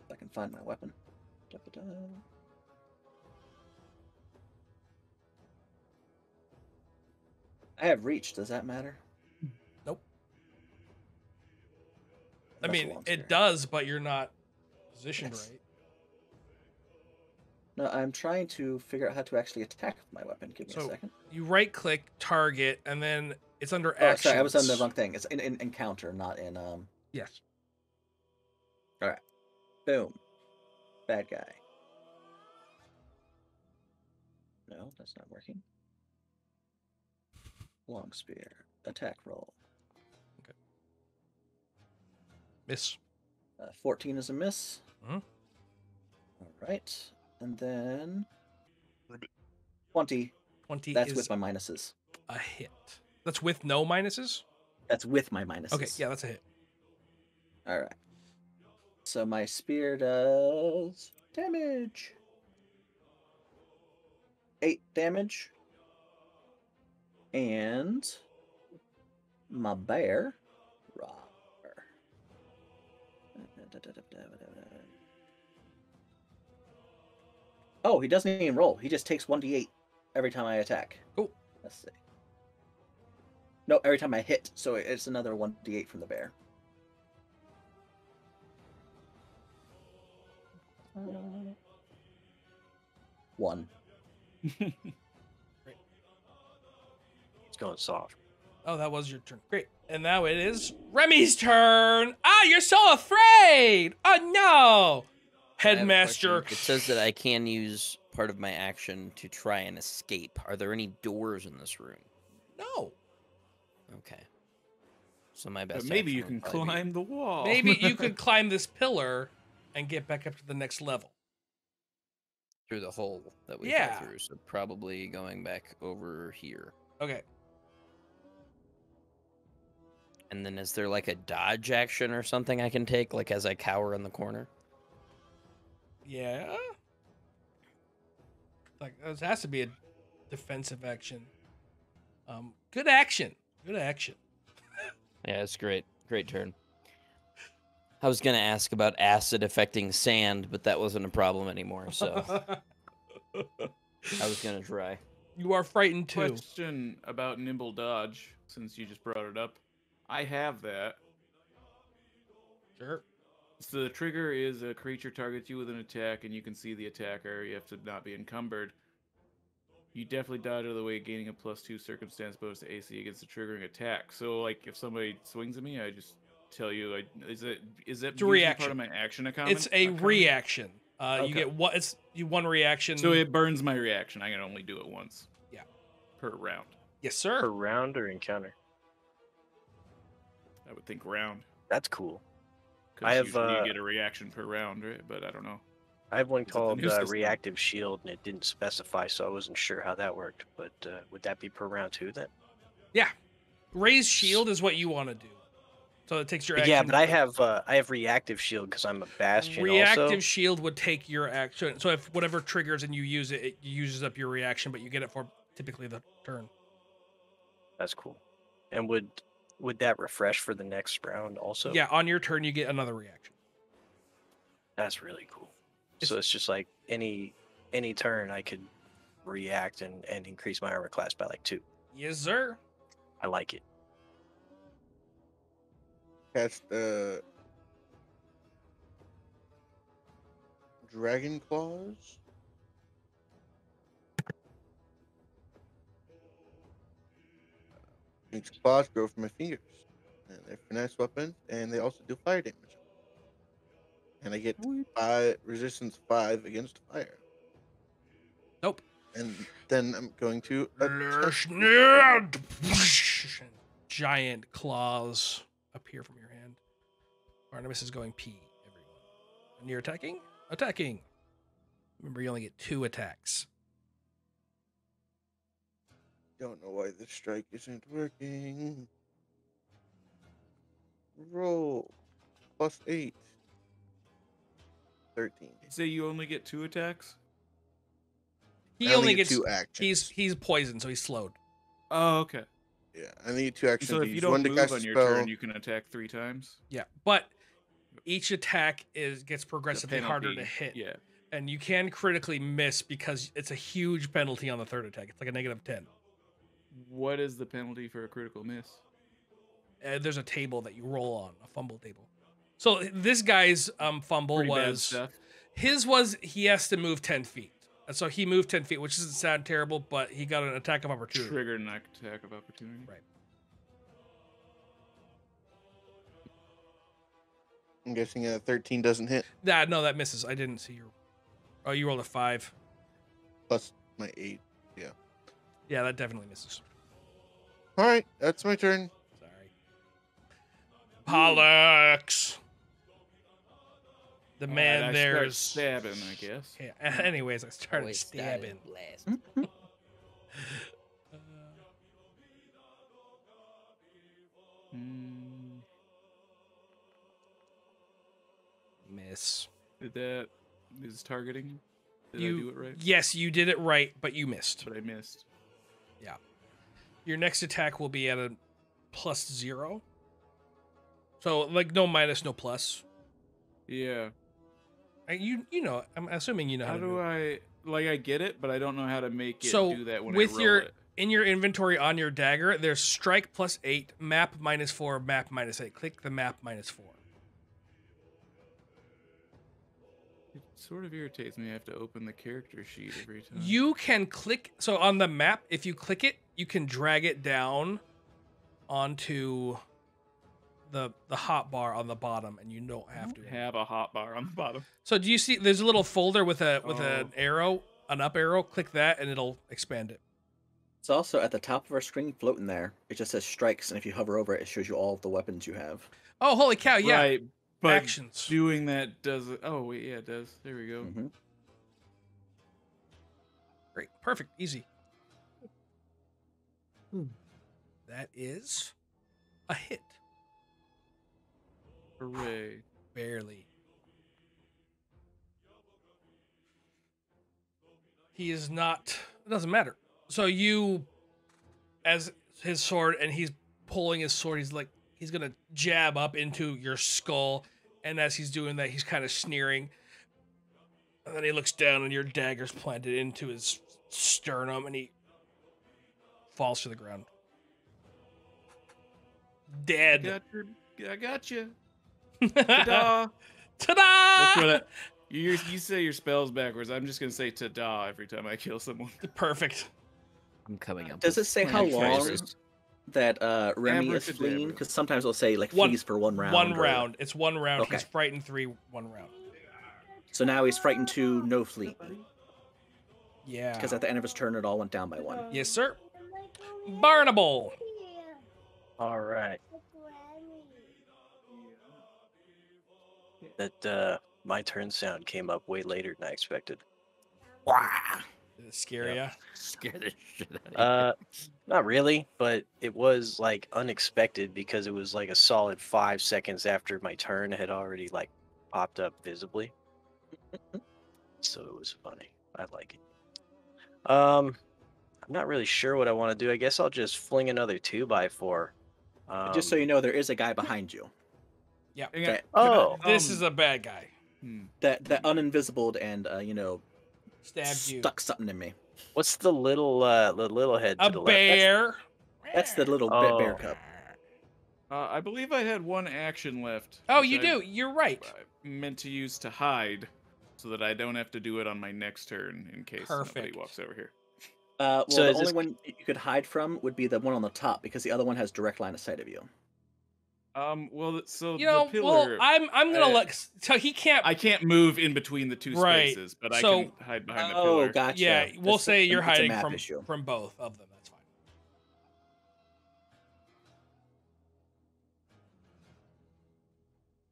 C: If I can find my weapon. Da-ba-da. I have reach. Does that matter?
A: Nope. I
C: That's a
A: mean,
C: long
A: it
C: spear.
A: does, but you're not positioned
C: Yes.
A: right.
C: No, I'm trying to figure out how to actually attack with my weapon. Give me a
A: So
C: second.
A: you right-click target, and then it's under
C: Oh,
A: actions.
C: sorry, I was on the wrong thing. It's in encounter, not in
A: Yes.
C: All right. Boom. Bad guy. No, that's not working. Long spear. Attack roll.
A: Miss.
C: 14 is a miss.
A: Mhm.
C: All right. And then 20.
A: 20
C: That's
A: is
C: with my minuses.
A: a hit. That's with no minuses?
C: That's with my minuses.
A: Okay, yeah, that's a hit.
C: All right. So my spear does damage. 8 damage. And my bear. Rawr. Oh, he doesn't even roll. He just takes 1d8 every time I attack.
A: Cool.
C: Let's see. No, every time I hit. So it's another 1d8 from the bear. One.
B: It's going soft.
A: Oh, that was your turn. Great. And now it is Remy's turn. Ah, you're so afraid. Oh, no.
D: I have a
A: Headmaster.
D: question. It says that I can use part of my action to try and escape. Are there any doors in this room?
A: No.
D: Okay. So my best.
E: But maybe
D: action
E: you
D: would
E: can
D: probably be-
E: climb the wall.
A: Maybe you could climb this pillar and get back up to the next level.
D: through the hole that we
A: Yeah.
D: fell through. So probably going back over here.
A: Okay.
D: And then is there like a dodge action or something I can take, like as I cower in the corner?
A: Yeah. Like, this has to be a defensive action. Good action. Good action.
D: Yeah, it's great. Great turn. I was gonna ask about acid affecting sand, but that wasn't a problem anymore, so I was gonna try.
A: You are frightened too.
E: Question about nimble dodge, since you just brought it up. I have that.
A: Sure.
E: So the trigger is a creature targets you with an attack, and you can see the attacker. You have to not be encumbered. You definitely dodge out of the way, gaining a +2 circumstance bonus to AC against the triggering attack. So, like, if somebody swings at me, I just tell you, is that
A: It's a
E: usually
A: reaction.
E: part of my action account?
A: It's a reaction. You
E: Okay.
A: get one reaction.
E: So it burns my reaction. I can only do it once.
A: Yeah.
E: Per round.
A: Yes, sir.
B: Per round or encounter?
E: I would think round.
B: That's cool.
E: Because
B: I have,
E: usually you get a reaction per round, right? But I don't know.
B: I have one
E: Is it the
B: called
E: new system?
B: Reactive Shield, and it didn't specify, so I wasn't sure how that worked. But would that be per round too then?
A: Yeah. Raise shield is what you want to do. So it takes your action.
B: Yeah, but I have Reactive Shield because I'm a Bastion
A: Reactive
B: also.
A: shield would take your action. So if whatever triggers and you use it, it uses up your reaction, but you get it for typically the turn.
B: That's cool. And would that refresh for the next round also?
A: Yeah, on your turn you get another reaction.
B: That's really cool. So it's just like any turn I could react and increase my armor class by like 2.
A: Yes, sir.
B: I like it.
F: Cast Dragon Claws. Makes claws grow from my fingers. And they're finesse weapons, and they also do fire damage. And I get 5 resistance 5 against fire.
A: Nope.
F: And then I'm going to
A: Giant claws appear from your hand. Barnabas is going P, everyone. And you're attacking? Attacking. Remember, you only get 2 attacks.
F: Don't know why this strike isn't working. Roll. +8. 13.
E: Say you only get 2 attacks?
A: He
F: I
A: only
F: get
A: gets
F: 2 actions.
A: he's poisoned, so he's slowed.
E: Oh, okay.
F: Yeah, I need 2 actions.
E: So
F: to
E: if you
F: use
E: don't
F: one to
E: move
F: cast
E: on
F: a
E: your
F: spell.
E: turn, you can attack 3 times.
A: Yeah, but each attack gets
E: The
A: progressively harder to
E: penalty,
A: hit.
E: Yeah.
A: And you can critically miss because it's a huge penalty on the third attack. It's like a -10.
E: What is the penalty for a critical miss?
A: There's a table that you roll on, a fumble table. So this guy's fumble
E: Pretty bad
A: was
E: stuff.
A: his was he has to move 10 feet. And so he moved 10 feet, which doesn't sound terrible, but he got an attack of opportunity.
E: Trigger an attack of opportunity.
A: Right.
F: I'm guessing a 13 doesn't hit.
A: No, that misses. I didn't see your. Oh, you rolled a 5.
F: Plus my 8.
A: Yeah, that definitely misses.
F: Alright, that's my turn.
A: Sorry. Pollux. The man
E: Alright, I
A: there
E: start
A: is.
E: stabbing, I guess.
A: Yeah. Anyways, I started
D: Always
A: stabbing.
D: last.
E: Hmm.
A: Miss.
E: Did that is targeting? Did I
A: You
E: do it right?
A: Yes, you did it right, but you missed.
E: But I missed.
A: Your next attack will be at a +0. So like no minus, no plus.
E: Yeah.
A: You know, I'm assuming you know how,
E: How
A: to
E: do
A: do it.
E: I like? I get it, but I don't know how to make it
A: So,
E: do that when
A: with
E: I roll
A: your-
E: it.
A: In your inventory on your dagger, there's strike +8, map -4, map -8. Click the map -4.
E: It sort of irritates me. I have to open the character sheet every time.
A: You can click so on the map, if you click it, you can drag it down onto the hotbar on the bottom, and you don't have to.
E: have a hotbar on the bottom.
A: So do you see there's a little folder with an
E: Oh.
A: arrow, an up arrow, click that and it'll expand it.
C: It's also at the top of our screen floating there. It just says strikes, and if you hover over it, it shows you all of the weapons you have.
A: Oh, holy cow, yeah.
E: Right, but
A: Actions.
E: doing that does it. Oh wait, yeah, it does. There we go.
C: Mhm.
A: Great. Perfect. Easy. That is a hit.
E: Hooray!
A: Barely. He is not. It doesn't matter. So you, as his sword, and he's pulling his sword. He's gonna jab up into your skull, and as he's doing that, he's kind of sneering. And then he looks down, and your dagger's planted into his sternum, and he falls to the ground. Dead.
E: I got you. Ta-da!
A: Ta-da!
E: That's what you say your spells backwards. I'm just gonna say ta-da every time I kill someone.
A: Perfect.
D: I'm coming up.
C: Does
D: with
C: it say how
D: plan
C: long
D: phrases.
C: that Remy is
E: Abracadabra.
C: fleeing? Because sometimes it'll say like
A: One-
C: flees for 1 round.
A: One
C: or-
A: round. It's 1 round.
C: Okay.
A: He's frightened 3, 1 round.
C: So now he's frightened 2, no fleeing.
A: Yeah.
C: Because at the end of his turn, it all went down by 1.
A: Yes, sir. Barnable.
B: All right. That my turn sound came up way later than I expected.
A: Did it scare ya?
D: Scare the shit out of
B: Not really, but it was like unexpected because it was like a solid 5 seconds after my turn had already like popped up visibly. So it was funny. I like it. I'm not really sure what I want to do. I guess I'll just fling another 2x4.
C: Just so you know, there is a guy behind you.
A: Yeah.
E: Hang on,
C: Okay.
E: can I-
B: Oh.
A: This is a bad guy.
C: That uninvisibled and
A: Stabbed you.
C: stuck something in me.
B: What's the little head to
A: A
B: the left?
A: bear.
C: That's the little bear cub.
E: I believe I had 1 action left.
A: Oh,
E: which
A: you
E: I
A: do. You're right.
E: meant to use to hide, so that I don't have to do it on my next turn in case nobody
A: Perfect.
E: walks over here.
C: Well,
B: So
C: the
B: is
C: only
B: this-
C: one you could hide from would be the one on the top because the other one has direct line of sight of you.
E: Well, so
A: You know,
E: the pillar,
A: I'm gonna
E: I-
A: let. So he can't.
E: I can't move in between the 2
A: Right.
E: spaces, but
A: So-
E: I can hide behind the
C: Oh,
E: pillar.
C: gotcha.
A: Yeah, we'll
C: That's-
A: say you're
C: it's a
A: hiding
C: map issue.
A: from both of them. That's fine.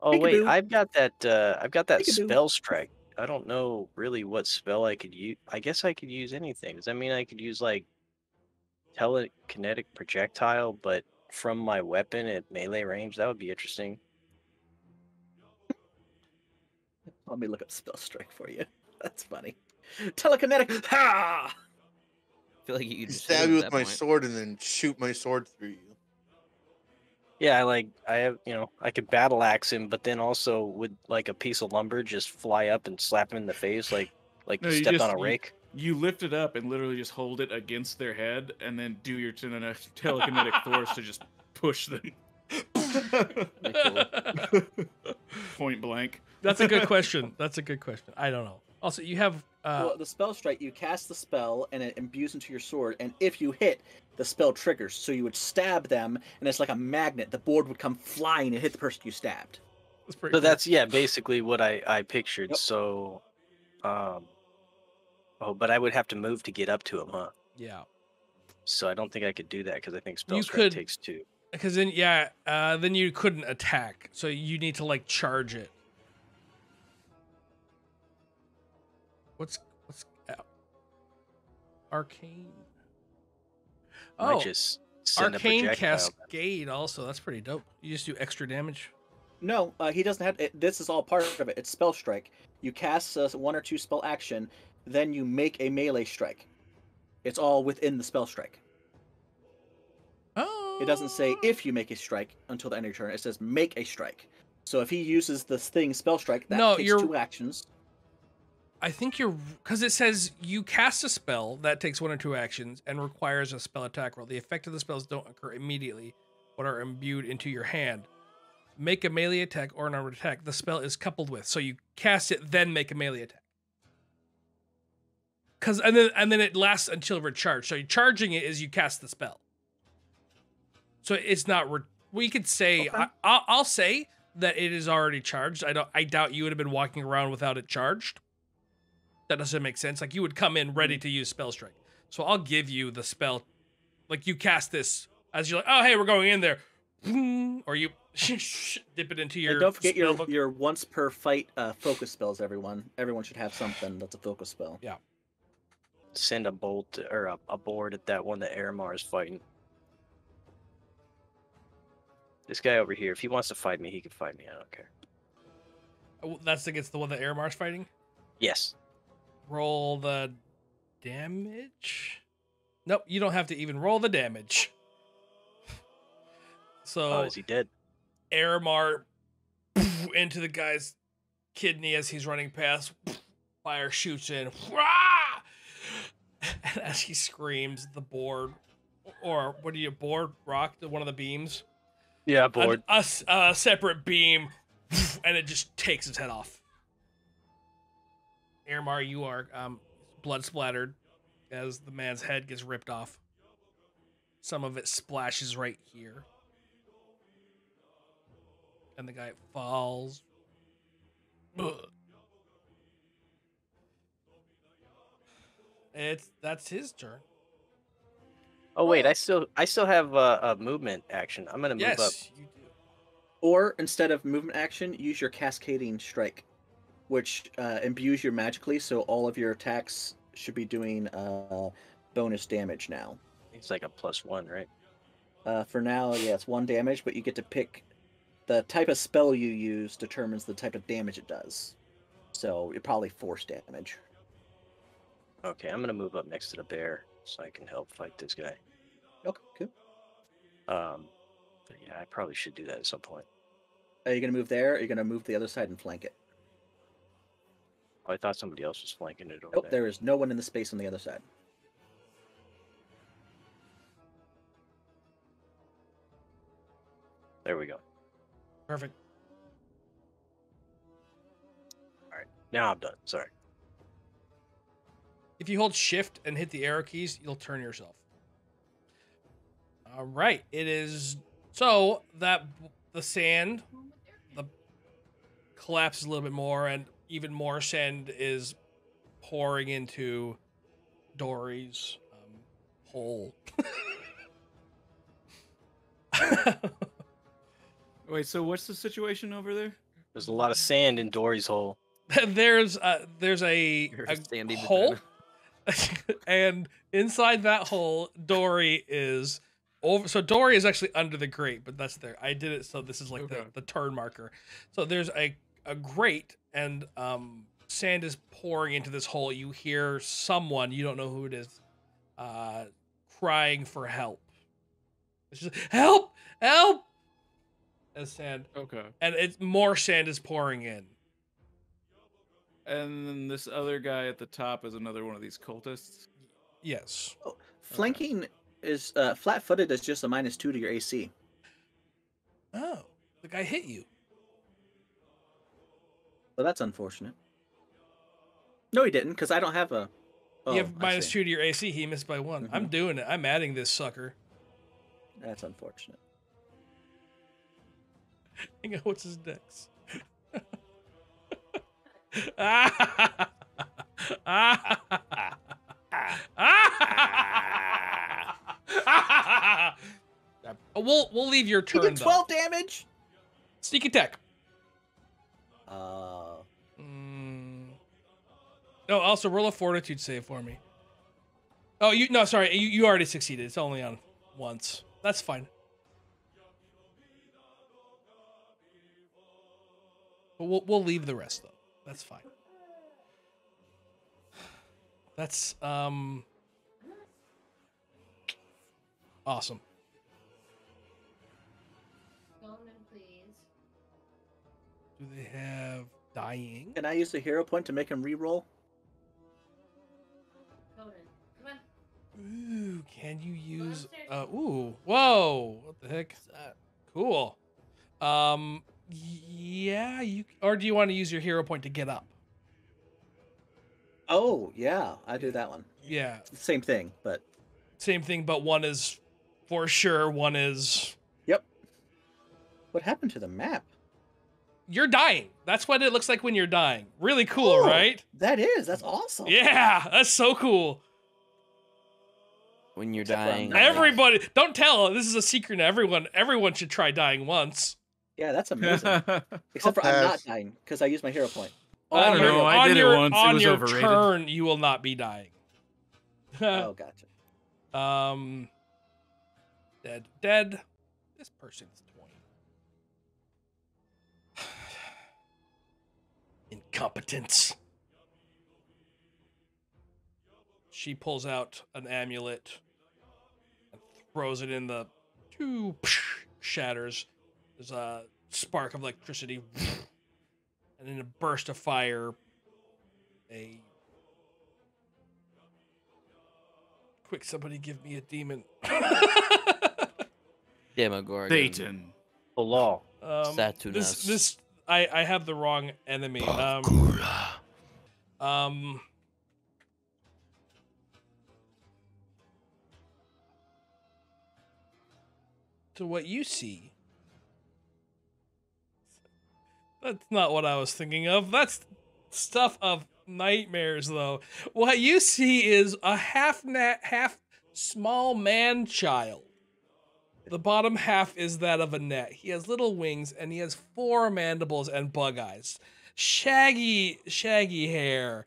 B: Oh wait,
C: Peekaboo.
B: I've got that
C: Peekaboo.
B: spell strike. I don't know really what spell I could use. I guess I could use anything. Does that mean I could use like telekinetic projectile, but from my weapon at melee range? That would be interesting.
C: Let me look up spell strike for you. That's funny. Telekinetic. Ha!
D: I feel like you could just
F: Stab
D: hit
F: you
D: him
F: with
D: at
F: my
D: that point.
F: sword and then shoot my sword through you.
B: Yeah, I have, I could battle axe him, but then also would like a piece of lumber just fly up and slap him in the face like
E: No,
B: you
E: you
B: stepped
E: just-
B: on a rake.
E: You lift it up and literally just hold it against their head, and then do your telekinetic force to just push them point blank.
A: That's a good question. That's a good question. I don't know. Also, you have.
C: Well, the spell strike, you cast the spell and it imbues into your sword, and if you hit, the spell triggers. So you would stab them, and it's like a magnet. The board would come flying and hit the person you stabbed.
A: That's pretty
B: So
A: cool.
B: that's basically what I pictured.
C: Yep.
B: So, but I would have to move to get up to him, huh?
A: Yeah.
B: So I don't think I could do that because I think spell
A: You
B: strike
A: could-
B: takes 2.
A: Because then, then you couldn't attack. So you need to like charge it. What's arcane?
B: Might
A: Oh,
B: just send a
A: arcane
B: projectile.
A: cascade. Also, that's pretty dope. You just do extra damage.
C: No, he doesn't have. This is all part of it. It's spell strike. You cast 1 or 2 spell action, then you make a melee strike. It's all within the spell strike.
A: Oh.
C: It doesn't say if you make a strike until the end of your turn. It says make a strike. So if he uses this thing spell strike, that
A: No,
C: takes
A: you're-
C: 2 actions.
A: I think you're because it says you cast a spell that takes 1 or 2 actions and requires a spell attack roll. The effect of the spells don't occur immediately, but are imbued into your hand. Make a melee attack or an armed attack. The spell is coupled with, so you cast it, then make a melee attack. And then it lasts until recharged. So charging it is you cast the spell. So it's not. We could say
C: Okay.
A: I'll say that it is already charged. I doubt you would have been walking around without it charged. That doesn't make sense. Like you would come in ready to use spell strike. So I'll give you the spell. Like you cast this as you're like, oh hey, we're going in there, or you dip it into your.
C: And don't forget
A: spell book.
C: your once per fight focus spells. Everyone should have something that's a focus spell.
A: Yeah.
B: Send a bolt or a board at that one that Aramar is fighting. This guy over here, if he wants to fight me, he can fight me. I don't care.
A: Oh, that's against the one that Aramar's fighting.
B: Yes.
A: Roll the damage. Nope, you don't have to even roll the damage. So
B: Oh, is he dead?
A: Aramar into the guy's kidney as he's running past. Fire shoots in. And as he screams, the board, or what do you board rock? One of the beams.
B: Yeah, board.
A: A separate beam and it just takes his head off. Airmar, you are blood splattered as the man's head gets ripped off. Some of it splashes right here. And the guy falls. Ugh. That's his turn.
B: Oh wait, I still have a movement action. I'm gonna move up.
A: Yes, you do.
C: Or instead of movement action, use your cascading strike, which imbues you magically, so all of your attacks should be doing bonus damage now.
B: It's like a +1, right?
C: For now, yeah, it's 1 damage, but you get to pick the type of spell you use determines the type of damage it does. So you're probably force damage.
B: Okay, I'm gonna move up next to the bear so I can help fight this guy.
C: Okay, cool.
B: But yeah, I probably should do that at some point.
C: Are you gonna move there? Or are you gonna move to the other side and flank it?
B: Oh, I thought somebody else was flanking it over
C: Nope,
B: there.
C: there is no one in the space on the other side.
B: There we go.
A: Perfect.
B: All right, now I'm done. Sorry.
A: If you hold shift and hit the arrow keys, you'll turn yourself. All right. It is so that the sand collapses a little bit more, and even more sand is pouring into Dory's hole.
E: Wait, so what's the situation over there?
B: There's a lot of sand in Dory's hole.
A: There's a
D: Sandy
A: hole, and inside that hole, Dory is over. So Dory is actually under the grate, but that's there. I did it so this is like
E: Okay.
A: the turn marker. So there's a grate, and sand is pouring into this hole. You hear someone, you don't know who it is, crying for help. It's just help, help. As sand,
E: Okay.
A: and it's more sand is pouring in.
E: And then this other guy at the top is another one of these cultists.
A: Yes.
C: Oh, flanking is flat-footed is just a -2 to your AC.
A: Oh, the guy hit you.
C: Well, that's unfortunate. No, he didn't, because I don't have a. Oh,
A: You have
C: I see.
A: -2 to your AC. He missed by 1. I'm doing it. I'm adding this sucker.
C: That's unfortunate.
A: Hang on, what's his dex? We'll leave your
C: You
A: turn
C: did
A: though.
C: 12 damage.
A: Sneak attack.
C: Uh,
A: Oh, also roll a fortitude save for me. Oh, sorry, you already succeeded. It's only on once. That's fine. But we'll leave the rest though. That's fine. That's awesome. Do they have dying?
C: can I use the hero point to make him re-roll?
A: Ooh, can you use ooh, whoa, what the heck? Cool. Yeah, or do you want to use your hero point to get up?
C: Oh, yeah, I do that one.
A: Yeah,
C: Same thing, but
A: same thing, but one is for sure, one is
C: yep. What happened to the map?
A: you're dying. That's what it looks like when you're dying. Really cool,
C: Oh,
A: right?
C: That's awesome.
A: Yeah, that's so cool.
D: When you're
C: Except for I'm
D: dying.
C: not.
A: Everybody, don't tell. This is a secret to everyone. Everyone should try dying once.
C: Yeah, that's amazing. Except for I'm not dying because I used my hero point.
E: I don't know, I did it once, it
A: On
E: was
A: your
E: overrated.
A: turn, you will not be dying.
C: Oh, gotcha.
A: Dead. This person's 20. Incompetence. She pulls out an amulet and throws it in the shatters. There's a spark of electricity, and in a burst of fire, quick, somebody give me a demon.
D: Demogorgon.
E: Satan.
B: The law.
D: Saturnas.
A: This I have the wrong enemy. So what you see? That's not what I was thinking of. That's stuff of nightmares, though. What you see is a half small man child. The bottom half is that of a net. He has little wings and he has 4 mandibles and bug eyes. Shaggy hair.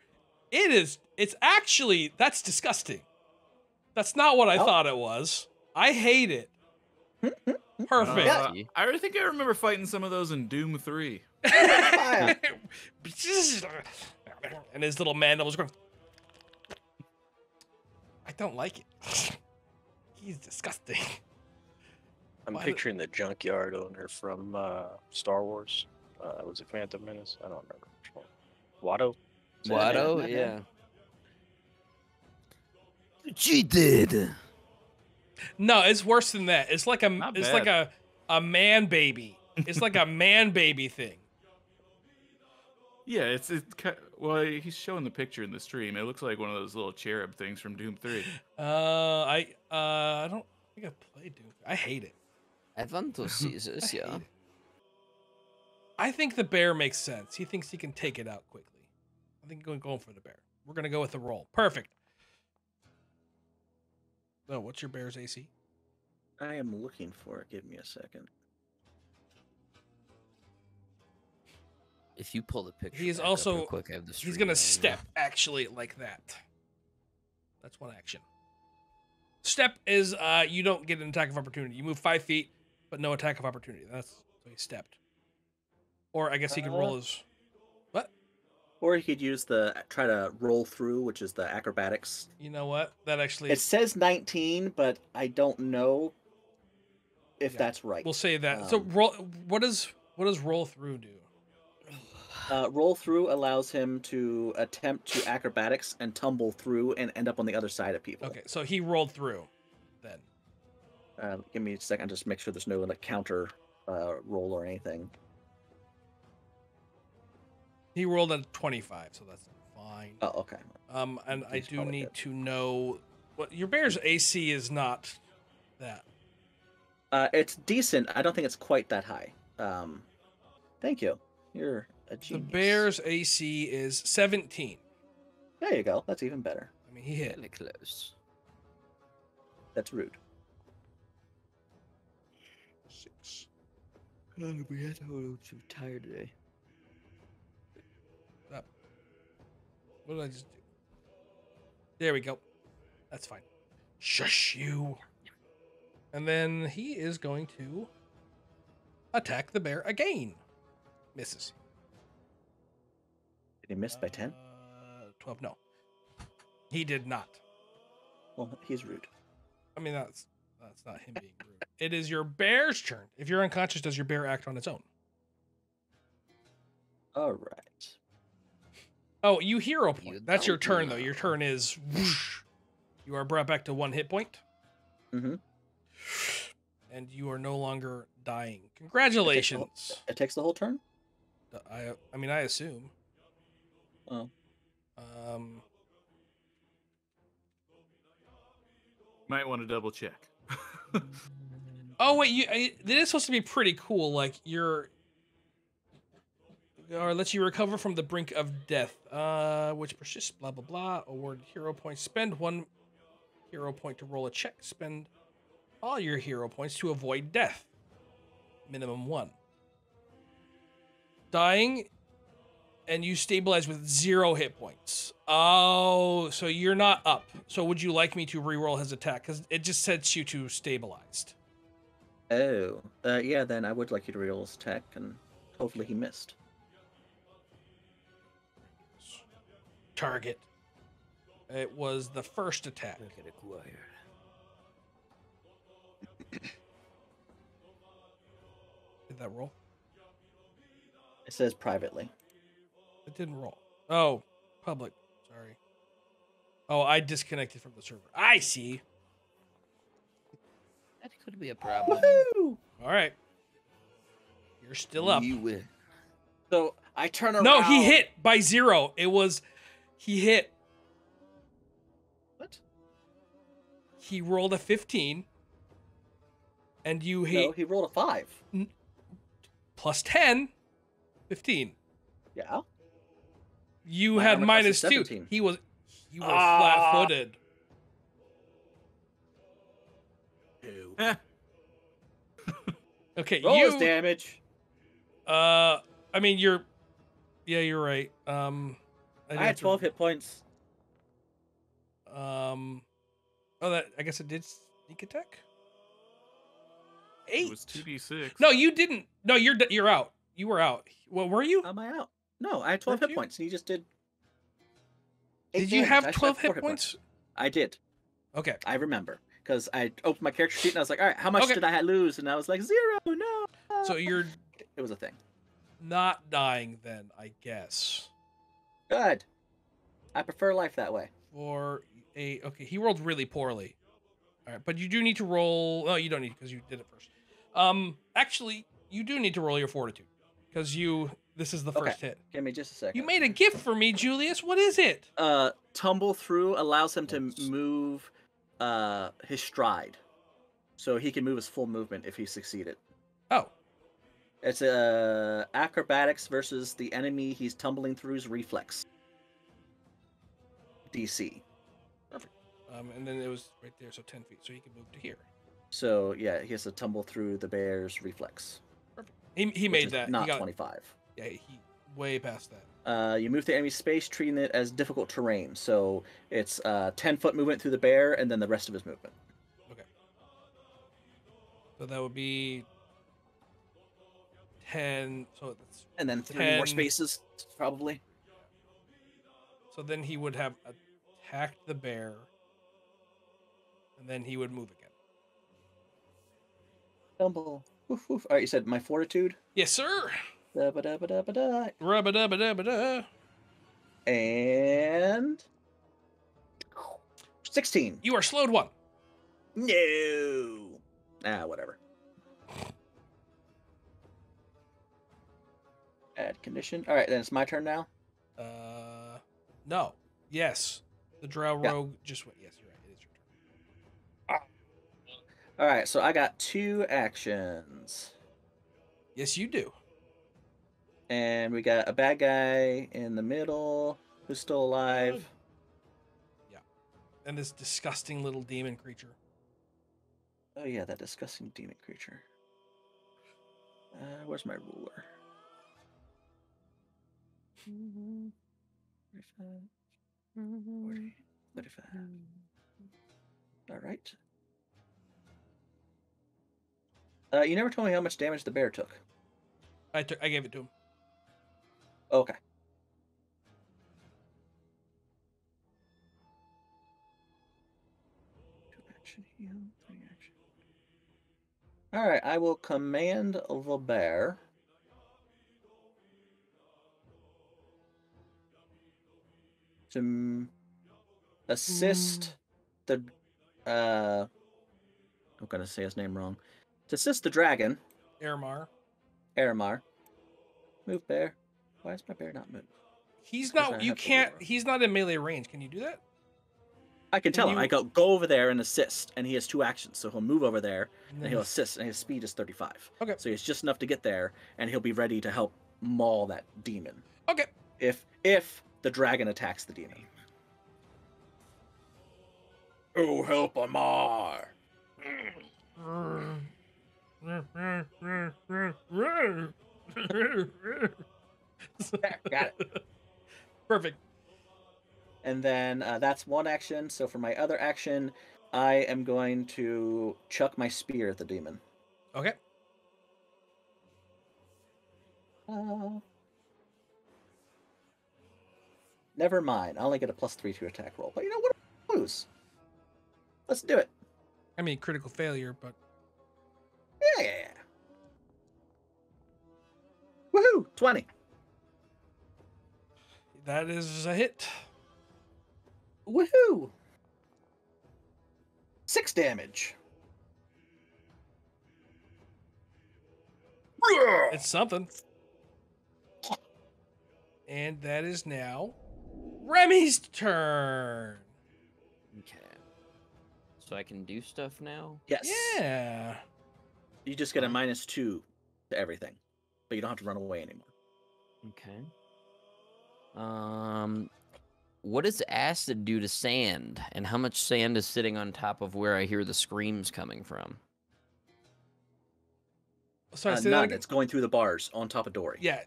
A: It's actually, that's disgusting. That's not what I thought it was. I hate it. Perfect.
E: I think I remember fighting some of those in Doom 3.
A: And his little mandibles going. I don't like it. He's disgusting.
B: I'm picturing the junkyard owner from Star Wars. Was it Phantom Menace? I don't remember which one. Watto?
D: Watto, yeah. She did.
A: No, it's worse than that. It's like a man baby. It's like a man baby thing.
E: Yeah, it's well, he's showing the picture in the stream. It looks like one of those little cherub things from Doom 3.
A: I don't think I played Doom. I hate it.
D: I want to see this, yeah.
A: I think the bear makes sense. He thinks he can take it out quickly. I think going for the bear. We're gonna go with the roll. Perfect. So, what's your bear's AC?
C: I am looking for it. Give me a second.
D: If you pull the picture,
A: He's
D: back up
A: also
D: real quick, I have the
A: he's
D: stream
A: gonna
D: on.
A: step actually like that. That's one action. Step is you don't get an attack of opportunity. You move 5 feet, but no attack of opportunity. That's so he stepped. Or I guess he could roll his what?
C: Or he could use try to roll through, which is the acrobatics.
A: You know what? That actually
C: It says 19, but I don't know if that's right.
A: We'll say that. So roll. What does roll through do?
C: Roll through allows him to attempt to acrobatics and tumble through and end up on the other side of people.
A: Okay, so he rolled through, then.
C: Give me a second, just make sure there's no counter roll or anything.
A: He rolled a 25, so that's fine.
C: Oh, okay.
A: And I
C: He's
A: do
C: probably
A: need
C: good.
A: to know what your bear's AC is not that.
C: It's decent. I don't think it's quite that high. Thank you. You're a
A: The
C: genius.
A: bear's AC is 17.
C: There you go. That's even better.
A: I mean, he hit.
D: Really close.
C: That's rude.
F: 6.
D: I'm too tired today.
A: What did I just do? There we go. That's fine. Shush you. And then he is going to attack the bear again. Misses.
C: Did he miss by 10?
A: 12. No, he did not.
C: Well, he's rude.
A: I mean, that's not him being rude. It is your bear's turn. If you're unconscious, does your bear act on its own?
C: All right.
A: Oh, you hero point.
D: You
A: That's your
D: don't
A: turn, though.
D: know.
A: Your turn is whoosh. You are brought back to 1 hit point.
C: Mm-hmm.
A: And you are no longer dying. Congratulations.
C: It takes the whole turn?
A: I mean, I assume.
C: Oh.
E: Might want to double check.
A: Oh wait, it is supposed to be pretty cool. Like or lets you recover from the brink of death, which persists. Blah blah blah. Award hero points. Spend 1 hero point to roll a check. Spend all your hero points to avoid death. Minimum 1. Dying, and you stabilize with 0 hit points. Oh, so you're not up. So would you like me to reroll his attack? Because it just sets you to stabilized.
C: Oh. Yeah, then I would like you to reroll his attack, and hopefully he missed.
A: Target. It was the first attack.
D: Look at acquire.
A: Did that roll?
C: It says privately.
A: It didn't roll. Oh, public. Sorry. Oh, I disconnected from the server. I see.
D: That could be a problem.
C: Woohoo!
A: All right. You're still up.
D: You win.
C: So I turn around.
A: No, he hit by 0. He hit.
C: What?
A: He rolled a 15. And you hit.
C: No, he rolled a 5.
A: Plus 10. 15.
C: Yeah.
A: You
C: My
A: had
C: armor class is
A: minus 2.
C: 17.
A: You were flat-footed. Okay,
C: Roll his
A: you.
C: damage.
A: I mean, you're right.
C: I had 12 hit points.
A: Oh, I guess it did sneak attack.
E: It
A: 8.
E: was 2d6.
A: No, you didn't. No, you're out. You were out. What were you?
C: Am I out? No, I had 12
A: Weren't
C: hit
A: you?
C: points, and he just did. 8
A: Did you
C: damage. I
A: have
C: should
A: 12
C: 4
A: hit points?
C: I did.
A: Okay.
C: I remember because I opened my character sheet and I was like, all right, how much
A: Okay.
C: did I lose? And I was like, 0. No.
A: So you're
C: It was a thing.
A: not dying then, I guess.
C: Good. I prefer life that way.
A: Okay, he rolled really poorly. All right, but you do need to roll. No, you don't need because you did it first. Actually, you do need to roll your fortitude because this is the first hit.
C: Give me just a second.
A: You made a gift for me, Julius. What is it?
C: Tumble through allows him to move his stride. So he can move his full movement if he succeeded.
A: Oh.
C: It's acrobatics versus the enemy he's tumbling through's reflex. DC.
A: Perfect. And then it was right there, so 10 feet. So he can move to here.
C: So yeah, he has to tumble through the bear's reflex.
A: Perfect. He
C: which
A: made
C: is
A: that.
C: Not
A: he got,
C: 25.
A: Yeah, he way past that.
C: You move the enemy space, treating it as difficult terrain. So it's 10-foot movement through the bear, and then the rest of his movement.
A: Okay. So that would be 10. So that's
C: And then 3 more
A: 10.
C: spaces, probably.
A: So then he would have attacked the bear, and then he would move again.
C: Tumble. Woof, woof. All right, you said my fortitude.
A: Yes, sir.
C: Da-ba-da-ba-da-ba-da.
A: Rubba-dubba-dubba-da.
C: And 16.
A: You are slowed 1.
C: No. Whatever. Add condition. All right, then it's my turn now.
A: No. Yes. The drow
C: Yeah.
A: rogue just went. Yes, you're right. It is your turn.
C: All right, so I got 2 actions.
A: Yes, you do.
C: And we got a bad guy in the middle who's still alive.
A: Yeah. And this disgusting little demon creature.
C: Oh yeah, that disgusting demon creature. Where's my ruler? 35, 40, 35. All right. You never told me how much damage the bear took.
A: I gave it to him.
C: Okay. Action heal, 3 action. All right, I will command the bear to assist the I'm gonna say his name wrong. To assist the dragon,
A: Aramar.
C: Aramar. Move bear. Why is my bear not moving?
A: He's
C: Because
A: not.
C: I
A: You
C: have to
A: can't.
C: roar.
A: He's not in melee range. Can you do that?
C: I can tell
A: Can
C: him.
A: you-
C: I go over there and assist, and he has 2 actions, so he'll move over there and
A: then
C: he'll
A: he's-
C: assist, and his speed is 35.
A: Okay.
C: So he's just enough to get there, and he'll be ready to help maul that demon
A: Okay.
C: if the dragon attacks the demon. Oh, help Amar! Got it.
A: Perfect.
C: And then that's 1 action. So for my other action, I am going to chuck my spear at the demon.
A: Okay.
C: Never mind. I only get a +3 to attack roll. But you know what? Lose. Let's do it.
A: I mean, critical failure, but
C: Yeah. Woohoo! 20.
A: that is a hit.
C: Woohoo! 6 damage.
A: It's something. And that is now Remy's turn.
D: Okay. So I can do stuff now?
C: Yes.
A: Yeah.
C: You just get a
D: Fine.
C: -2 to everything, but you don't have to run away anymore.
D: Okay. What does acid do to sand? And how much sand is sitting on top of where I hear the screams coming from?
A: Sorry, say that
C: None.
A: again?
C: It's going through the bars on top of Dory.
A: Yeah.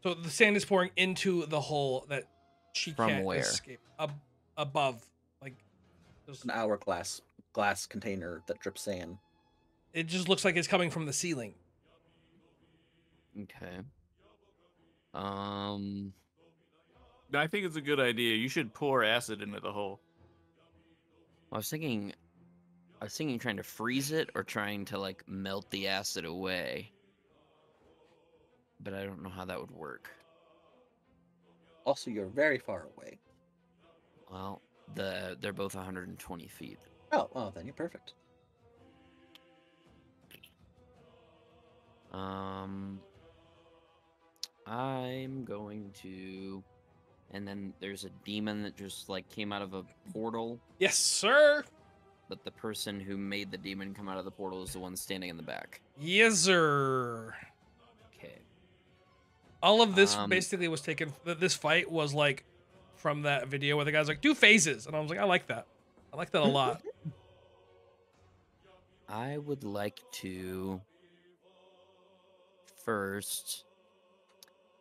A: So the sand is pouring into the hole that she
D: From
A: can't
D: where?
A: escape. Above. Like, there's-
C: An hourglass glass container that drips sand.
A: it just looks like it's coming from the ceiling.
D: Okay.
E: I think it's a good idea. You should pour acid into the hole.
D: I was thinking trying to freeze it or trying to like melt the acid away. But I don't know how that would work.
C: Also, you're very far away.
D: Well, they're both 120 feet.
C: Oh, then you're perfect.
D: I'm going to, and then there's a demon that just like came out of a portal,
A: Yes, sir.
D: but the person who made the demon come out of the portal is the one standing in the back.
A: Yes, sir.
D: Okay.
A: All of this
D: Um,
A: basically was taken. This fight was like from that video where the guy's like, "Do phases," and I was like, "I like that. I like that a lot."
D: I would like to first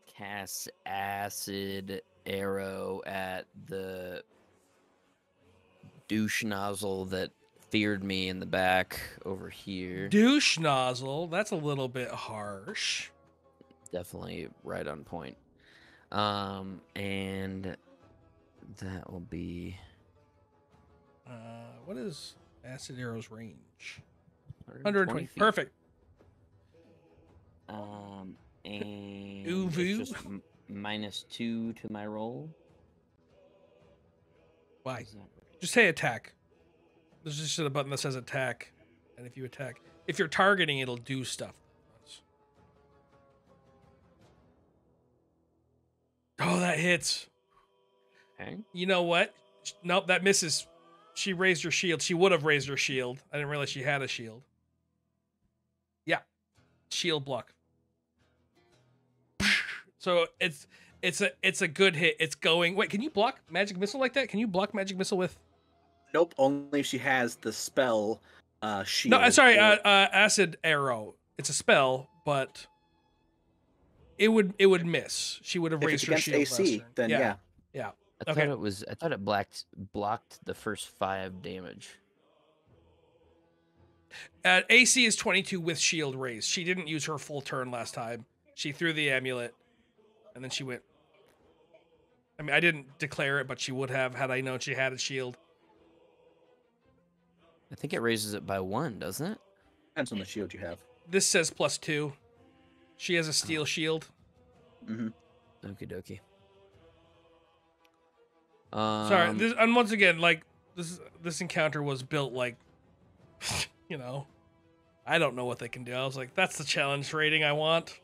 D: cast acid arrow at the douche nozzle that feared me in the back over here.
A: Douche nozzle. That's a little bit harsh.
D: Definitely right on point. And that will be
A: What is acid arrow's range?
D: 120
A: 120.
D: feet.
A: Perfect.
D: And
A: Ooh,
D: it's
A: voo.
D: just -2 to my roll.
A: Why?
D: Is that right?
A: Just say attack. There's just a button that says attack, and if you attack, if you're targeting, it'll do stuff. Oh, that hits.
D: Okay.
A: You know what? Nope, that misses. She raised her shield. She would have raised her shield. I didn't realize she had a shield. Yeah, shield block. So it's a good hit. It's going. Wait, can you block magic missile like that? Can you block magic missile with?
C: Nope, only if she has the spell shield.
A: No, sorry,
C: or-
A: acid arrow. It's a spell, but it would miss. She would have
C: if
A: raised
C: it's
A: her
C: against
A: shield.
C: AC,
A: last turn.
C: then yeah.
D: I
A: Okay.
D: thought it blocked the first 5 damage.
A: AC is 22 with shield raised. She didn't use her full turn last time. She threw the amulet, and then she went. I mean, I didn't declare it, but she would have had I known she had a shield.
D: I think it raises it by 1, doesn't it?
C: Depends on the shield you have.
A: This says +2. She has a steel shield.
C: Mm-hmm.
D: Okie dokie.
A: Sorry, and once again, like this encounter was built like, you know, I don't know what they can do. I was like, that's the challenge rating I want.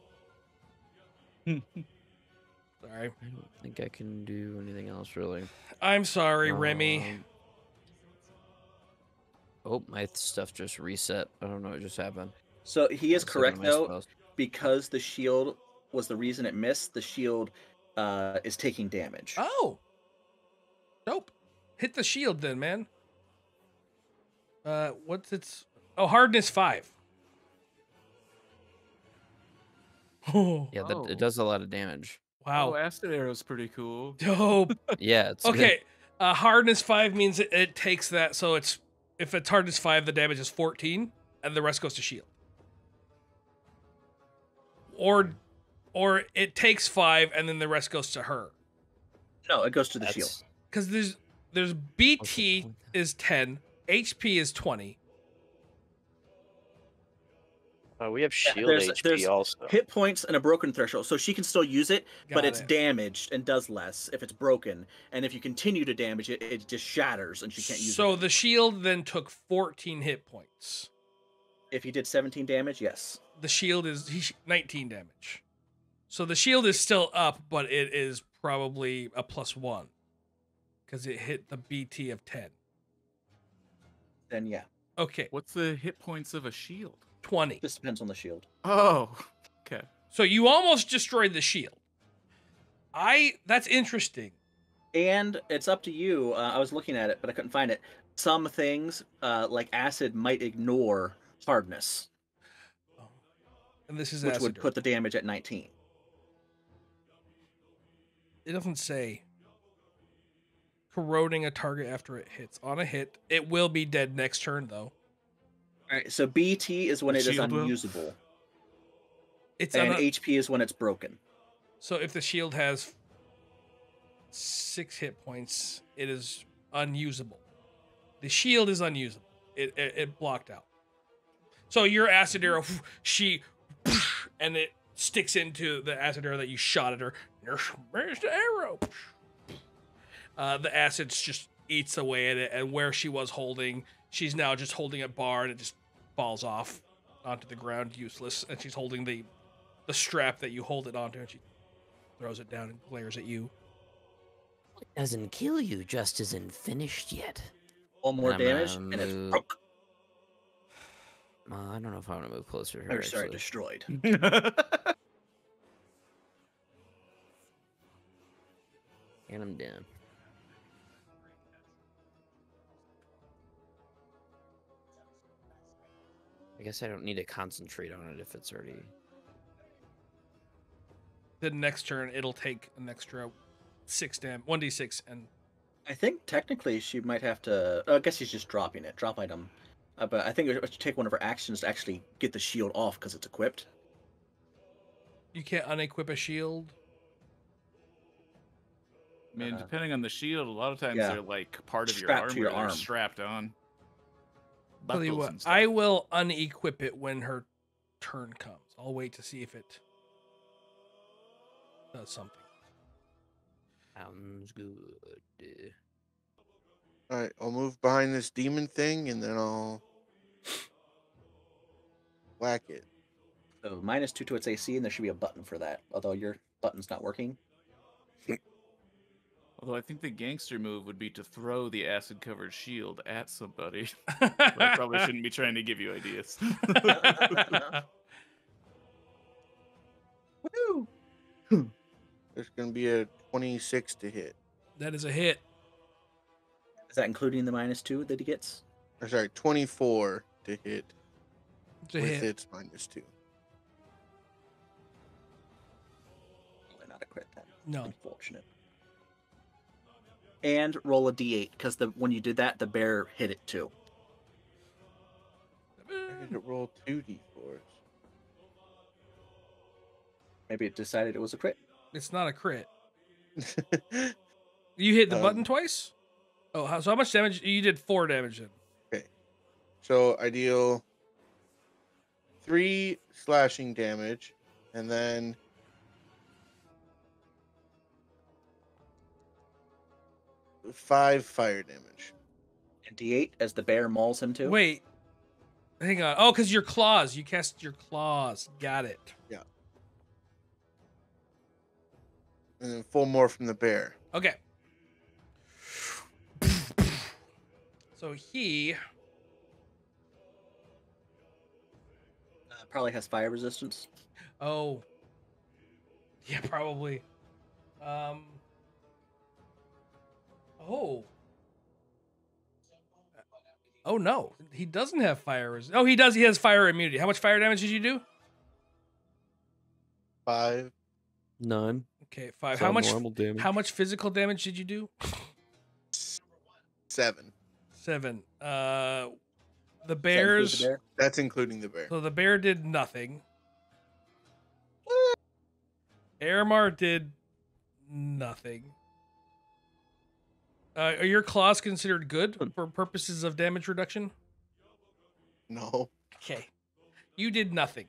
A: Sorry,
D: I don't think I can do anything else really.
A: I'm sorry, Remy.
D: Oh, my stuff just reset. I don't know what just happened.
C: So he is
D: That's
C: correct
D: one of my
C: though,
D: spells.
C: because the shield was the reason it missed. The shield is taking damage.
A: Oh, nope. Hit the shield then, man. What's its? Oh, hardness 5. Oh,
D: Yeah,
E: Oh.
D: it does a lot of damage.
E: Oh,
A: wow,
E: acid arrow's pretty cool.
A: dope.
D: Yeah, it's good.
A: Okay, hardness 5 means it takes that. So it's if it's hardness 5, the damage is 14, and the rest goes to shield. Or it takes 5, and then the rest goes to her.
C: No, it goes to the
D: That's-
C: shield.
A: Because there's
D: What's
A: BT
D: the point?
A: is 10, HP is 20.
B: We have shield
C: there's-
B: HP
C: there's
B: also.
C: Hit points and a broken threshold, so she can still use it, but
A: Got
C: it's
A: it.
C: damaged and does less if it's broken. And if you continue to damage it, it just shatters and she can't use
A: So
C: it.
A: the shield then took 14 hit points.
C: If you did 17 damage, yes.
A: The shield is 19 damage. So the shield is still up, but it is probably a +1 because it hit the BT of 10.
C: Then yeah,
A: Okay,
E: What's the hit points of a shield?
A: 20.
C: this depends on the shield.
E: Oh, okay.
A: So you almost destroyed the shield. That's interesting.
C: And it's up to you. I was looking at it, but I couldn't find it. Some things, like acid, might ignore hardness,
A: And this is
C: which
A: acid.
C: would put the damage at 19.
A: It doesn't say corroding a target after it hits. On a hit, it will be dead next turn, though.
C: All right, so BT is when
E: The
C: it is
E: shield will?
C: unusable,
A: It's
C: and
A: on
C: HP is when it's broken.
A: So if the shield has 6 hit points, it is unusable. The shield is unusable. It blocked out. So your acid arrow, and it sticks into the acid arrow that you shot at her. Where's the arrow? The acid just eats away at it, and where she was holding, she's now just holding a bar, and it just falls off onto the ground, useless. And she's holding the strap that you hold it onto, and she throws it down and glares at you.
D: What doesn't kill you just isn't finished yet.
C: One more
D: I'm
C: damage,
D: gonna
C: and it's
D: move-
C: broke.
D: I don't know if I want to move closer to her.
C: Or sorry,
D: actually.
C: destroyed.
D: And I'm down. I guess I don't need to concentrate on it if it's already.
A: The next turn, it'll take an extra 1d6, and
C: I think technically she might have to. I guess she's just dropping it. Drop item. But I think it should take one of her actions to actually get the shield off because it's equipped.
A: you can't unequip a shield.
E: I mean, depending on the shield, a lot of times
C: yeah.
E: they're like part of your
C: Strapped
E: armor.
C: to your
E: They're
C: arm.
E: strapped on.
A: Tell you
E: Buckles
A: what,
E: and stuff.
A: I will unequip it when her turn comes. I'll wait to see if it does something.
D: Sounds good.
F: All right, I'll move behind this demon thing, and then I'll whack it.
C: So -2 to its AC, and there should be a button for that. Although your button's not working.
E: Although I think the gangster move would be to throw the acid-covered shield at somebody. But I probably shouldn't be trying to give you ideas.
C: Woo!
F: There's gonna be a 26 to hit.
A: That is a hit.
C: Is that including the -2 that he gets?
F: Or sorry, 24 to hit
A: It's a
F: with
A: hit.
F: its -2.
C: Probably not a crit then.
A: No.
C: Unfortunate. And roll a d8 because when you did that, the bear hit it too.
F: I had to roll 2d4s.
C: Maybe it decided it was a crit.
A: It's not a crit. You hit the
F: Um,
A: button twice? Oh, so how much damage? You did 4 damage then.
F: Okay. So I deal 3 slashing damage, and then 5 fire damage.
C: And d8 as the bear mauls him too.
A: Wait. Hang on. Oh, because your claws. You cast your claws. Got it.
F: And then 4 more from the bear.
A: Okay. So he
C: Probably has fire resistance.
A: Oh. Yeah, probably. Oh. Oh no, he doesn't have fire. Oh, he does. He has fire immunity. How much fire damage did you do?
F: 5.
D: None.
A: Okay, 5.
D: So
A: How much?
D: normal damage.
A: How much physical damage did you do?
F: 7.
A: 7. The
C: Does that include
A: bears.
C: the bear?
F: That's including the bear.
A: So the bear did nothing. Aramar did nothing. Are your claws considered good for purposes of damage reduction?
F: No.
A: Okay. You did nothing.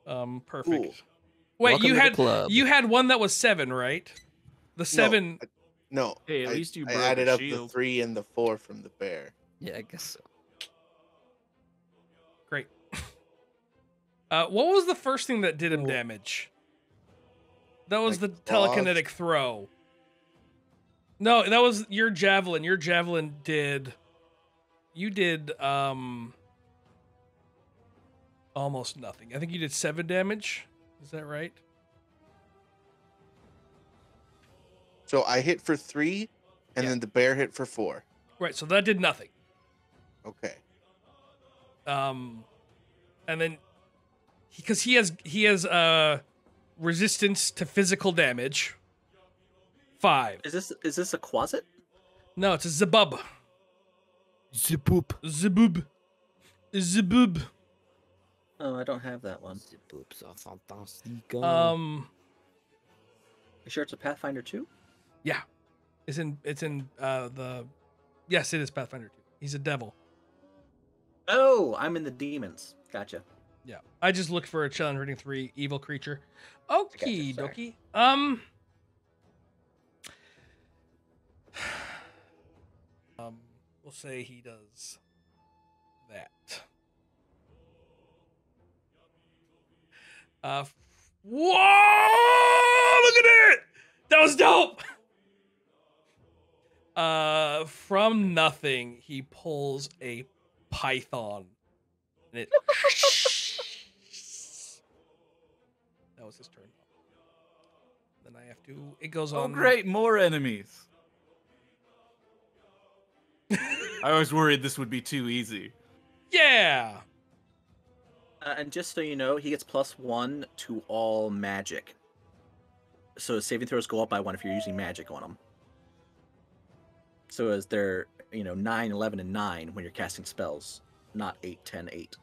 A: Perfect.
C: Cool.
A: Wait,
D: Welcome
A: you
D: to the
A: had
D: club.
A: you had one that was 7, right? The 7.
F: No.
E: Hey, at
F: I-
E: least you
F: I
E: broke
F: added
E: a
F: up the
E: shield.
F: 3 and the 4 from the bear.
D: Yeah, I guess so.
A: Great. What was the first thing that did him
F: Oh.
A: damage? That was the
F: Like
A: telekinetic throw. No, that was your javelin. Your javelin did. You did almost nothing. I think you did 7 damage. Is that right?
F: So I hit for 3, and
A: Yeah.
F: then the bear hit for 4.
A: Right. So that did nothing.
F: Okay.
A: And then because he has resistance to physical damage. 5.
C: Is this a quasit?
A: No, it's a zabub.
D: Zipoop.
A: Zaboob. Zaboob.
C: Oh, I don't have that one.
D: Zipoops are fantastic.
C: You sure it's a Pathfinder 2?
A: Yeah. It's in the yes, it is Pathfinder 2. He's a devil.
C: Oh, I'm in the demons. Gotcha.
A: Yeah. I just looked for a challenge rating 3 evil creature.
C: Gotcha,
A: Okie
C: sorry.
A: dokie. We'll say he does that. Whoa! Look at it! That was dope! From nothing, he pulls a python. And it... That was his turn. Then I have to... It goes
E: Oh,
A: on...
E: great, more enemies. I was worried this would be too easy.
A: Yeah!
C: And just so you know, he gets +1 to all magic. So his saving throws go up by 1 if you're using magic on him. So as they're, 9, 11, and 9 when you're casting spells, not 8, 10, 8.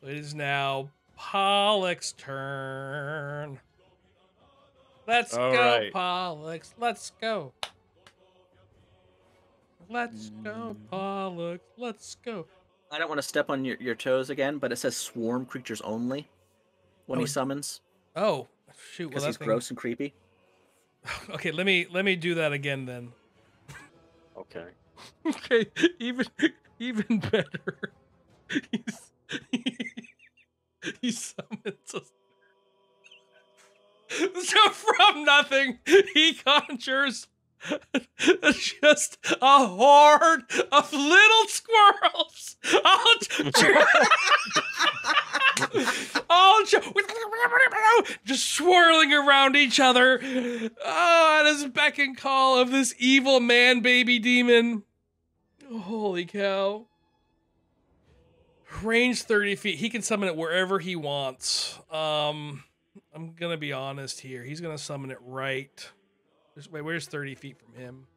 A: So it is now Pollock's turn. Let's
E: All
A: go,
E: right.
A: Pollux. Let's go. Let's go, Pollux. Let's go.
C: I don't want to step on your toes again, but it says swarm creatures only when
A: Oh,
C: he summons.
A: Oh, shoot. Well,
C: Because
A: that
C: he's
A: thing...
C: gross and creepy.
A: Okay, let me do that again then.
B: Okay.
A: Okay, even better. He summons us. So from nothing, he conjures just a horde of little squirrels. Just swirling around each other. Oh, at his beck and call of this evil man baby demon. Holy cow. Range 30 feet. He can summon it wherever he wants. I'm gonna be honest here. He's gonna summon it right. Wait, where's 30 feet from him?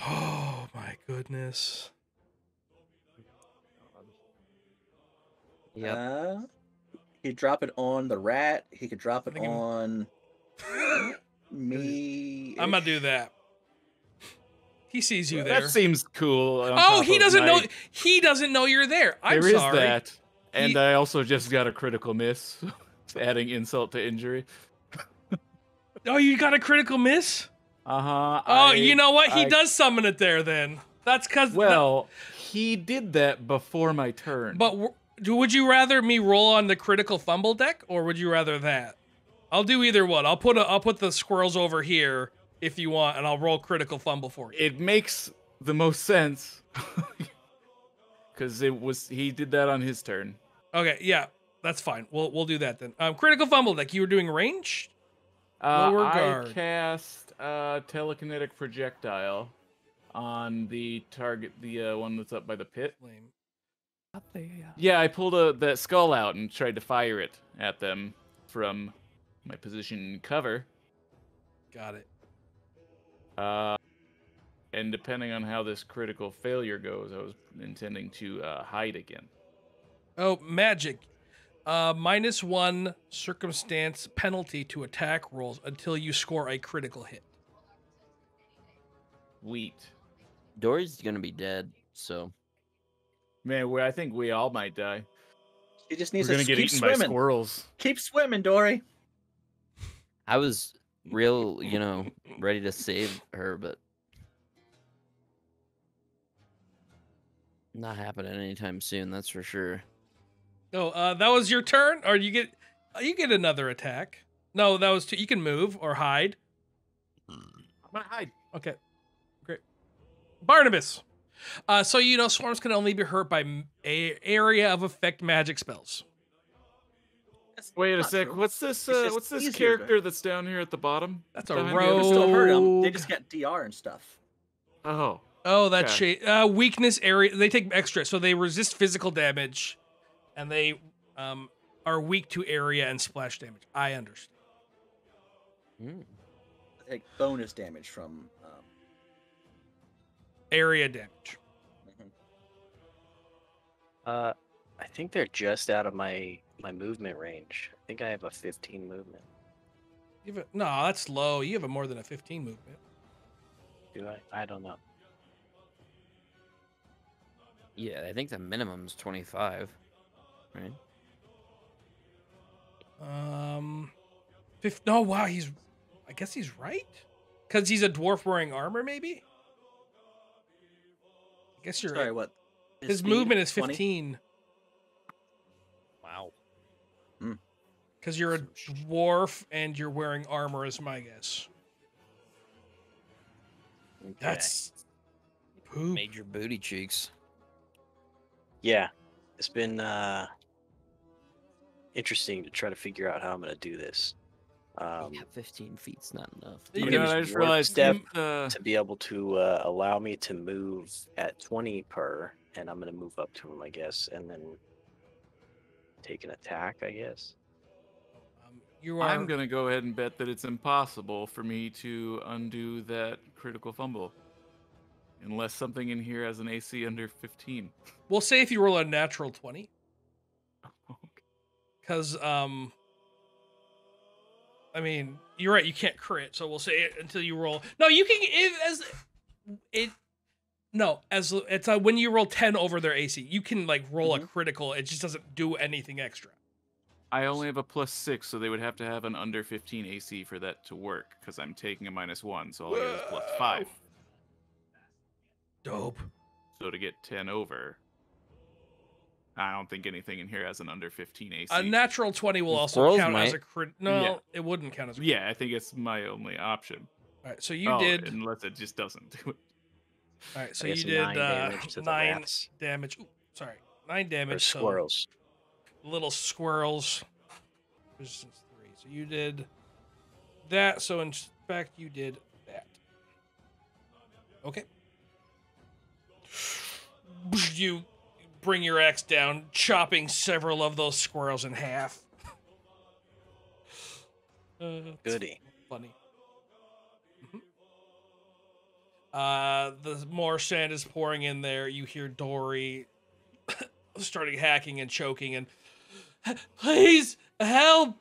A: Oh my goodness.
D: Yep.
C: He could drop it on the rat. He could drop it
A: I think
C: on me.
A: I'm gonna do that. He sees you there.
E: That seems cool. on
A: Oh,
E: top
A: he
E: of
A: doesn't know.
E: my-
A: He doesn't know you're there. I'm
E: There is
A: sorry.
E: that. And
A: He-
E: I also just got a critical miss, adding insult to injury.
A: Oh, you got a critical miss?
E: Uh-huh.
A: Oh, you know what? He
E: I-
A: does summon it there. Then that's because.
E: Well, he did that before my turn.
A: But would you rather me roll on the critical fumble deck, or would you rather that? I'll do either one. I'll put the squirrels over here if you want, and I'll roll critical fumble for you.
E: It makes the most sense. Because he did that on his turn.
A: Okay, yeah, that's fine. We'll do that then. Critical fumble deck. You were doing range. Lower guard.
E: I cast telekinetic projectile on the target, the one that's up by the pit.
A: Lame.
E: Yeah, I pulled that skull out and tried to fire it at them from my position in cover.
A: Got it.
E: And depending on how this critical failure goes, I was intending to hide again.
A: Oh, magic. -1 circumstance penalty to attack rolls until you score a critical hit.
E: Wheat.
D: Dory's gonna be dead, so
E: Man, I think we all might die.
C: He just
E: We're
C: needs
E: gonna
C: to
E: get
C: keep
E: eaten by
C: swimming.
E: squirrels.
C: Keep swimming, Dory.
D: I was real, ready to save her, but not happening anytime soon, that's for sure.
A: Oh, that was your turn, or you get another attack. No, that was two. You can move or hide.
E: I'm gonna hide.
A: Okay, great. Barnabas. So you know swarms can only be hurt by area of effect magic spells.
C: That's
E: Wait a
C: not
E: sec.
C: true.
E: What's this?
C: It's just
E: What's this
C: easier to-
E: character that's down here at the bottom?
A: That's a
E: Behind the
C: You
E: other
C: can
A: rogue.
C: still hurt them. They
A: Rogue.
C: just get DR and stuff.
E: Oh,
A: Oh, that's
E: Okay.
A: weakness area. They take extra, so they resist physical damage, and they are weak to area and splash damage. I understand.
D: Mm.
C: They take bonus damage from.
A: Area damage.
C: Mhm.
B: I think they're just out of my movement range. I think I have a 15 movement.
A: No, that's low. You have a more than a 15 movement.
B: Do I? I don't know.
D: Yeah, I think the minimum's 25, right?
A: No, wow, I guess he's right. Because he's a dwarf wearing armor, maybe? I guess you're
C: Sorry,
A: right.
C: what?
A: His
C: speed?
A: movement is
C: 20?
A: 15.
D: Wow.
A: Because you're a dwarf and you're wearing armor, is my guess.
B: Okay.
A: That's poop.
D: Major booty cheeks.
B: Yeah, it's been interesting to try to figure out how I'm gonna do this.
D: Yeah, 15 feet's not enough.
A: You
E: you
A: can
E: know,
B: use
E: I just
B: warp
E: realized
B: step
E: you,
B: to be able to allow me to move at 20 per, and I'm gonna move up to him, I guess, and then take an attack, I guess.
A: You are.
E: I'm gonna go ahead and bet that it's impossible for me to undo that critical fumble, unless something in here has an AC under 15.
A: We'll say if you roll a natural 20.
E: Okay.
A: Because, I mean, you're right, you can't crit, so we'll say it until you roll. No, you can, it's when you roll 10 over their AC, you can, like, roll a critical, it just doesn't do anything extra.
E: I only have a +6, so they would have to have an under 15 AC for that to work, because I'm taking a -1, so all I get is +5.
A: Dope.
E: So to get 10 over, I don't think anything in here has an under 15 AC.
A: A natural 20 will
D: The
A: also
D: squirrels
A: count as
D: might.
A: a crit. No,
E: Yeah.
A: it wouldn't count as a crit.
E: Yeah, I think it's my only option.
A: All right, so you did.
E: Unless it just doesn't do it.
A: All right, so
B: I guess
A: you did
B: 9 damage to the
A: 9
B: rats.
A: damage. Ooh, sorry, 9
B: Or
A: damage. So
B: squirrels.
A: little squirrels. Resistance 3. So you did that. So in fact, you did that. Okay. You bring your axe down, chopping several of those squirrels in half. It's
B: Goody.
A: funny. The more sand is pouring in there. You hear Dory starting hacking and choking and please help.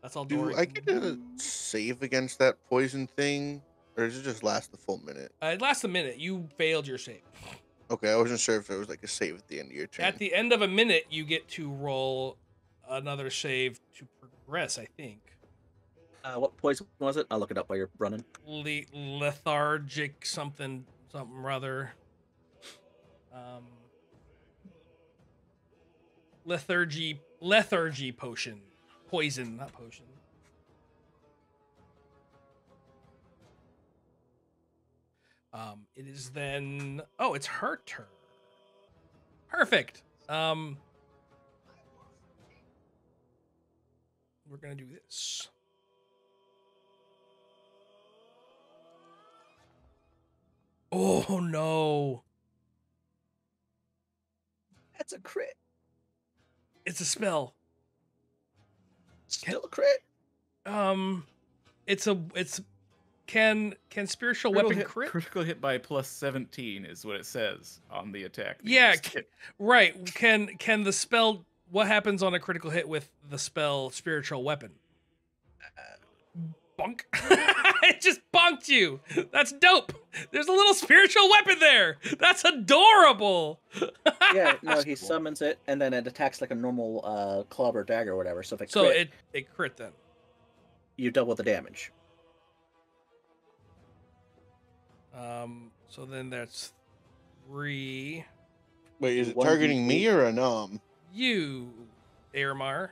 A: That's all Dory.
F: Do I get to save against that poison thing, or does it just last the full minute?
A: It lasts a minute. You failed your save.
F: Okay, I wasn't sure if there was like a save at the end of your turn.
A: At the end of a minute, you get to roll another save to progress, I think.
C: What poison was it? I'll look it up while you're running.
A: Lethargic something rather. Lethargy potion. Poison, not potion. It is then. Oh, it's her turn. Perfect. We're gonna do this. Oh no!
C: That's a crit.
A: It's a spell.
C: Still a crit.
A: Can spiritual weapon crit?
E: Critical hit by +17 is what it says on the attack. that you
A: Yeah,
E: just did.
A: Right. Can the spell? What happens on a critical hit with the spell spiritual weapon? Bonk! It just bonked you. That's dope. There's a little spiritual weapon there. That's adorable.
C: Yeah, no, he summons it, and then it attacks like a normal club or dagger or whatever. So if it
A: So
C: crit,
A: it crit then.
C: you double the damage.
A: So then that's 3.
F: Wait, is it
C: 1d8.
F: targeting me or a nom?
A: You, Airmar.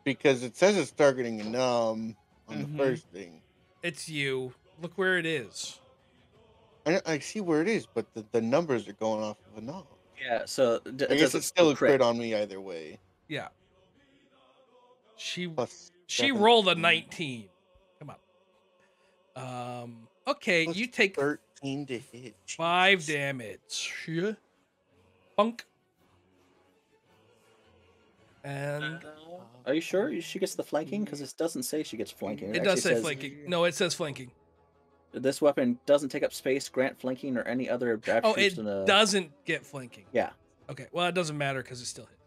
F: Because it says it's targeting a nom on the first thing.
A: It's you. Look where it is.
F: I see where it is, but the numbers are going off of a nom.
C: Yeah, so
F: I guess it's still a crit on me either way.
A: Yeah. She
F: Plus
A: she
F: 17.
A: rolled a 19. Come on. Okay,
F: Plus
A: you take
F: 13 to hit.
A: 5
F: Jesus.
A: damage. Yeah. Punk. And
C: Are you sure she gets the flanking? Because it doesn't say she gets flanking.
A: it does
C: actually
A: say
C: says,
A: flanking. No, it says flanking.
C: This weapon doesn't take up space, grant flanking, or any other
A: Oh,
C: attributes
A: it doesn't get flanking.
C: Yeah.
A: Okay, well, it doesn't matter because it's still hit.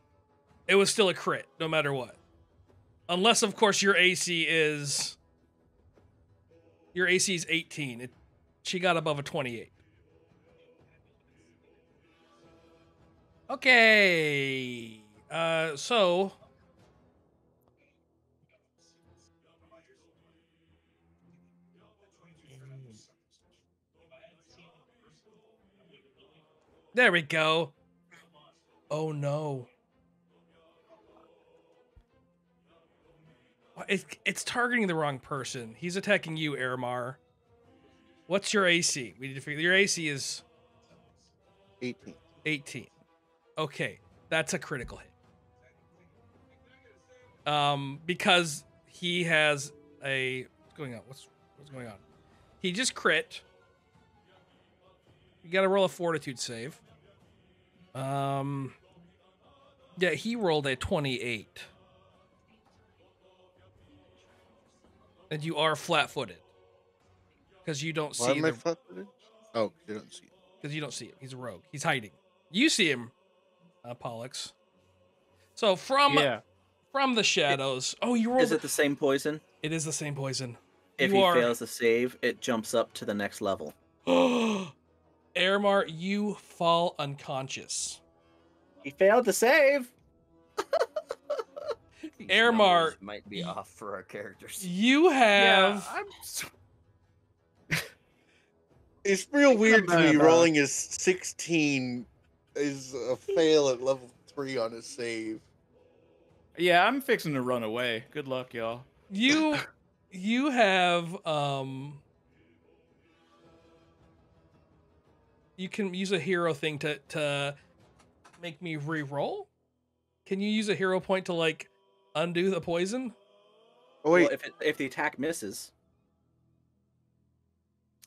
A: It was still a crit, no matter what. Unless, of course, your AC is 18. She got above a 28. Okay. So there we go. Oh no. It's targeting the wrong person. He's attacking you, Airmar. What's your AC? We need to figure. Your AC is
F: 18.
A: 18. Okay, that's a critical hit. Because he has a what's going on? What's going on? He just crit. You got to roll a fortitude save. Yeah, he rolled a 28. And you are flat-footed. Because you don't
F: Why
A: see
F: am I flat-footed? Oh, you don't see it.
A: Because you don't see him. He's a rogue. He's hiding. You see him, Pollux. So from the shadows. Oh, you rolled.
C: Is it the same poison?
A: It is the same poison.
C: If he fails the save, it jumps up to the next level.
A: Airmar, you fall unconscious.
C: He failed to save.
A: Airmar
D: might be off for our characters.
A: You have.
F: It's real weird to me rolling a 16 is a fail at level 3 on a save.
E: Yeah, I'm fixing to run away. Good luck, y'all.
A: You have you can use a hero thing to make me re-roll. Can you use a hero point to like undo the poison?
F: Oh wait,
C: well, if the attack misses,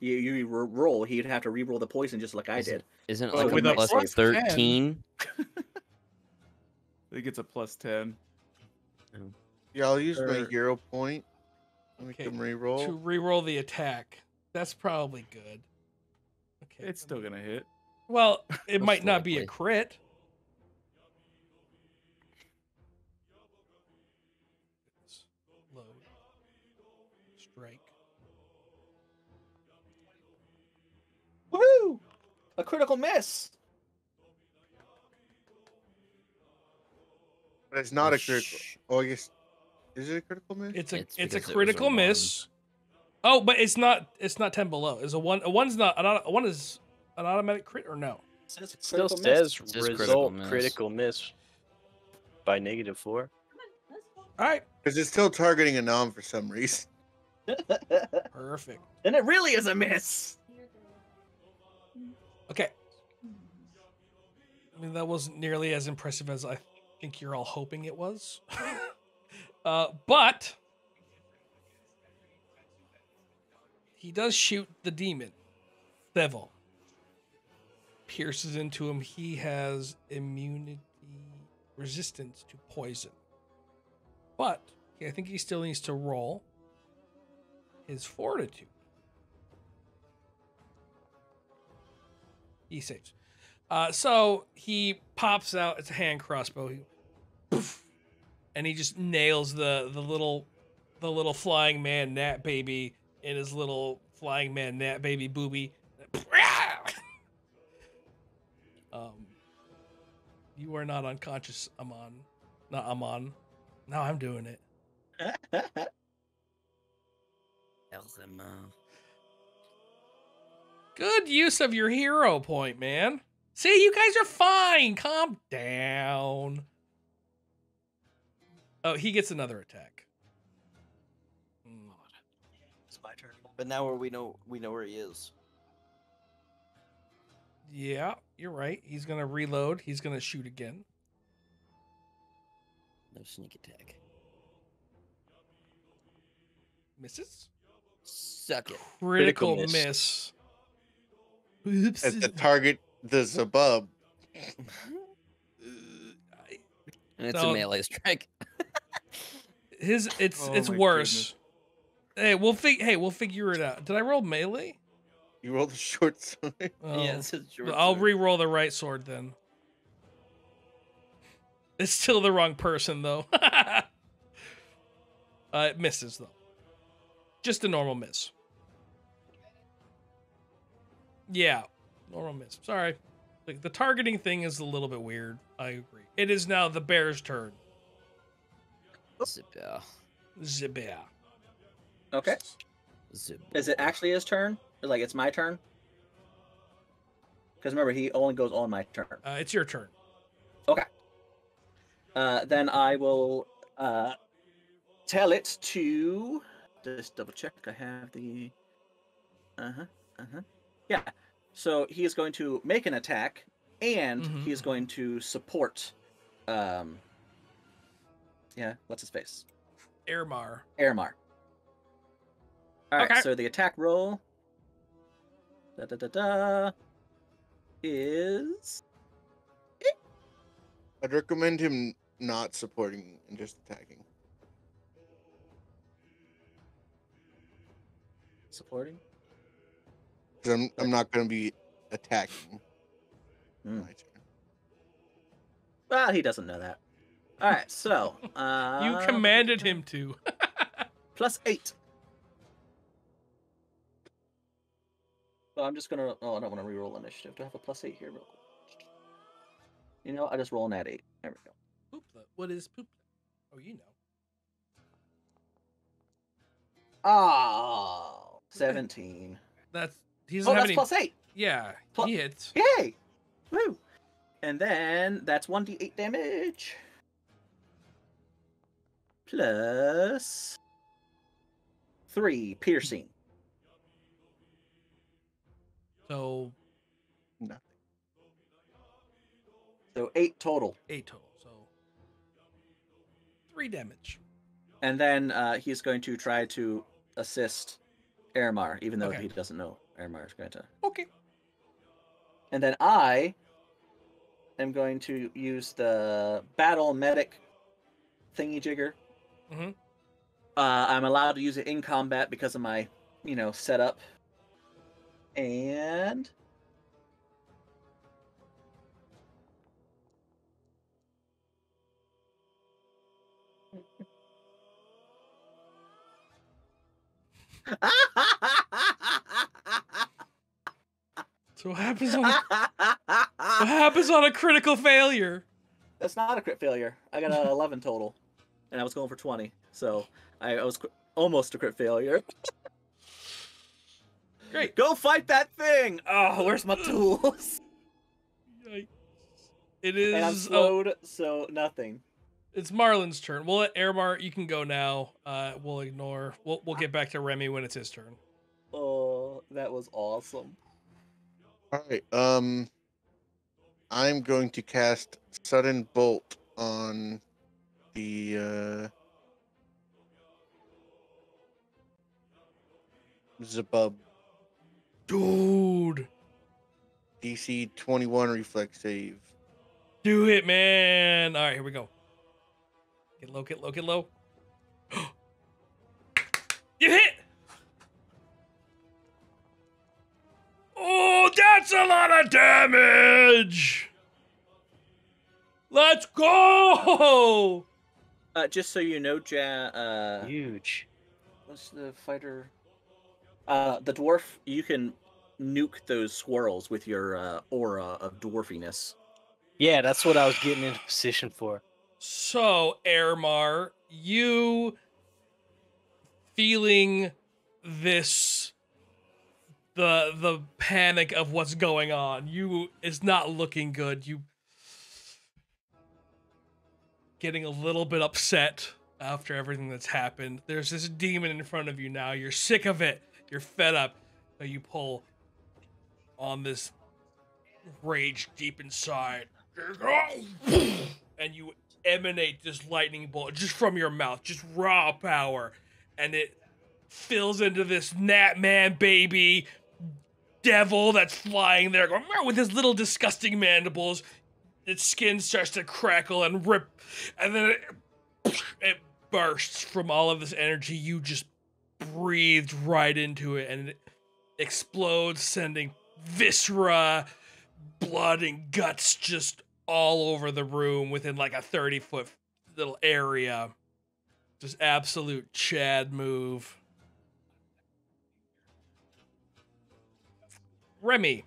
C: you roll. He'd have to re-roll the poison just like I did.
D: Isn't it
C: Oh,
D: like
C: with
D: a
C: a
D: plus
C: plus
D: 13?
E: I think it's a plus 10.
F: Yeah, I'll use my hero point. We can
A: To
F: re-roll.
A: re-roll the attack. That's probably good. Okay.
E: It's still gonna hit.
A: Well, it
D: Most
A: might not be a
D: likely.
A: crit. Load. Strike.
C: Woohoo! A critical miss.
F: But it's not a critical. Oh, I guess is it a critical miss?
A: It's
D: It's
A: a
D: because it was a
A: critical
D: one.
A: miss. Oh, but it's not 10 below. Is a 1 a 1's not a 1 is an automatic crit or no?
C: It says
B: Still
C: critical miss.
B: says
D: It says
B: result
D: critical
B: critical miss by -4.
A: All right.
F: Because it's still targeting a nom for some reason.
A: Perfect.
C: And it really is a miss.
A: Okay. I mean, that wasn't nearly as impressive as I think you're all hoping it was. But he does shoot the demon. Thevil. Pierces into him. He has immunity resistance to poison. But I think he still needs to roll his fortitude. He saves. So he pops out. It's a hand crossbow. Poof, and he just nails the little flying man gnat baby in his little flying man gnat baby booby. You are not unconscious, Amon. Not Amon. Now I'm doing it. Good use of your hero point, man. See, you guys are fine. Calm down. Oh, he gets another attack.
B: It's my turn.
D: But now we know where he is.
A: Yeah, you're right. He's gonna reload. He's gonna shoot again.
D: No sneak attack.
A: Misses.
D: Suck it.
A: Critical
F: Critical
A: miss. Oops.
F: At the target, the Zabub.
D: And it's
A: No.
D: a melee strike.
A: It's
E: Oh
A: it's
E: my
A: worse. Hey, we'll figure it out. Did I roll melee?
F: You roll the short sword.
A: Oh.
D: Yeah, it's a short
A: I'll
D: sword.
A: re-roll the right sword then. It's still the wrong person though. It misses though. Just a normal miss. Yeah, normal miss. Sorry. Like, the targeting thing is a little bit weird. I agree. It is now the bear's turn.
D: Zip-a.
A: Zibia.
C: Okay.
D: Zip.
C: Is it actually his turn? Like it's my turn? Because remember, he only goes on my turn.
A: It's your turn.
C: Okay. Then I will tell it to just double check. I have the. Yeah. So he is going to make an attack, and
A: Mhm.
C: he is going to support. Yeah. What's his face?
A: Airmar.
C: Airmar. All right.
A: Okay.
C: So the attack roll. Is
F: I'd recommend him not supporting and just attacking.
C: supporting.
F: 'Cause I'm not going to be attacking.
C: Hmm.
F: My turn.
C: Well, he doesn't know that. All right, so
A: You commanded him to.
C: +8. So I'm just gonna. Oh, I don't want to reroll initiative. Do I have a +8 here, real quick? You know, I just roll an at 8. There we go.
A: Poopla. What is poopla? Oh, you know.
C: Oh, 17.
A: He doesn't
C: Oh,
A: have
C: that's
A: any.
C: +8.
A: Yeah,
C: Plu-
A: he hits.
C: Yay! Woo! And then that's 1d8 damage. Plus 3 piercing.
A: So
F: Nothing.
C: So 8 total.
A: 8 total. So 3 damage.
C: And then he's going to try to assist Airmar, even though
A: Okay.
C: he doesn't know Airmar is going to.
A: Okay.
C: And then I am going to use the battle medic thingy jigger.
A: Mhm.
C: I'm allowed to use it in combat because of my, setup. And
A: So what happens on a critical failure?
C: That's not a crit failure. I got an 11 total, and I was going for 20, so I was almost a crit failure.
A: Great.
C: Go fight that thing! Oh, where's my tools?
A: Yikes. It is.
C: And I'm slowed, so nothing.
A: It's Marlon's turn. We'll let Airmar. You can go now. We'll ignore. We'll get back to Remy when it's his turn.
C: Oh, that was awesome.
F: All right. I'm going to cast Sudden Bolt on the Zabub.
A: Dude,
F: DC 21 reflex save.
A: do it, man! All right, here we go. Get low, get low, get low. You hit! Oh, that's a lot of damage! Let's go!
C: Just so you know,
B: Huge.
C: what's the fighter? The dwarf, you can nuke those swirls with your aura of dwarfiness.
B: Yeah, that's what I was getting into position for.
A: So, Airmar, you feeling this the panic of what's going on. It's not looking good. You getting a little bit upset after everything that's happened. There's this demon in front of you now. You're sick of it. You're fed up. So you pull on this rage deep inside. And you emanate this lightning bolt just from your mouth, just raw power. And it fills into this Nat Man baby devil that's flying there going with his little disgusting mandibles. Its skin starts to crackle and rip, and then it bursts from all of this energy. You just breathed right into it, and it explodes, sending viscera, blood, and guts just all over the room within like a 30-foot little area. Just absolute Chad move. Remy.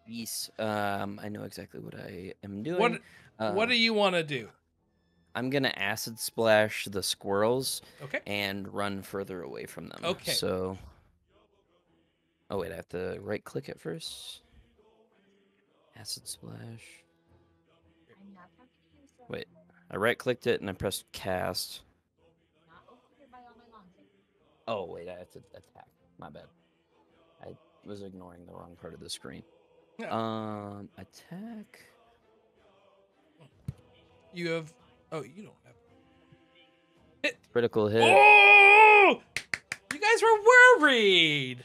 D: Yes, I know exactly what I am doing.
A: What do you want to do?
D: I'm gonna acid splash the squirrels.
A: Okay.
D: And run further away from them.
A: Okay.
D: So. Oh wait, I have to right click it first. Acid splash.
G: I'm not talking to you, sir.
D: Wait, I right clicked it and I pressed cast.
G: Not over here by all my lawn thing.
D: Oh wait, I have to attack. My bad. I was ignoring the wrong part of the screen.
A: Yeah.
D: Attack.
A: You have. Oh, you don't have. Hit.
D: Critical hit.
A: Oh! You guys were worried.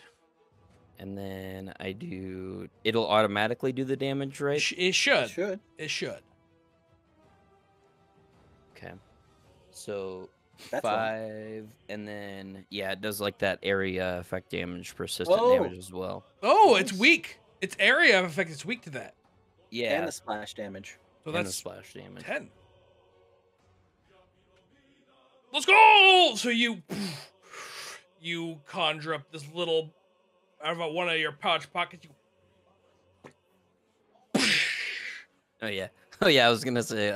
D: And then I do. It'll automatically do the damage, right?
A: It should.
C: It should.
A: It should.
D: Okay. So
C: That's
D: 5, and then yeah, it does like that area effect damage, persistent
C: Oh.
D: damage as well.
A: Oh,
C: Nice.
A: it's weak. Its area of effect is weak to that.
D: Yeah,
C: And the splash damage.
A: So
D: and the
A: that's
D: splash damage.
A: 10. Let's go! So you conjure up this little out of one of your pouch pockets.
D: Oh yeah. Oh yeah, I was gonna say,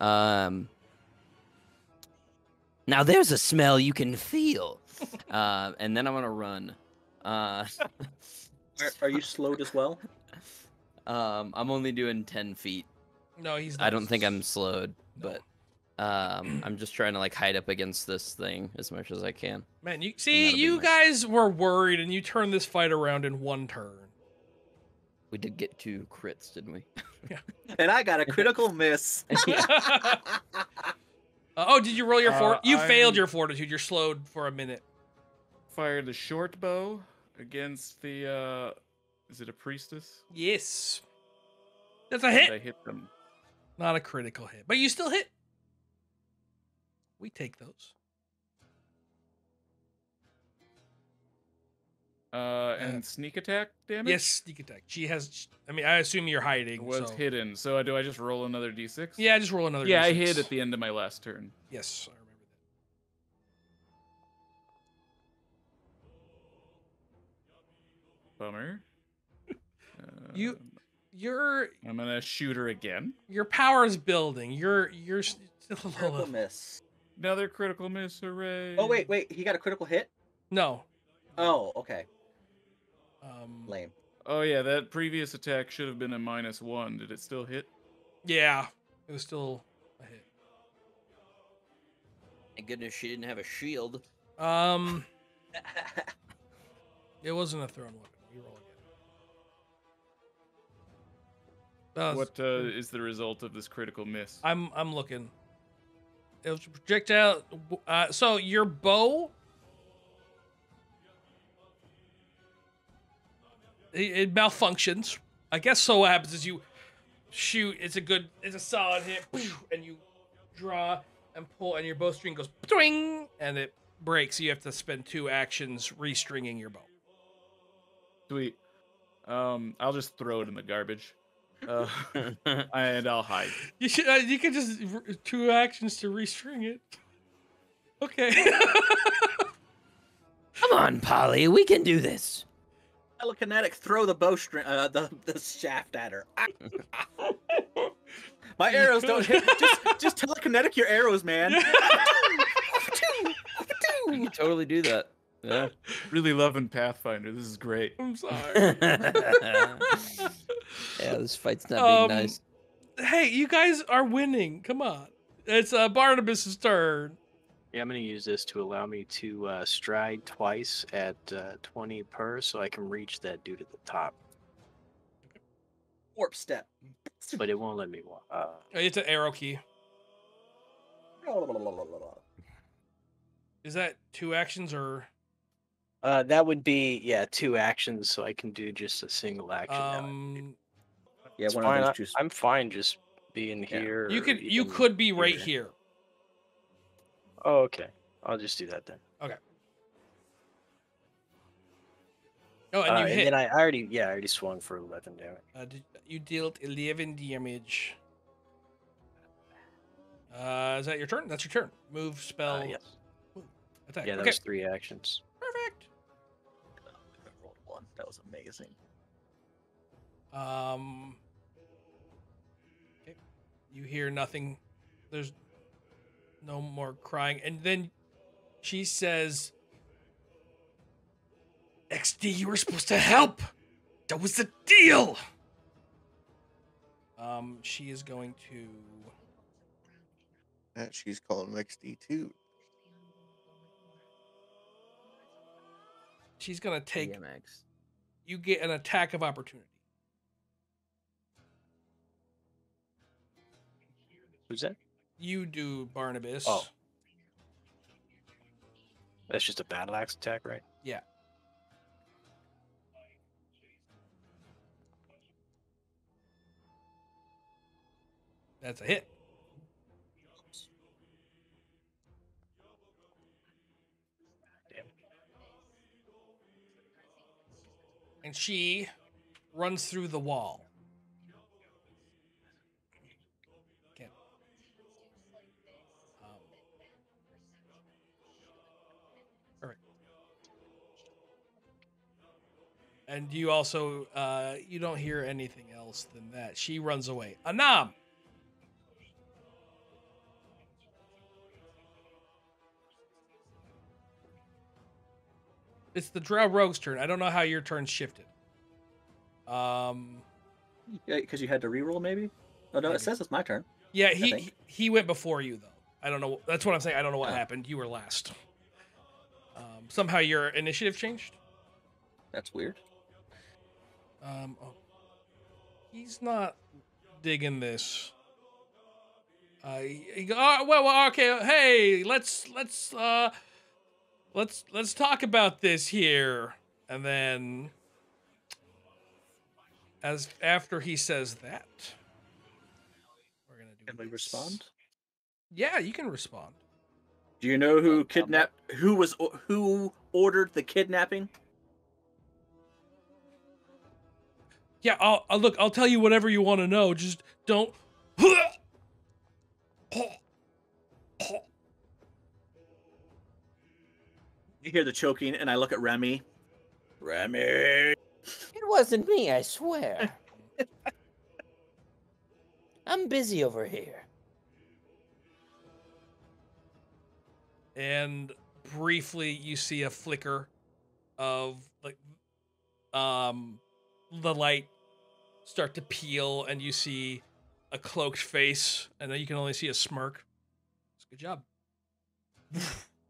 D: now there's a smell you can feel. And then I'm gonna run.
C: Are you slowed as well?
D: I'm only doing 10 feet.
A: No, he's.
D: I don't think I'm slowed,
A: No.
D: but I'm just trying to like hide up against this thing as much as I can.
A: Man, you
D: that'll
A: see,
D: be
A: you
D: my-
A: guys were worried, and you turned this fight around in one turn.
D: We did get 2 crits, didn't we?
C: And I got a critical miss.
A: Oh, did you roll your fort? You failed
E: I'm-
A: your fortitude. You're slowed for a minute.
E: Fired the short bow against the. Is it a priestess?
A: Yes. That's a
E: And I
A: hit.
E: hit them.
A: Not a critical hit, but you still hit. We take those.
E: And sneak attack damage.
A: Yes, sneak attack. She has. I mean, I assume you're hiding.
E: Was
A: so.
E: hidden. So do I just roll another d6?
A: Yeah, just roll another.
E: Yeah, I
A: D6.
E: hit at the end of my last turn.
A: Yes, I remember
E: Bummer.
A: You-
E: Um,
A: that.
E: I'm gonna shoot her again.
A: Your power's building. You're still a low
C: Critical
A: level.
C: miss.
E: Another critical miss. Hooray!
C: Oh wait, he got a critical hit?
A: No.
C: Oh, okay.
A: Lame.
E: Oh yeah, that previous attack should have been a -1. Did it still hit?
A: Yeah, it was still a hit.
D: Thank goodness she didn't have a shield.
A: It wasn't a thrown weapon. You roll again.
E: What is the result of this critical miss?
A: I'm looking. It was a projectile. So your bow. It malfunctions. I guess so. What happens is you shoot. It's a solid hit, and you draw and pull, and your bowstring goes twing, and it breaks. So you have to spend 2 actions restringing your bow.
E: Sweet. I'll just throw it in the garbage. And I'll hide.
A: You should. You can just 2 actions to restring it. Okay.
D: Come on, Polly, we can do this.
C: Telekinetic, throw the bowstring, the shaft at her. My arrows don't hit. Just telekinetic your arrows, man.
D: We can totally do that. Yeah.
E: Really loving Pathfinder. This is great.
A: I'm sorry.
D: Yeah, this fight's not being nice.
A: Hey, you guys are winning. Come on. It's Barnabas's turn.
B: Yeah, I'm going to use this to allow me to stride twice at 20 per, so I can reach that dude at the top.
C: Warp step.
B: But it won't let me walk.
A: It's an arrow key. Is that 2 actions or?
B: That would be 2 actions, so I can do just a single action.
C: Yeah,
B: It's
C: one
B: fine.
C: of those two.
B: I'm fine just being here.
A: You
B: or
A: could
B: even
A: could be right here.
B: Oh, okay. I'll just do that then.
A: Okay. Oh, and you
B: And
A: hit.
B: then I already swung for 11 damage.
A: You dealt 11 damage. Is that your turn? That's your turn. Move, spell,
B: Yes.
A: attack.
B: Yeah, that
A: Okay,
B: was 3 actions.
A: perfect.
C: I rolled 1. That was amazing.
A: Okay. You hear nothing. There's no more crying. And then she says, XD, you were supposed to help. That was the deal. She is going to...
F: That she's calling him XD too.
A: She's going to take...
D: DMX.
A: You get an attack of opportunity.
B: Who's that?
A: You do, Barnabas.
B: Oh. That's just a battle axe attack, right?
A: Yeah. That's a hit.
B: Damn.
A: And she runs through the wall. Okay. Perfect. And you also, you don't hear anything else than that. She runs away. Anam! It's the Drow Rogue's turn. I don't know how your turn shifted.
C: Yeah, because you had to reroll, maybe? Oh, no,
A: Maybe.
C: it says it's my turn.
A: Yeah,
C: think.
A: he went before you, though. I don't know. That's what I'm saying. I don't know what
C: Oh.
A: happened. You were last. Somehow your initiative changed.
C: That's weird.
A: Oh. He's not digging this. He go, oh, well, okay. Hey, let's talk about this here. And then, after he says that, we're gonna do.
C: Can we
A: this.
C: respond?
A: Yeah, you can respond.
C: Do you know who who ordered the kidnapping?
A: Yeah, I'll tell you whatever you want to know. Just don't.
C: You hear the choking, and I look at Remy. Remy!
D: It wasn't me, I swear. I'm busy over here.
A: And briefly, you see a flicker of the light start to peel, and you see a cloaked face, and then you can only see a smirk. It's a good job.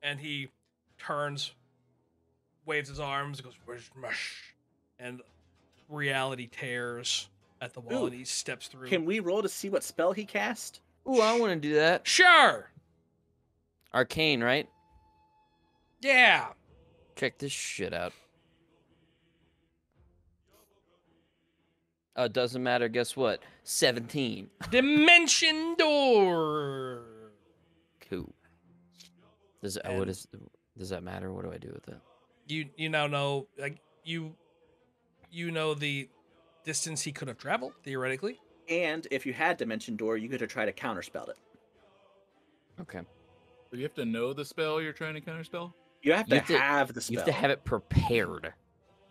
A: And he turns, waves his arms, goes, "Where's Mush?" And reality tears at the wall,
C: Ooh.
A: and he steps through.
C: Can we roll to see what spell he cast?
D: Ooh, I want to do that.
A: Sure!
D: Arcane, right?
A: Yeah!
D: Check this shit out. Oh, it doesn't matter. Guess what? 17.
A: Dimension Door!
D: Cool. Does that matter? What do I do with it?
A: You now know, like, you know the distance he could have traveled, theoretically.
C: And if you had Dimension Door, you could have tried to counterspell it.
D: Okay.
E: So you have to know the spell you're trying to counterspell?
C: You have to
D: You have to-
C: have the spell.
D: You have to have it prepared.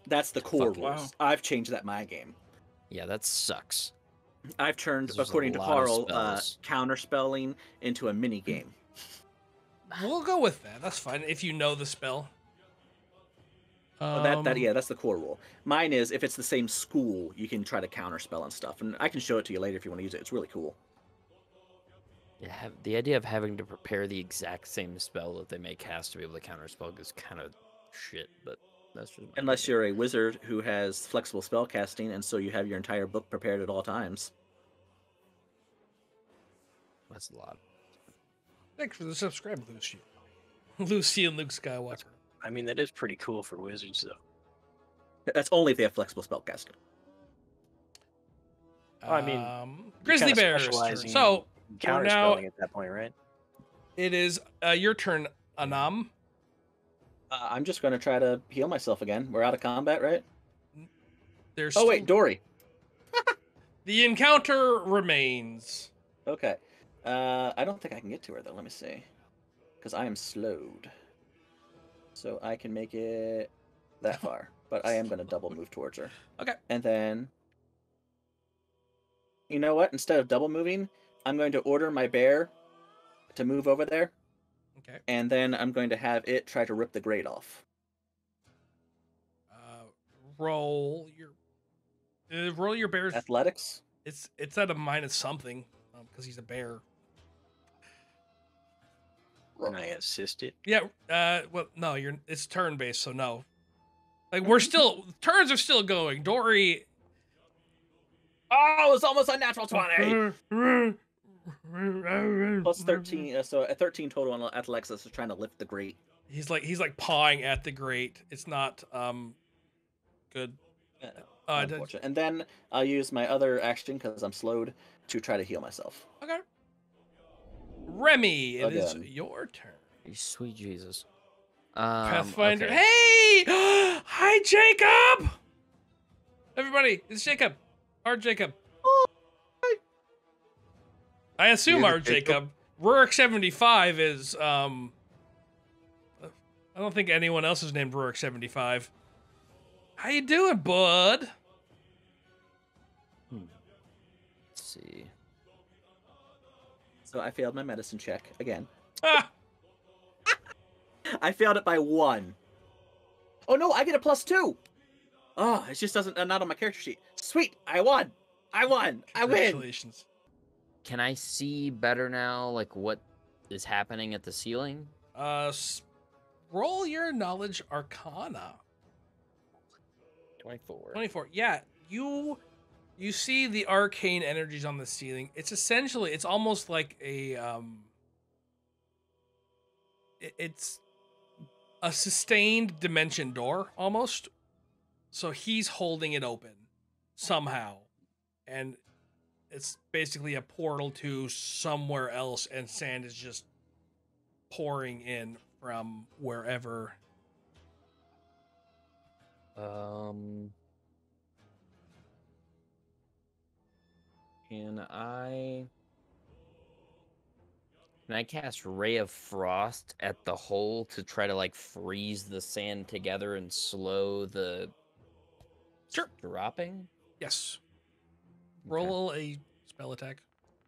C: That's the core
D: Fuck,
C: rules.
E: wow.
C: I've changed that in my game.
D: Yeah, that sucks.
C: I've turned,
D: 'Cause there's a
C: according to
D: lot of
C: Carl,
D: spells.
C: counterspelling into a mini game.
A: We'll go with that. That's fine if you know the spell.
C: Oh, yeah, that's the core rule. Mine is if it's the same school, you can try to counterspell and stuff, and I can show it to you later if you want to use it. It's really cool.
D: Yeah, the idea of having to prepare the exact same spell that they may cast to be able to counterspell is kind of shit, but that's just
C: Unless you're a wizard who has flexible spell casting, and so you have your entire book prepared at all times.
D: That's a lot.
A: Thanks for the subscribe, Lucy. Lucy and Luke Skywalker.
B: I mean, that is pretty cool for wizards, though.
C: That's only if they have flexible spell casting.
B: I mean,
A: Grizzly
B: kinda
A: Bears.
B: specializing
A: So
B: Counterspelling
A: now
B: at that point, right?
A: it is your turn, Anam.
C: I'm just going to try to heal myself again. We're out of combat, right?
A: There's
C: Oh, wait, Dory.
A: the encounter remains.
C: Okay. I don't think I can get to her, though. Let me see. Because I am slowed. So I can make it that far. But I am going to double move towards her.
A: Okay.
C: And then... You know what? Instead of double moving, I'm going to order my bear to move over there.
A: Okay.
C: And then I'm going to have it try to rip the grate off.
A: Roll your bear's
C: Athletics?
A: It's at a minus something because he's a bear.
B: And I assist it.
A: Yeah. Well, no, it's turn based, so no. Like turns are still going. Dory.
C: Oh, it's almost a natural 20! Plus 13, so at 13 total on athletics, is trying to lift the grate.
A: He's like pawing at the grate. It's not good.
C: Unfortunate. And then I'll use my other action because I'm slowed to try to heal myself.
A: Okay. Remy, it is
C: Again.
A: your turn.
D: Sweet Jesus.
A: Pathfinder.
D: Okay.
A: Hey! Hi, Jacob! Everybody, it's Jacob. Our Jacob. I assume
F: You're
A: our
F: the Jacob?
A: Jacob. Rurik 75 is I don't think anyone else is named Rurik 75. How you doing, bud?
D: Let's see.
C: So I failed my medicine check again.
A: Ah,
C: I failed it by 1. Oh no, I get a +2. Oh, it just doesn't not on my character sheet. Sweet, I won. I win.
A: congratulations.
D: Can I see better now, like what is happening at the ceiling?
A: Roll your knowledge arcana.
D: 24.
A: 24. Yeah, you see the arcane energies on the ceiling. It's almost like it's a sustained dimension door almost. So he's holding it open somehow. And it's basically a portal to somewhere else, and sand is just pouring in from wherever.
D: Can I cast Ray of Frost at the hole to try to like freeze the sand together and slow the
A: Sure.
D: dropping?
A: Yes.
D: Okay.
A: Roll a spell attack.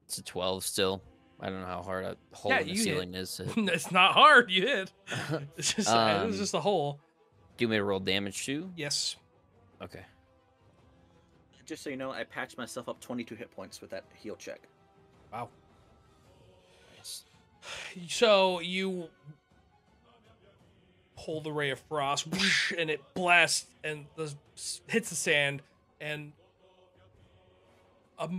D: It's a 12 still. I don't know how hard a hole
A: Yeah,
D: in the
A: you hit.
D: ceiling is.
A: It's not hard. You hit. It's just it was just a hole.
D: Do you want me to roll damage too?
A: Yes.
D: Okay.
C: Just so you know, I patched myself up 22 hit points with that heal check.
A: Wow.
D: Nice.
A: So you pull the ray of frost, whoosh, and it blasts and hits the sand, and a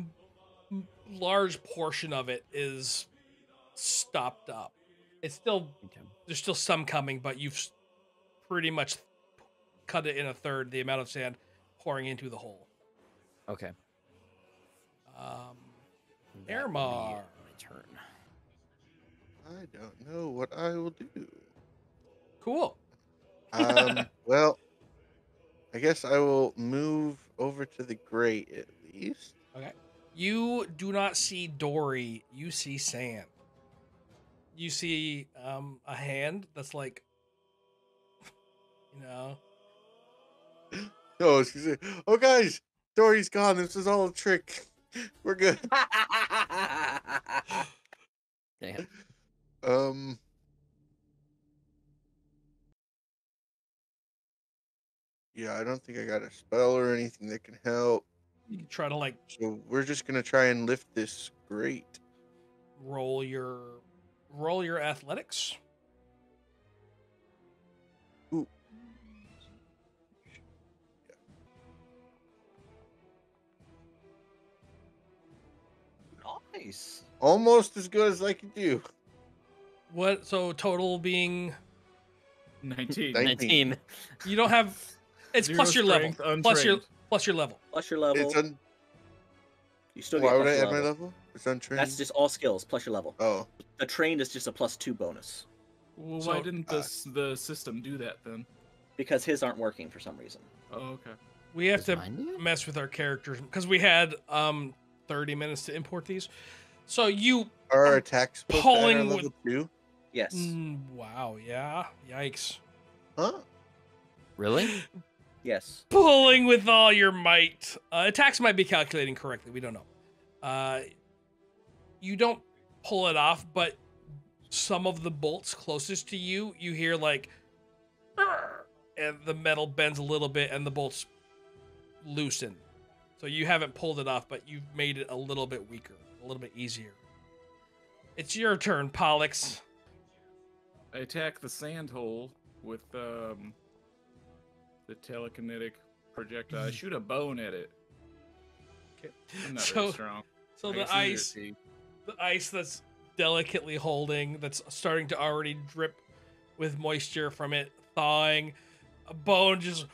A: large portion of it is stopped up. It's still there's still some coming, but you've pretty much cut it in a third the amount of sand pouring into the hole.
D: Okay.
A: Airmar.
D: My turn.
F: I don't know what I will do.
A: Cool.
F: Well, I guess I will move over to the grate at least.
A: Okay. You do not see Dory. You see sand. You see a hand that's like,
F: Oh, she's like, oh guys, Dory's gone. This is all a trick. We're good.
D: Damn.
F: Yeah, I don't think I got a spell or anything that can help.
A: You can try to like
F: So we're just gonna try and lift this grate.
A: roll your athletics.
F: Ooh.
C: Nice.
F: Almost as good as I can do.
A: What? So total being
E: 19.
D: 19.
A: you don't have. It's
E: Zero
A: plus your level.
E: strength,
A: Plus your
E: untrained.
A: level.
C: Plus your level.
F: It's un.
C: You still
F: Why
C: get
F: would
C: plus
F: I
C: your
F: add my
C: level.
F: level? It's untrained.
C: That's just all skills plus your level.
F: Oh,
C: The trained is just a +2 bonus
E: Well,
A: So-
E: why didn't the system do that then?
C: because his aren't working for some reason.
E: Oh, okay.
A: We have
D: Does
A: to
D: mine do it?
A: mess with our characters because we had 30 minutes to import these. So you
F: are our attacks supposed to add our
A: pulling
F: level 2?
C: Yes.
A: wow, yeah. Yikes.
F: Huh?
D: Really?
C: Yes.
A: Pulling with all your might. Attacks might be calculating correctly. We don't know. You don't pull it off, but some of the bolts closest to you, you hear like, "Arr!" and the metal bends a little bit, and the bolts loosen. So you haven't pulled it off, but you've made it a little bit weaker, a little bit easier. It's your turn, Pollux.
E: I attack the sand hole with the telekinetic projectile. I shoot a bone at it.
A: Okay.
E: I'm not
A: So-
E: very strong.
A: So
E: I
A: the
E: guess neither
A: ice,
E: is he.
A: the ice that's delicately holding, that's starting to already drip with moisture from it thawing, a bone just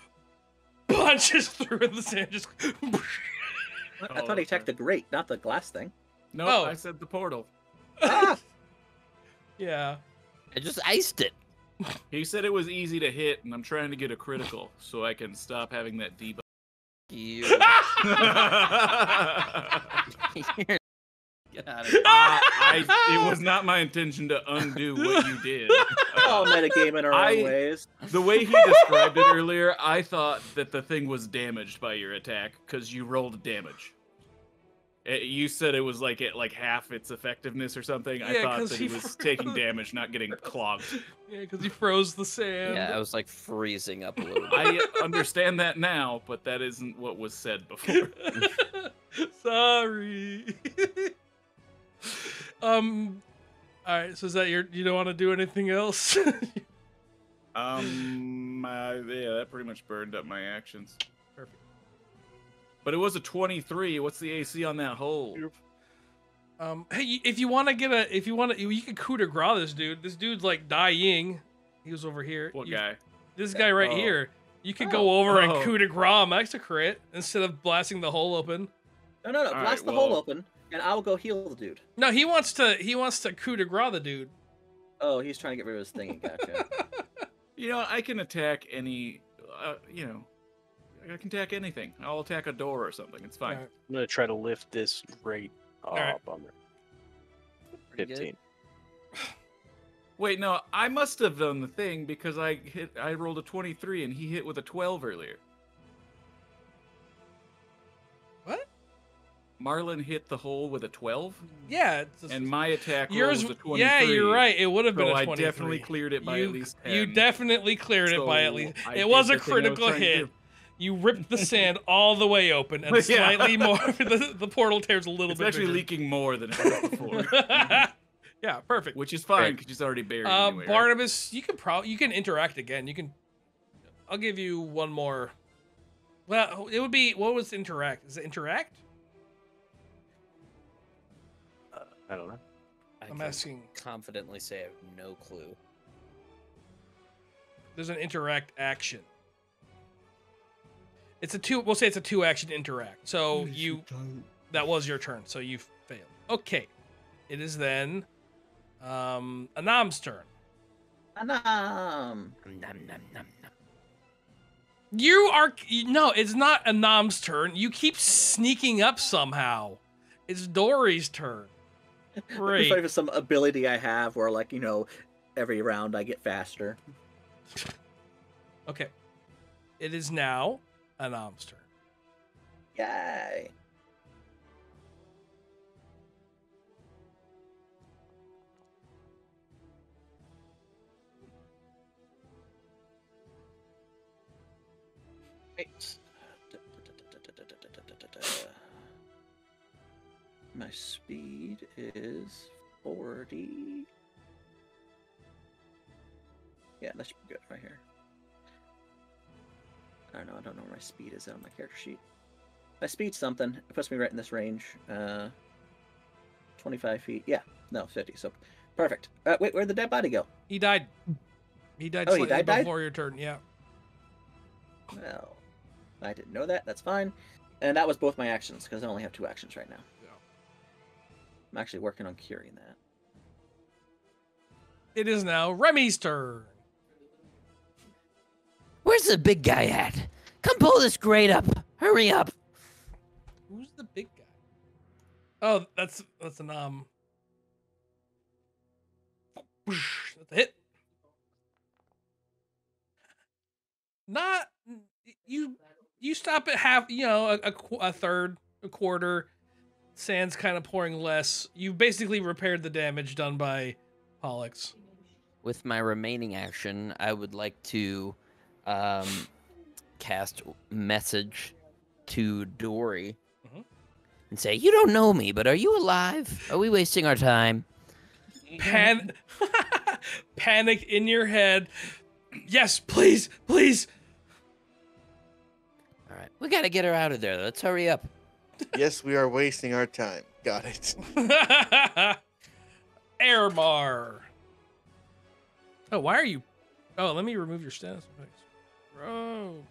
A: punches through in the sand. Just
C: I thought he attacked the grate, not the glass thing.
E: No,
A: Oh.
E: I said the portal.
C: Ah!
A: yeah.
D: I just iced it.
E: He said it was easy to hit, and I'm trying to get a critical so I can stop having that debuff.
D: You. Get out of here.
E: It was not my intention to undo what you did.
C: All metagame in our
E: I-
C: own ways.
E: The way he described it earlier, I thought that the thing was damaged by your attack because you rolled damage. You said it was like at like half its effectiveness or something. I
A: Yeah,
E: thought
A: 'cause
E: that
A: he
E: he was taking damage, not getting clogged.
A: Yeah, because he froze the sand.
D: Yeah, I was like freezing up a little bit.
E: I understand that now, but that isn't what was said before.
A: Sorry. All right. So is that your? You don't want to do anything else?
E: Yeah, that pretty much burned up my actions.
A: Perfect.
E: But it was a 23. What's the AC on that hole?
A: Hey, if you want to you can coup de grace this dude. This dude's like dying. He was over here.
E: What
A: You-
E: guy?
A: This guy right
E: Oh.
A: here. You could go over and
E: Oh.
A: coup de grace max a crit instead of blasting the hole open.
C: No.
E: All
C: Blast
E: right,
C: the hole
E: well-
C: open, and I'll go heal the dude.
A: No, he wants to coup de grace the dude.
C: Oh, he's trying to get rid of his thing. Gotcha.
E: You know, I can attack any. I can attack anything. I'll attack a door or something. It's fine.
A: Alright.
B: I'm gonna try to lift this rate. Oh,
A: Alright.
B: bummer.
D: Pretty good.
B: 15.
E: Wait, no, I must have done the thing because I rolled a 23 and he hit with a 12 earlier.
A: What?
E: Marlon hit the hole with a 12,
A: Yeah.
E: and my attack roll
A: yours.
E: was a 23.
A: Yeah, you're right. It would have been
E: So
A: a
E: I
A: 23.
E: definitely cleared it by
A: you,
E: at least 10.
A: You definitely cleared it by at
E: So
A: least.
E: I
A: It
E: did
A: was a
E: the thing I was
A: critical
E: trying to
A: hit.
E: do.
A: You ripped the sand all the way open and
E: Yeah.
A: slightly more. The portal tears a little
E: It's
A: bit.
E: actually
A: bigger.
E: leaking more than it was before,
A: Yeah, perfect.
E: which is fine
D: Right.
E: because it's already buried anyway. right?
A: Barnabas, you can interact again. You can. I'll give you one more. Well, it would be what was interact? Is it interact?
B: I don't know.
D: I
A: I'm
D: can
A: asking.
D: confidently say I have no clue.
A: There's an interact action. It's a two. We'll say it's a 2-action interact. So that was your turn. So you failed. Okay, it is then Anam's turn.
C: Anam.
D: Nom, nom, nom, nom.
A: You are no. It's not Anam's turn. You keep sneaking up somehow. It's Dory's turn. Great.
C: It's like some ability I have where, like, every round I get faster.
A: Okay. It is now Anam's turn.
C: Yay. My speed is 40. Yeah, that should be good right here. I don't know where my speed is on my character sheet. My speed's something. It puts me right in this range. 25 feet. Yeah, no, 50. So perfect. Wait, where'd the dead body go?
A: He died. He died
C: Oh, he
A: slightly
C: died?
A: before your turn. Yeah.
C: Well, I didn't know that. That's fine. And that was both my actions, because I only have 2 actions right now.
A: Yeah.
C: I'm actually working on curing that.
A: It is now Remy's turn.
D: Where's the big guy at? Come pull this grate up. Hurry up.
A: Who's the big guy? Oh, that's an that's a hit. Not you stop at half, a third, a quarter. Sand's kind of pouring less. You've basically repaired the damage done by Pollux.
D: With my remaining action, I would like to cast message to Dory and say, "You don't know me, but are you alive? Are we wasting our time?"
A: Panic in your head. Yes, please, please.
D: All right, we gotta get her out of there. Let's hurry up.
F: Yes, we are wasting our time. Got it.
A: Airmar. Oh, why are you? Oh, let me remove your status effects. Bro.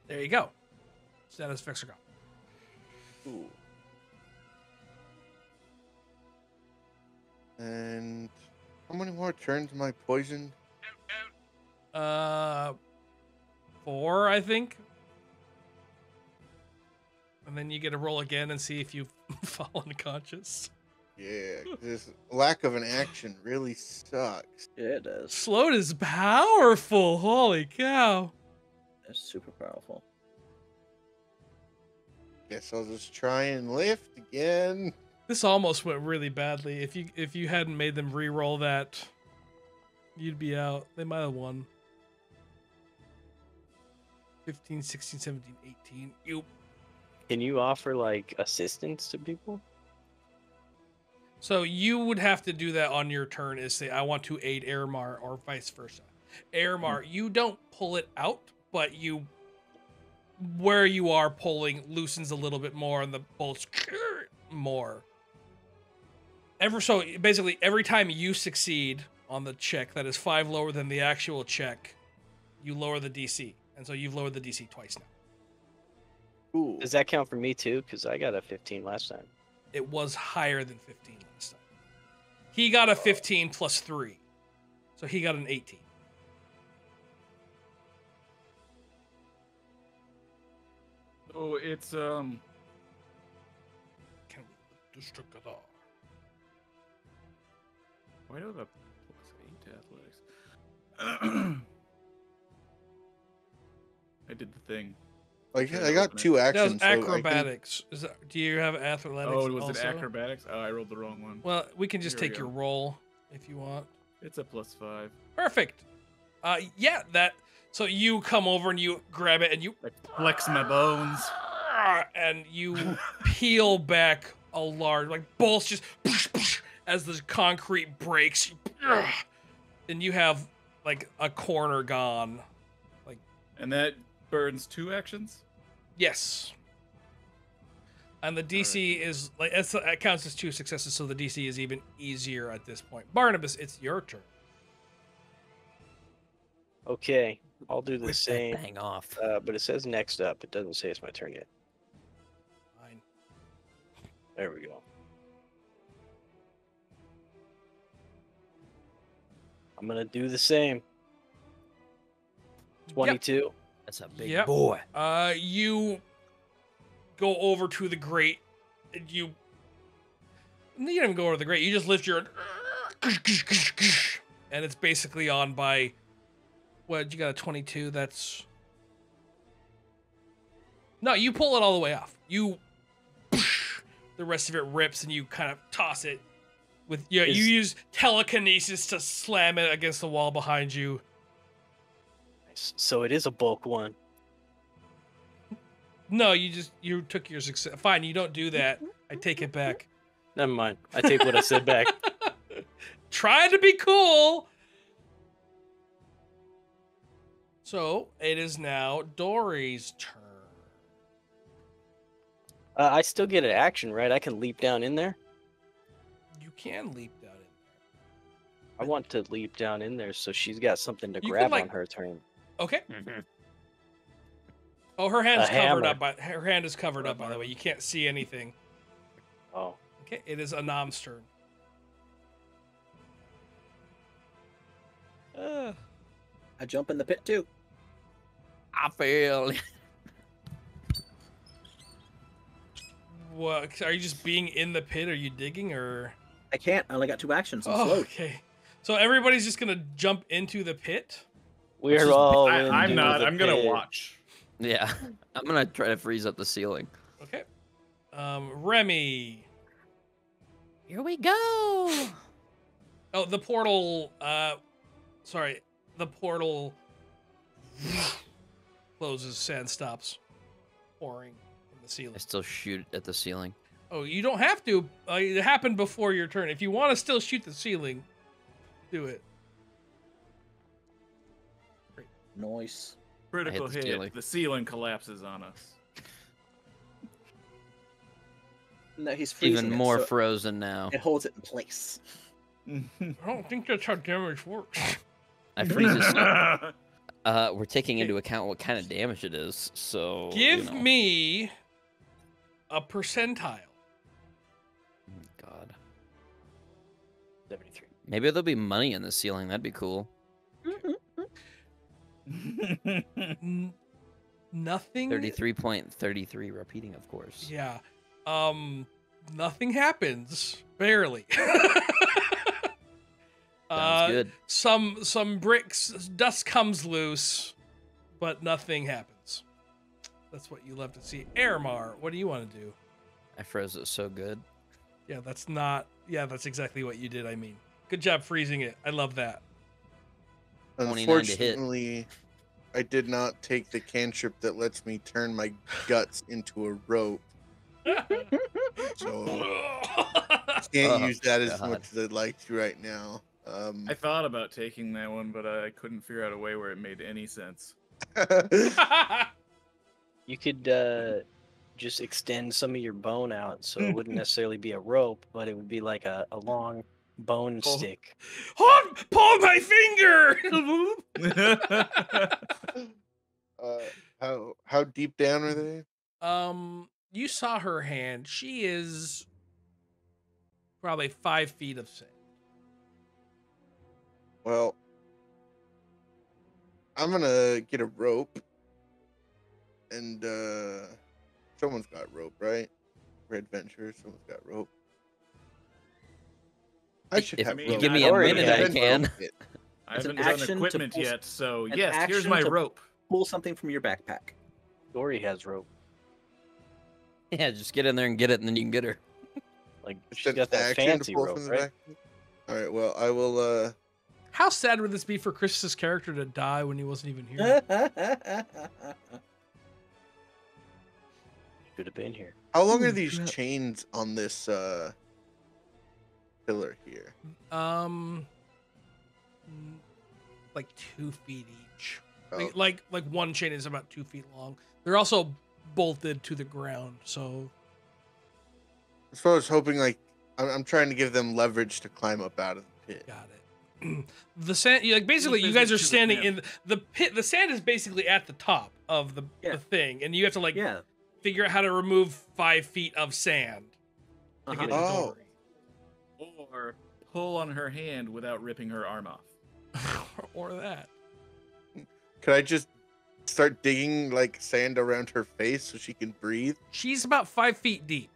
A: There you go. Status effects are gone.
C: Ooh.
F: And how many more turns am I poisoned?
A: 4, I think. And then you get to roll again and see if you fall unconscious.
F: Yeah, this lack of an action really sucks.
C: Yeah, it does.
A: Sloat is powerful. Holy cow.
C: It's super powerful.
F: Guess I'll just try and lift again.
A: This almost went really badly. If you hadn't made them re-roll that, you'd be out. They might have won. 15, 16, 17, 18. You.
B: Can you offer like assistance to people?
A: So you would have to do that on your turn, is say, I want to aid Airmar, or vice versa. Airmar, you don't pull it out, but where you are pulling loosens a little bit more and the bolts more. So basically, every time you succeed on the check that is 5 lower than the actual check, you lower the DC. And so you've lowered the DC twice now.
F: Ooh.
B: Does that count for me too? Because I got a 15 last time.
A: It was higher than 15 last time. He got a 15 plus 3. So he got an 18.
E: Oh, it's
A: Can we district it all?
E: why do I have a +8 to athletics? I did the thing.
F: I got 2
A: That was
F: actions. so I can-
A: acrobatics. Do you have athletics?
E: Oh, was
A: also?
E: it acrobatics? Oh, I rolled the wrong one.
A: Well, we can just
E: Here we
A: take your
E: go.
A: roll if you want.
E: It's a +5.
A: Perfect. Yeah, that. So you come over and you grab it and you
E: I flex my bones.
A: and you peel back a large, like bolts just as the concrete breaks, and you have like a corner gone.
E: And that burns 2 actions?
A: Yes. And the DC is like it counts as 2 successes, so the DC is even easier at this point. Barnabas, it's your turn.
B: Okay, I'll do the
D: Rip that
B: same.
D: thing off.
B: But it says next up. It doesn't say it's my turn yet.
A: Fine.
B: There we go. I'm gonna do the same. 22.
D: That's a big
A: Yep.
D: boy.
A: You go over to the grate. And you don't even go over to the grate. You just lift your, and it's basically on by. What, you got a 22? That's. No, you pull it all the way off. The rest of it rips, and you kind of toss it. You use telekinesis to slam it against the wall behind you.
B: So it is a bulk one.
A: No, you took your success. Fine, you don't do that. I take it back.
B: Never mind. I take what I said back.
A: Trying to be cool. So it is now Dory's turn.
B: I still get an action, right? I can leap down in there.
A: You can leap down in
B: I want to leap down in there so she's got something to
A: You
B: grab
A: could, like-
B: on her turn.
A: there. Okay. Oh, her hand is
B: A
A: covered
B: hammer.
A: up. Her hand is covered up. By the way, you can't see anything.
B: Oh.
A: Okay, it is Anam's turn.
C: I jump in the pit too.
D: I feel.
A: What? Are you just being in the pit? Are you digging or?
C: I can't. I only got 2 actions. I'm
A: Oh,
C: slow.
A: okay. So everybody's just gonna jump into the pit.
B: We're all
E: I'm
B: into
E: not.
B: the
E: I'm gonna
B: pit.
E: watch.
D: Yeah, I'm gonna try to freeze up the ceiling.
A: Okay. Remy.
D: Here we go.
A: Oh, the portal. Sorry, the portal closes. Sand stops pouring from the ceiling.
D: I still shoot at the ceiling.
A: Oh, you don't have to. It happened before your turn. If you want to still shoot the ceiling, do it.
C: Noise.
E: Critical
D: the
E: hit.
D: ceiling.
E: The ceiling collapses on us.
C: No, he's freezing
D: Even
C: it,
D: more
C: so
D: frozen now.
C: it holds it in place.
A: I don't think that's how damage works.
D: I freeze it. So, we're taking into account what kind of damage it is. So
A: Give me a percentile.
D: God.
B: 73.
D: Maybe there'll be money in the ceiling. That'd be cool.
A: Nothing.
D: 33.33 repeating, of course.
A: Yeah. Nothing happens. Barely.
D: Sounds good.
A: Some bricks, dust comes loose, but nothing happens. That's what you love to see. Airmar, what do you want to do?
D: I froze it so good.
A: Yeah, that's exactly what you did. I mean, good job freezing it. I love that.
D: 29 to hit.
F: Unfortunately, I did not take the cantrip that lets me turn my guts into a rope. So can't use that as
D: God.
F: much as I'd like to right now.
E: I thought about taking that one, but I couldn't figure out a way where it made any sense.
B: You could just extend some of your bone out so it wouldn't necessarily be a rope, but it would be like a long bone
E: Oh.
B: stick.
A: Pull my finger.
F: How deep down are they?
A: You saw her hand. She is probably 5 feet of sand.
F: Well, I'm gonna get a rope, and someone's got rope, right? For adventure, someone's got rope. I should
D: If
F: have
E: you
F: rope.
E: give me
D: a
B: Already
D: minute, I
B: had
D: can.
E: I
C: It's an
E: haven't done
C: action to
E: equipment
C: pull-
E: yet, so
C: an
E: yes, here's
C: action
E: my
C: to-
E: rope.
C: Pull something from your backpack.
B: Dory has rope.
D: Yeah, just get in there and get it, and then you can get her.
B: Like
F: It's
B: she's
F: an
B: got that
F: action
B: fancy
F: to pull
B: rope,
F: from the
B: right?
F: back. All right. Well, I will.
A: How sad would this be for Chris's character to die when he wasn't even here?
B: Should have been here.
F: How long are
A: Holy
F: these
A: crap.
F: chains on this pillar here?
A: Like 2 feet each.
F: Oh,
A: Like one chain is about 2 feet long. They're also bolted to the ground, so
F: so I was hoping, like, I'm trying to give them leverage to climb up out of the pit.
A: got it. The sand, like basically, you guys are standing in the pit. The sand is basically at the top of the thing, and you have to like
C: Yeah.
A: figure out how to remove 5 feet of sand. To get
C: Uh-huh.
A: to
F: Oh.
A: Dory.
E: Or pull on her hand without ripping her arm off.
A: Or that.
F: Could I just start digging like sand around her face so she can breathe?
A: She's about 5 feet deep.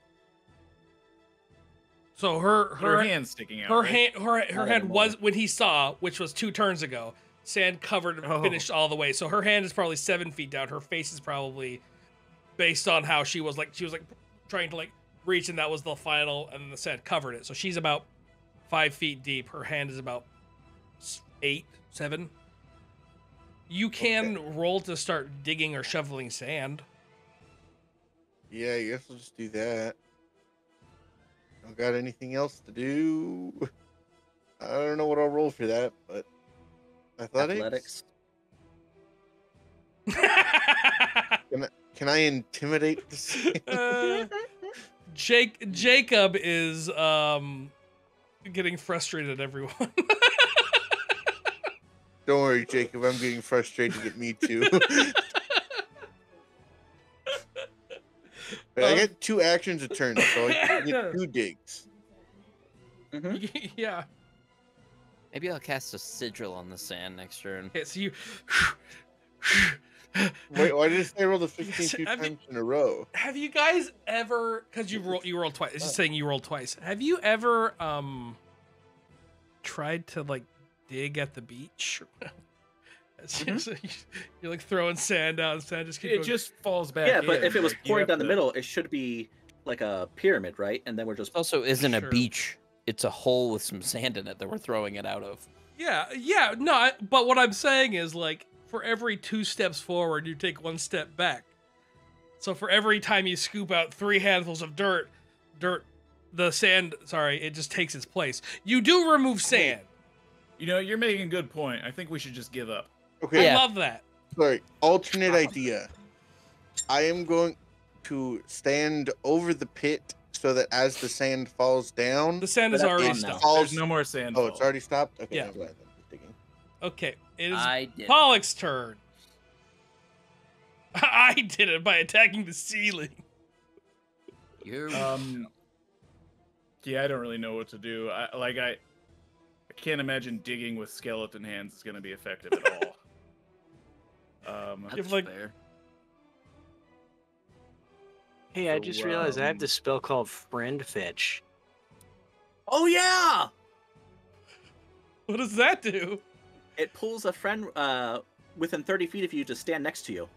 A: So her
E: hand's sticking out.
A: her
E: right?
A: hand her
C: Not
A: hand
C: anymore.
A: was when he saw, which was 2 turns ago, sand covered
E: Oh.
A: finished all the way. So her hand is probably 7 feet down. Her face is probably based on how she was like trying to like reach, and that was the final, and then the sand covered it. So she's about 5 feet deep. Her hand is about 8, 7. You can roll to start digging or shoveling sand.
F: Yeah, I guess we'll just do that. Don't got anything else to do. I don't know what I'll roll for that, but athletics. Can I intimidate this?
A: Jacob is getting frustrated at everyone.
F: Don't worry, Jacob. I'm getting frustrated at me too. But I get 2 actions a turn, so I get 2 digs.
A: Yeah.
D: Maybe I'll cast a sigil on the sand next turn.
A: Okay, so you.
F: Wait, why did it say I rolled a 15 2 times in a row?
A: Have you guys ever? Because you rolled twice. It's just saying you rolled twice. Have you ever tried to like dig at the beach? You're like throwing sand out, and sand just keeps
E: It
A: going.
E: just falls back.
C: Yeah, but
E: in.
C: if it was
E: Like, you
C: pouring
E: have
C: down the
E: to-
C: middle, it should be like a pyramid, right? And then we're just
D: It also isn't
A: Sure.
D: a beach. It's a hole with some sand in it that we're throwing it out of.
A: Yeah, no. But what I'm saying is, like, for every 2 steps forward, you take 1 step back. So for every time you scoop out 3 handfuls of dirt, the sand, it just takes its place. You do remove sand.
E: You know, you're making a good point. I think we should just give up.
F: Okay,
A: I love that.
F: sorry. Alternate idea. I am going to stand over the pit so that as the sand falls down,
A: The sand is
C: But that's
A: already
C: gone now.
A: stopped.
F: falls.
E: There's no more sand.
F: Oh, it's already stopped. Okay,
A: Yeah.
F: never mind, I'm just digging.
A: Okay, it is
D: I did.
A: Pollock's turn. I did it by attacking the ceiling.
D: You're
E: Yeah, I don't really know what to do. I can't imagine digging with skeleton hands is going to be effective at all.
D: That's
A: If, like-
D: fair.
B: Hey, I
E: So,
B: just realized I have this spell called Friend Fetch.
C: oh yeah,
A: What does that do?
C: it pulls a friend within 30 feet of you to stand next to you.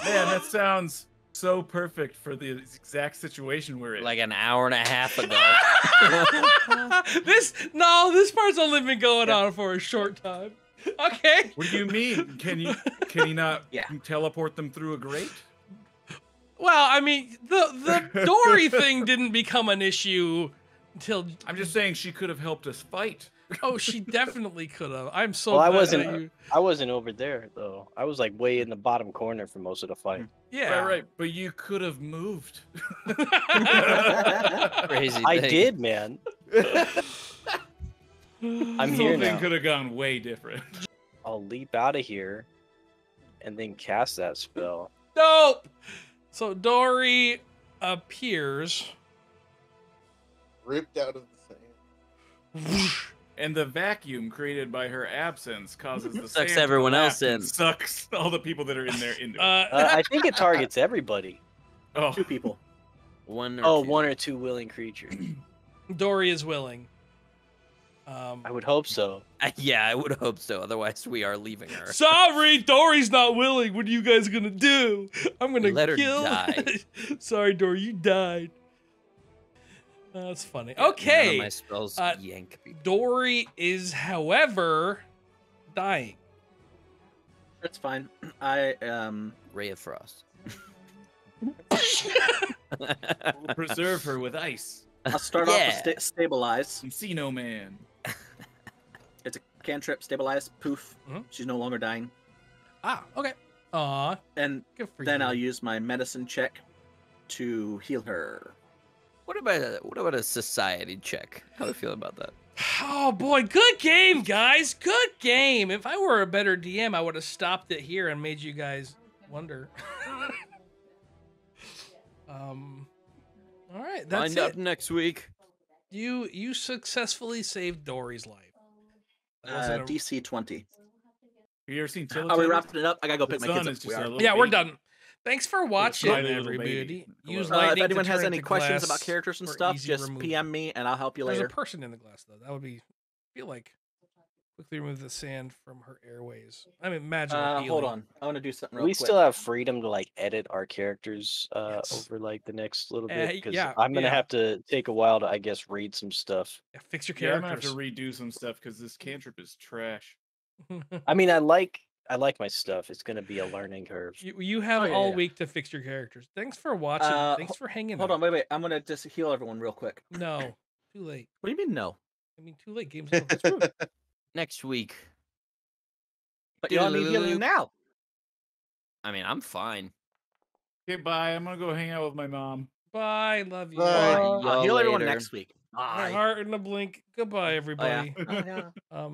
E: Man, that sounds so perfect for the exact situation we're in.
D: Like an hour and a half ago.
A: This part's only been going on for a short time. Okay.
E: What do you mean? Can he not
C: Yeah.
E: teleport them through a grate?
A: Well, I mean, the Dory thing didn't become an issue until.
E: I'm just saying she could have helped us fight.
A: Oh, she definitely could have. I'm so.
B: Well, I
A: glad
B: wasn't-
A: that you-
B: I wasn't over there though. I was like way in the bottom corner for most of the fight.
A: Yeah.
E: Right. But you could have moved.
D: Crazy
B: I
D: thing.
B: did, man. I'm here
E: Something
B: now.
E: could have gone way different.
B: I'll leap out of here and then cast that spell.
A: Dope. So Dory appears.
F: Ripped out of the sand.
E: And the vacuum created by her absence causes the
D: Sucks
E: sand to
D: everyone
E: collapse
D: else
E: and
D: in.
E: Sucks all the people that are in there into it.
B: I think it targets everybody.
E: Oh,
C: 2 people.
D: One or
B: Oh,
D: two.
B: 1 or 2 willing creatures.
A: Dory is willing.
B: I would hope so.
D: Yeah, I would hope so. Otherwise, we are leaving her.
A: Sorry, Dory's not willing. What are you guys gonna do? I'm gonna
D: Let her
A: kill.
D: die.
A: Sorry, Dory, you died. That's funny.
D: None of
A: Okay,
D: my spells
A: uh,
D: yank people.
A: Dory is, however, dying.
C: That's fine. I
D: Ray of Frost.
E: we'll preserve her with ice.
C: I'll start
D: Yeah.
C: off with stabilize.
E: Encino Man.
C: It's a cantrip, stabilize, poof.
A: Mhm.
C: She's no longer dying.
A: Ah, okay. Aw,
C: And
A: good for
C: then
A: you.
C: I'll use my medicine check to heal her.
D: What about a society check? How do you feel about that?
A: Oh boy, good game, guys. Good game. If I were a better DM, I would have stopped it here and made you guys wonder. All right, that's
D: Find out
A: it.
D: next week.
A: You successfully saved Dory's life. That wasn't a-
C: DC 20.
E: Have you ever seen
C: Are we
E: Teletubbies?
C: wrapping it up? I gotta go
E: The
C: pick my
E: sun
C: kids
E: is
C: up.
E: just
C: We
E: a
C: are.
E: little
A: Yeah, we're
E: baby.
A: done. Thanks for watching,
E: tiny little
A: everybody.
E: baby.
A: Use
E: If
A: lightning
C: if anyone
A: to
C: has
A: turn
C: any
A: to
C: questions
A: glass
C: about characters and
A: for
C: stuff,
A: easy
C: just
A: removal.
C: PM me and I'll help you
A: There's
C: later.
A: a person in the glass though. That would be. I feel like quickly remove the sand from her airways. I mean, magical
C: Hold
A: healing.
C: on. I want to do something real
B: We
C: quick.
B: still have freedom to like edit our characters
A: Yes.
B: over like the next little bit because
A: yeah,
B: I'm gonna
A: yeah.
B: have to take a while to I guess read some stuff.
A: Yeah, fix your
E: Yeah, I'm gonna have
A: characters.
E: to redo some stuff because this cantrip is trash.
B: I mean, I like I like my stuff. It's gonna be a learning curve.
A: You have
C: Oh, yeah,
A: all
C: yeah.
A: week to fix your characters. Thanks for watching. Thanks for hanging
C: Hold
A: out.
C: on, wait. I'm gonna just heal everyone real quick.
A: No, too late.
C: What do you mean no?
A: I mean, too late. Game's over. It's ruined.
D: Next week.
C: But you all need healing now.
D: I mean, I'm fine.
E: Okay, bye. I'm gonna go hang out with my mom.
A: Bye. Love you.
F: Bye.
C: I'll heal everyone
D: later.
C: next week.
A: My
C: Bye.
A: heart in a blink. Goodbye,
C: Oh, yeah.
A: everybody.
C: Oh, yeah.